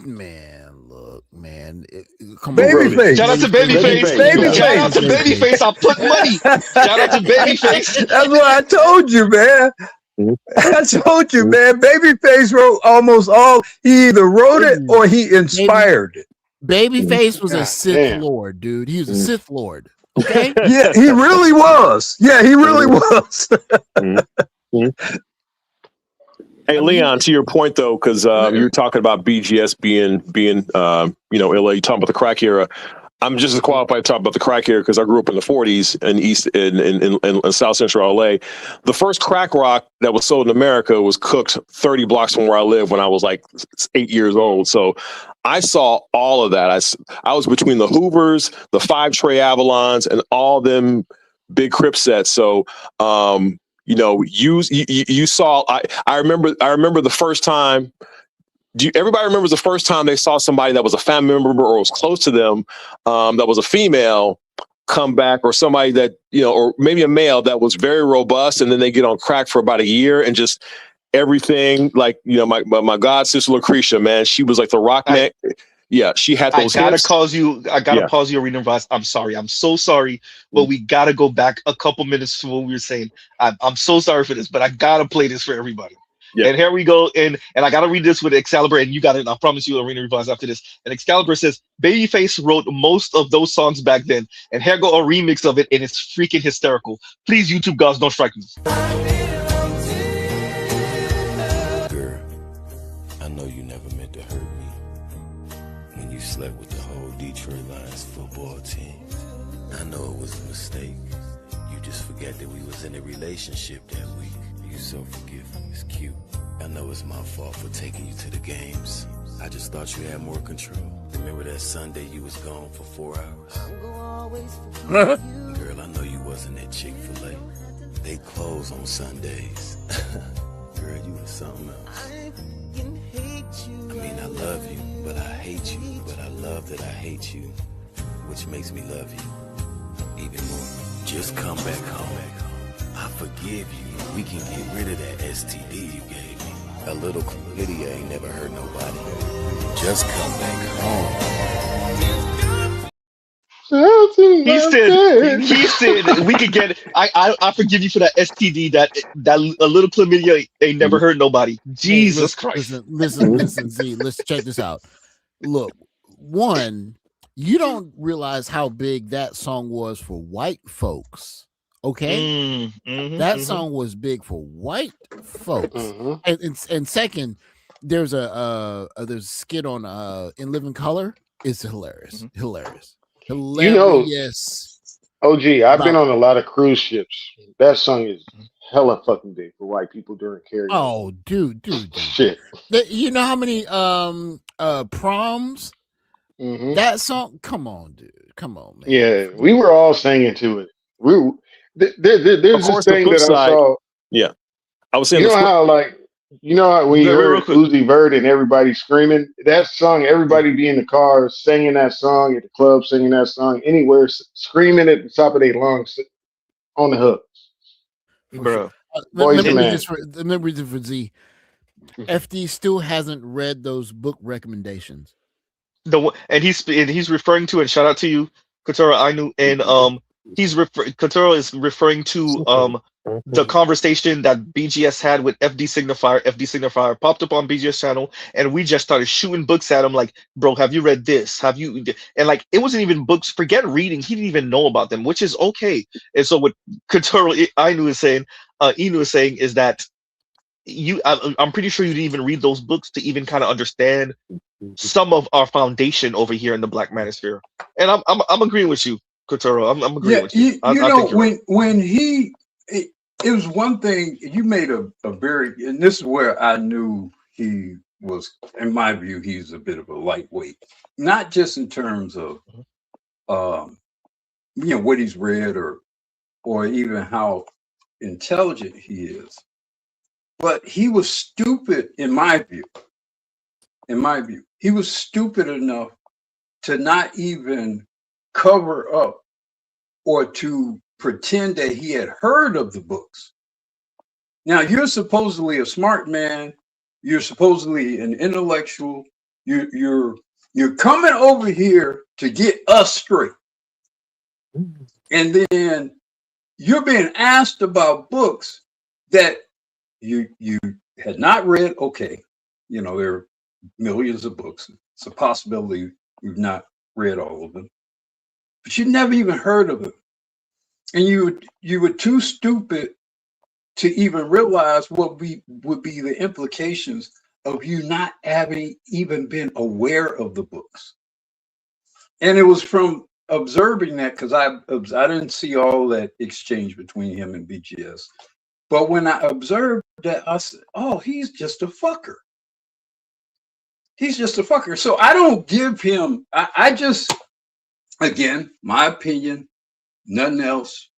Man, look, man. Come on, Babyface. Shout out to Babyface. Shout out to Babyface. I put money. Shout out to Babyface. That's what I told you, man. I told you, man. Babyface wrote almost all. He either wrote it or he inspired it. Babyface was a Sith Lord, dude. He was a Sith Lord. Okay. Yeah, he really was. Yeah, he really was. Hey, Leon, to your point though, because you're talking about BGS being LA. You talking about the crack era. I'm just as qualified to talk about the crack era because I grew up in the 40s in South Central LA. The first crack rock that was sold in America was cooked 30 blocks from where I live when I was like 8 years old. So I saw all of that. I was between the Hoovers, the 5 Trey Avalons, and all them big Crip sets. So you saw. I remember the first time. Everybody remembers the first time they saw somebody that was a family member or was close to them, that was a female, come back, or somebody that, or maybe a male that was very robust, and then they get on crack for about a year and just everything. Like, my god sister Lucretia, man, she was like the rock man. Yeah, she had those. I gotta pause you, Arena Voss. I'm sorry. I'm so sorry, but we gotta go back a couple minutes to what we were saying. I'm so sorry for this, but I gotta play this for everybody. Yeah. And here we go, and I gotta read this with Excalibur, and you got it. I promise you, Arena Revives after this. And Excalibur says Babyface wrote most of those songs back then, and here go a remix of it, and it's freaking hysterical. Please, YouTube gods, don't strike me. Girl, I know you never meant to hurt me when you slept with the whole Detroit Lions football team. I know it was a mistake. You just forget that we was in a relationship that week. You so forgiving, it's cute. I know it's my fault for taking you to the games. I just thought you had more control. Remember that Sunday you was gone for 4 hours? Girl, I know you wasn't at Chick-fil-A. They close on Sundays. Girl, you was something else. I mean, I love you, but I hate you. But I love that I hate you, which makes me love you even more. Just come back home. I forgive you. We can get rid of that STD you gave me. A little chlamydia ain't never hurt nobody. Just come back home. He said we could get. I forgive you for that STD. That a little chlamydia ain't never hurt nobody. Jesus Christ. Listen, Z. Let's check this out. Look, one, you don't realize how big that song was for white folks. Okay, that song was big for white folks, and second, there's a skit on In Living Color. It's hilarious, hilarious. OG, I've been on a lot of cruise ships. That song is hella fucking big for white people during karaoke. Oh, dude, shit. You know how many Proms. Mm-hmm. That song, come on, dude. Come on, man. Yeah, we were all singing to it. There's Of this course, the thing flip that I side. saw. Yeah, I was saying You the know flip. how when you Real heard quick. Uzi Vert and everybody screaming that song, everybody be in the car singing that song, at the club singing that song, anywhere screaming at the top of their lungs on the hook. Bro. Boys Remember man. this for Z. FD still hasn't read those book recommendations. And he's referring to, and shout out to you, Katara Ainu, and Katara is referring to the conversation that BGS had with FD Signifier. FD Signifier popped up on BGS channel, and we just started shooting books at him like, bro, have you read this? Have you? And like, it wasn't even books. Forget reading. He didn't even know about them, which is okay. And so what Katara Ainu is saying, Inu is saying, is that I'm pretty sure you didn't even read those books to even kind of understand some of our foundation over here in the Black Manosphere. And I'm agreeing with you, Kotaro. I'm agreeing with you. I think you're right. when it was one thing you made a very, and this is where I knew he was, in my view, he's a bit of a lightweight, not just in terms of what he's read or even how intelligent he is, but he was stupid in my view. He was stupid enough to not even cover up or to pretend that he had heard of the books. Now, you're supposedly a smart man. You're supposedly an intellectual. You're coming over here to get us straight. And then you're being asked about books that you had not read. Okay, there are millions of books. It's a possibility you've not read all of them, but you never even heard of them, and you were too stupid to even realize what would be the implications of you not having even been aware of the books. And it was from observing that, because I didn't see all that exchange between him and BGS, but when I observed that, I said, "Oh, he's just a fucker. He's just a fucker." So I don't give him. I just, again, my opinion, nothing else.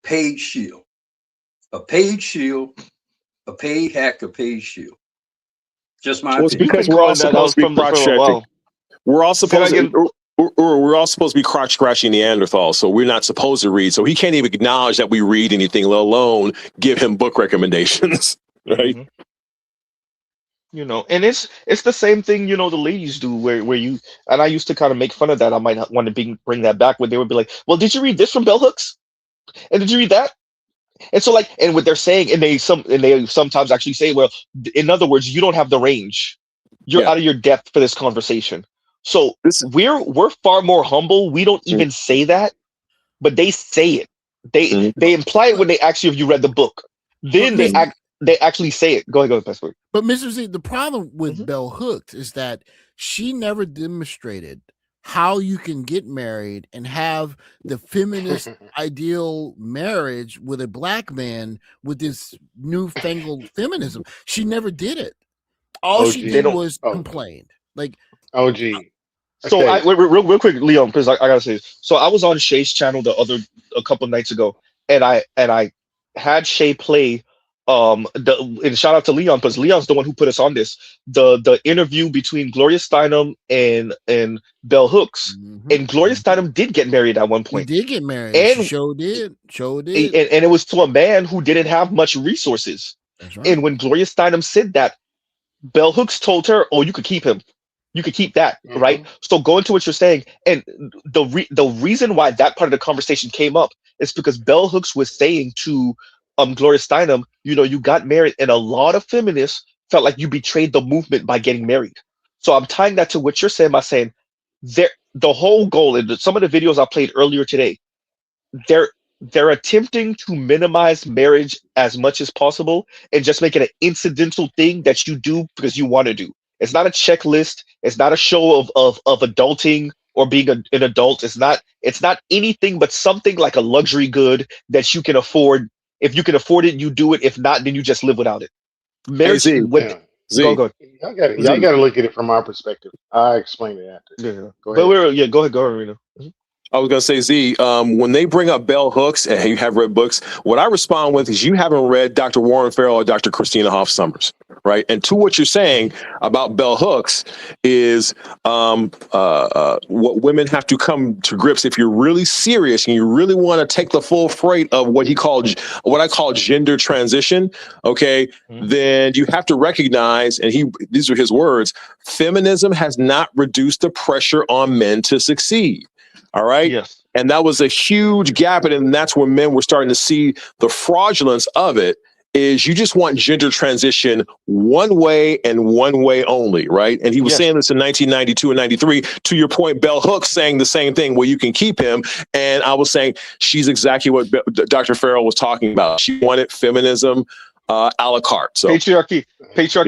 Paid shield, a paid shield, a paid hack, a paid shield. Just my It's opinion. because we're all supposed to be crotch scratching. We're all supposed to be crotch scratching Neanderthals, so we're not supposed to read. So he can't even acknowledge that we read anything, let alone give him book recommendations, right? Mm-hmm. And it's the same thing, the ladies do, where you, and I used to kind of make fun of that. I might want to bring that back, where they would be like, "Well, did you read this from Bell Hooks? And did you read that?" And so, and what they're saying, and they sometimes actually say, "Well, in other words, you don't have the range. You're out of your depth for this conversation." So we're far more humble. We don't even say that, but they say it. They imply it when they ask you if you read the book. Then they actually say it. Go ahead, Pastor. But Mr. Z, the problem with Bell Hooks is that she never demonstrated how you can get married and have the feminist ideal marriage with a Black man with this newfangled feminism. She never did it. All she did was complain. Like, OG. So real quick, Leon, because I gotta say this. So I was on Shay's channel a couple nights ago, and I had Shay play and shout out to Leon, because Leon's the one who put us on this, the interview between Gloria Steinem and Bell Hooks. And Gloria Steinem did get married at one point. She did get married. And she sure did. And it was to a man who didn't have much resources. That's right. And when Gloria Steinem said that, Bell Hooks told her, "Oh, you could keep him. You could keep that," right? So go into what you're saying, and the reason why that part of the conversation came up is because Bell Hooks was saying to Gloria Steinem, you got married, and a lot of feminists felt like you betrayed the movement by getting married. So I'm tying that to what you're saying by saying the whole goal, and some of the videos I played earlier today, they're attempting to minimize marriage as much as possible and just make it an incidental thing that you do because you want to do. It's not a checklist. It's not a show of adulting or being an adult. It's not anything but something like a luxury good that you can afford. If you can afford it, you do it. If not, then you just live without it. Marriage, Z. Go. Y'all got to look at it from our perspective. I explain it after. Yeah. Go But ahead. go ahead, Reno. I was gonna say, Z, when they bring up bell hooks and you have read books, what I respond with is you haven't read Dr. Warren Farrell or Dr. Christina Hoff Summers, right? And to what you're saying about bell hooks is what women have to come to grips if you're really serious and you really want to take the full freight of what I call gender transition. Okay, then you have to recognize, and these are his words: feminism has not reduced the pressure on men to succeed. All right. Yes. And that was a huge gap. And that's when men were starting to see the fraudulence of it is you just want gender transition one way and one way only. Right. And he was saying this in 1992 and 93. To your point, Bell Hooks saying the same thing. Well, you can keep him. And I was saying she's exactly what Dr. Farrell was talking about. She wanted feminism a la carte. So patriarchy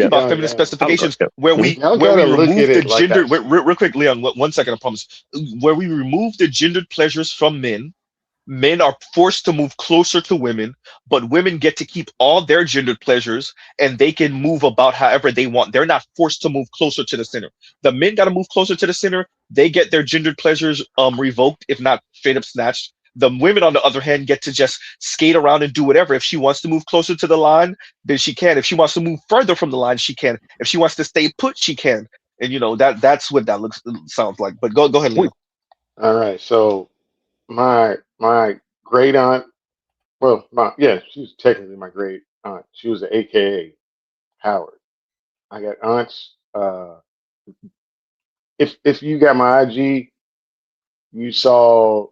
about feminist specifications where we remove the gender. Real quick, Leon, 1 second, I promise. Where we remove the gendered pleasures from men, men are forced to move closer to women, but women get to keep all their gendered pleasures and they can move about however they want. They're not forced to move closer to the center. The men got to move closer to the center. They get their gendered pleasures revoked, if not straight up snatched. The women, on the other hand, get to just skate around and do whatever. If she wants to move closer to the line, then she can. If she wants to move further from the line, she can. If she wants to stay put, she can. And that's what that sounds like. But go ahead, Leo. All right. So my great aunt, she was technically my great aunt. She was an AKA Howard. I got aunts. If you got my IG, you saw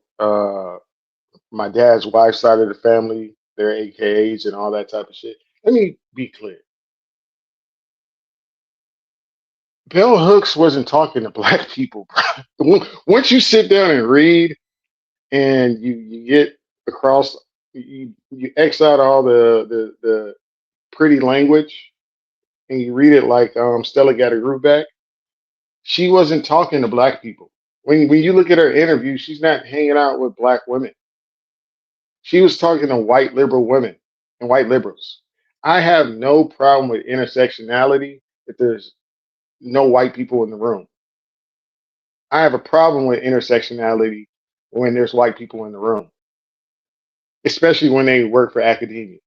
my dad's wife's side of the family, their AKAs and all that type of shit. Let me be clear. Bell Hooks wasn't talking to black people. Once you sit down and read and you get across, you X out all the pretty language and you read it like Stella got a group back. She wasn't talking to black people. When you look at her interview, she's not hanging out with black women. She was talking to white liberal women and white liberals. I have no problem with intersectionality if there's no white people in the room. I have a problem with intersectionality when there's white people in the room, especially when they work for academia.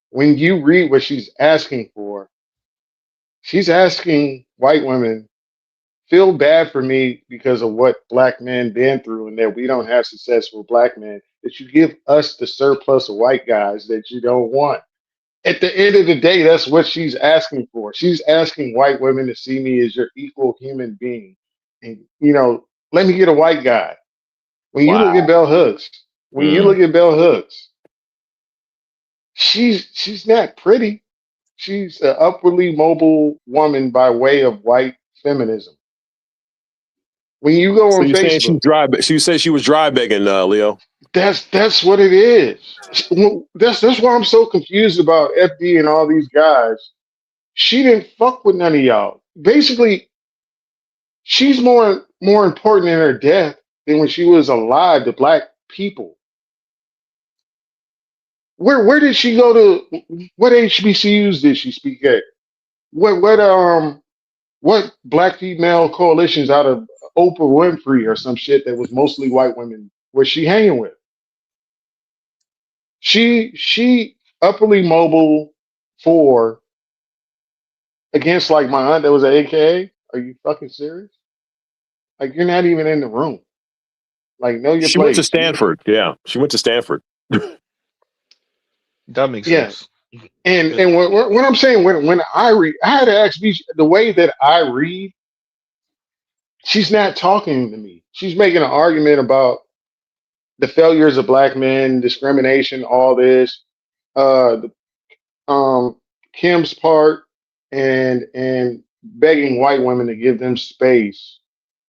When you read what she's asking for, she's asking white women, feel bad for me because of what black men been through and that we don't have successful black men, that you give us the surplus of white guys that you don't want. At the end of the day, that's what she's asking for. She's asking white women to see me as your equal human being. And, let me get a white guy. When you look at Bell Hooks, she's not pretty. She's an upwardly mobile woman by way of white feminism. When you go on you're Facebook, saying she's dry. She said she was dry begging, Leo. That's what it is. That's why I'm so confused about FD and all these guys. She didn't fuck with none of y'all. Basically, she's more important in her death than when she was alive to black people. Where did she go to? What HBCUs did she speak at? What black female coalitions out of Oprah Winfrey or some shit that was mostly white women was she hanging with? She upperly mobile for against like my aunt that was an AKA. Are you fucking serious? Like you're not even in the room. Like know your place. She went to Stanford. Yeah, she went to Stanford. That makes sense. And what I'm saying when I read, I had to ask the way that I read. She's not talking to me. She's making an argument about the failures of black men, discrimination, all this. Kim's part and begging white women to give them space.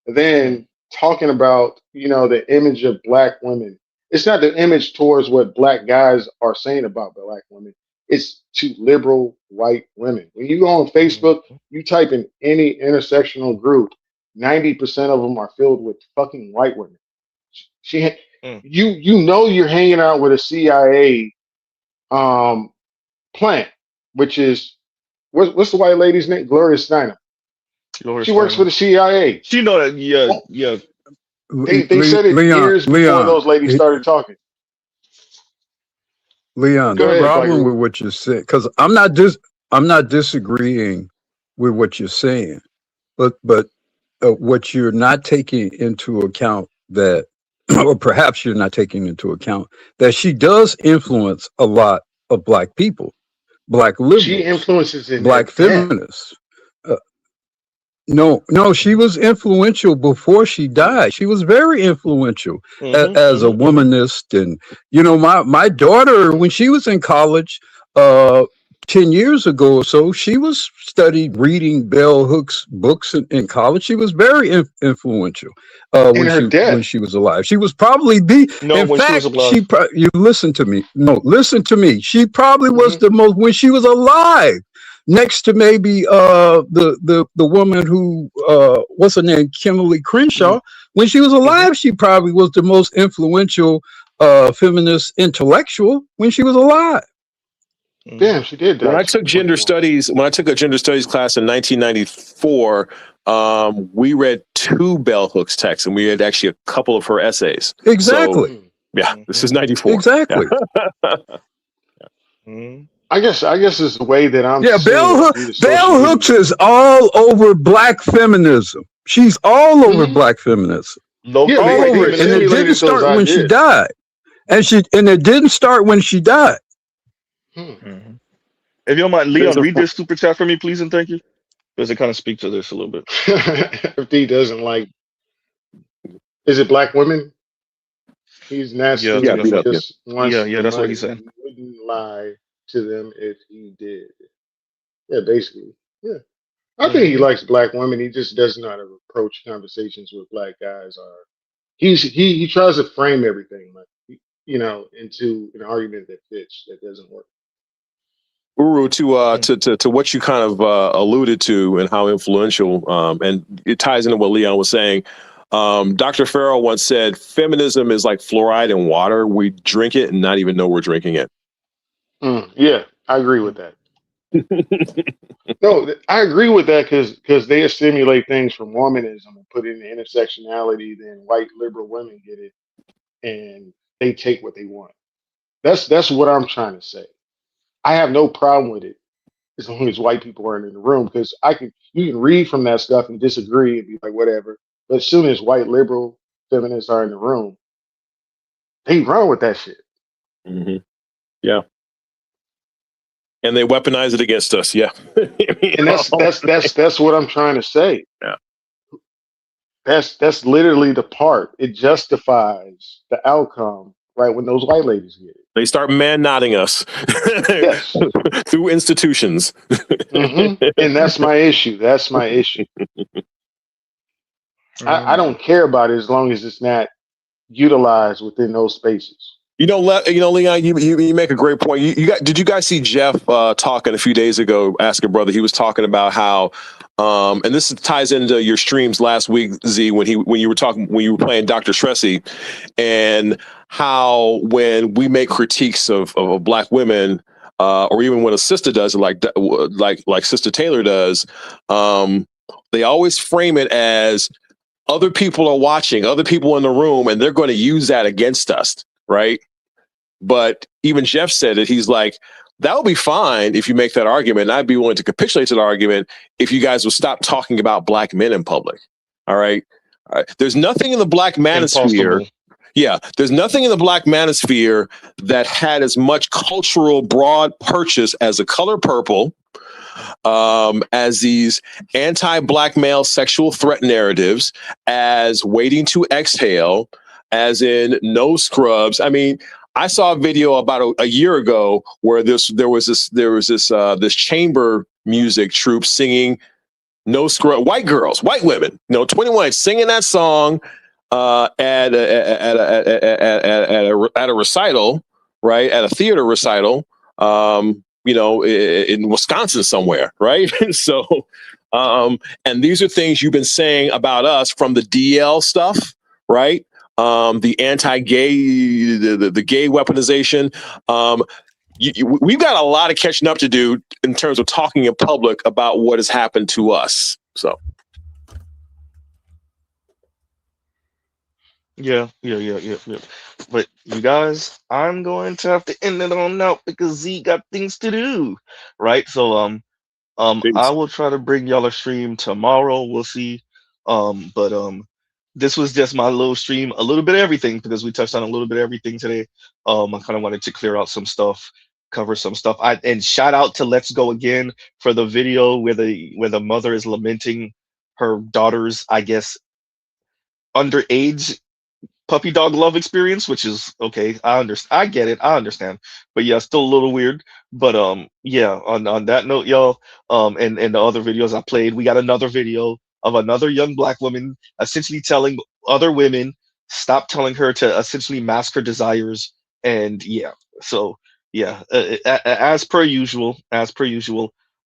Then talking about the image of black women. It's not the image towards what black guys are saying about black women. It's to liberal white women. When you go on Facebook, you type in any intersectional group, 90% of them are filled with fucking white women. You're hanging out with a CIA plant, which is what's the white lady's name? Gloria Steinem. She works for the CIA. She know that. Yeah. They said it years before those ladies started talking. Leon, Go the ahead, problem Black with what you're saying, because I'm not disagreeing with what you're saying, but what you're not taking into account that, or perhaps you're not taking into account that she does influence a lot of Black people, Black liberals, she influences in Black feminists. No, she was influential before she died. She was very influential as a womanist. And, my daughter, when she was in college, 10 years ago or so, she was studied reading Bell Hooks books in college. She was very influential when she was alive. She was probably you listen to me. No, listen to me. She probably was the most, when she was alive, next to maybe the woman who what's her name, Kimberly Crenshaw. When she was alive, she probably was the most influential feminist intellectual when she was alive. Damn, she did. When I took gender studies, when I took a gender studies class in 1994, we read 2 Bell Hooks texts, and we had actually a couple of her essays. Exactly. So, yeah, this is 94. Exactly. I guess it's the way that I'm. Yeah, Bell Hooks is all over Black feminism. She's all over Black feminism. All over it. And it didn't start when she died. And it didn't start when she died. If you don't mind, Leon, read this super chat for me, please, and thank you. Because it kind of speaks to this a little bit. FD doesn't like. Is it Black women? He's nasty. Yeah, that's what he said. He wouldn't lie to them if he did. Yeah, basically. Yeah. I think he likes Black women. He just doesn't know how to approach conversations with Black guys. He tries to frame everything into an argument that fits, that doesn't work. Uru, to what you kind of alluded to and how influential, and it ties into what Leon was saying. Dr. Farrell once said, feminism is like fluoride in water. We drink it and not even know we're drinking it. Yeah, I agree with that. No, I agree with that because they assimilate things from womanism and put in the intersectionality. Then white liberal women get it, and they take what they want. That's what I'm trying to say. I have no problem with it as long as white people aren't in the room, because you can read from that stuff and disagree and be like whatever. But as soon as white liberal feminists are in the room, they run with that shit. Yeah. And they weaponize it against us. Yeah. And that's what I'm trying to say. Yeah. That's literally the part. It justifies the outcome, right? When those white ladies get it. They start man-nodding us through institutions. And that's my issue. That's my issue. I don't care about it as long as it's not utilized within those spaces. Leon, you make a great point. Did you guys see Jeff talking a few days ago? Ask a Brother. He was talking about how, and this ties into your streams last week, Z, when you were playing Dr. Tressie, and how when we make critiques of Black women, or even when a sister does it, like Sister Taylor does, they always frame it as other people are watching, other people in the room, and they're going to use that against us, right? But even Jeff said it. He's like, that would be fine if you make that argument. And I'd be willing to capitulate to the argument if you guys would stop talking about Black men in public. All right. There's nothing in the Black manosphere. Yeah. There's nothing in the Black manosphere that had as much cultural broad purchase as The Color Purple, as these anti-Black male sexual threat narratives, as Waiting to Exhale, as in No Scrubs. I mean, I saw a video about a year ago where there was this chamber music troupe singing No Scrub, white girls, white women, 21 singing that song at a recital, right? At a theater recital, in Wisconsin somewhere, right? So, and these are things you've been saying about us from the DL stuff, right? The anti-gay, the gay weaponization. we've got a lot of catching up to do in terms of talking in public about what has happened to us. So. Yeah. But you guys, I'm going to have to end it on out because Z got things to do, right? So I will try to bring y'all a stream tomorrow. We'll see. But this was just my little stream, a little bit of everything because we touched on a little bit of everything today. I kind of wanted to clear out some stuff, cover some stuff. And shout out to Let's Go Again for the video where the mother is lamenting her daughter's, I guess, underage puppy dog love experience, which is okay. I understand. I get it. I understand. But yeah, still a little weird. But yeah. On that note, y'all, and the other videos I played, we got another video of another young Black woman essentially telling other women stop telling her to essentially mask her desires. And yeah, so yeah, as per usual.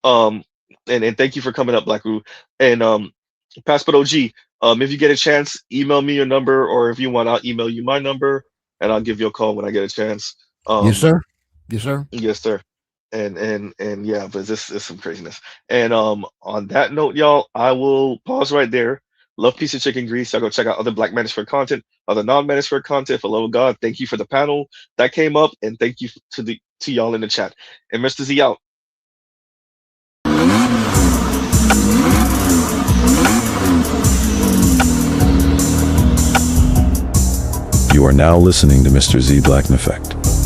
And thank you for coming up, Black Roo. And Passport OG. If you get a chance, email me your number, or if you want, I'll email you my number, and I'll give you a call when I get a chance. Yes, sir. Yes, sir. Yes, sir. And yeah, but this is some craziness. And on that note, y'all, I will pause right there. Love, peace, and chicken grease. I'll go check out other Black Manosphere content, other non-Manosphere content. For love of God, thank you for the panel that came up, and thank you to y'all in the chat. And Mr. Z out. You are now listening to Mr. Z Blackneffect.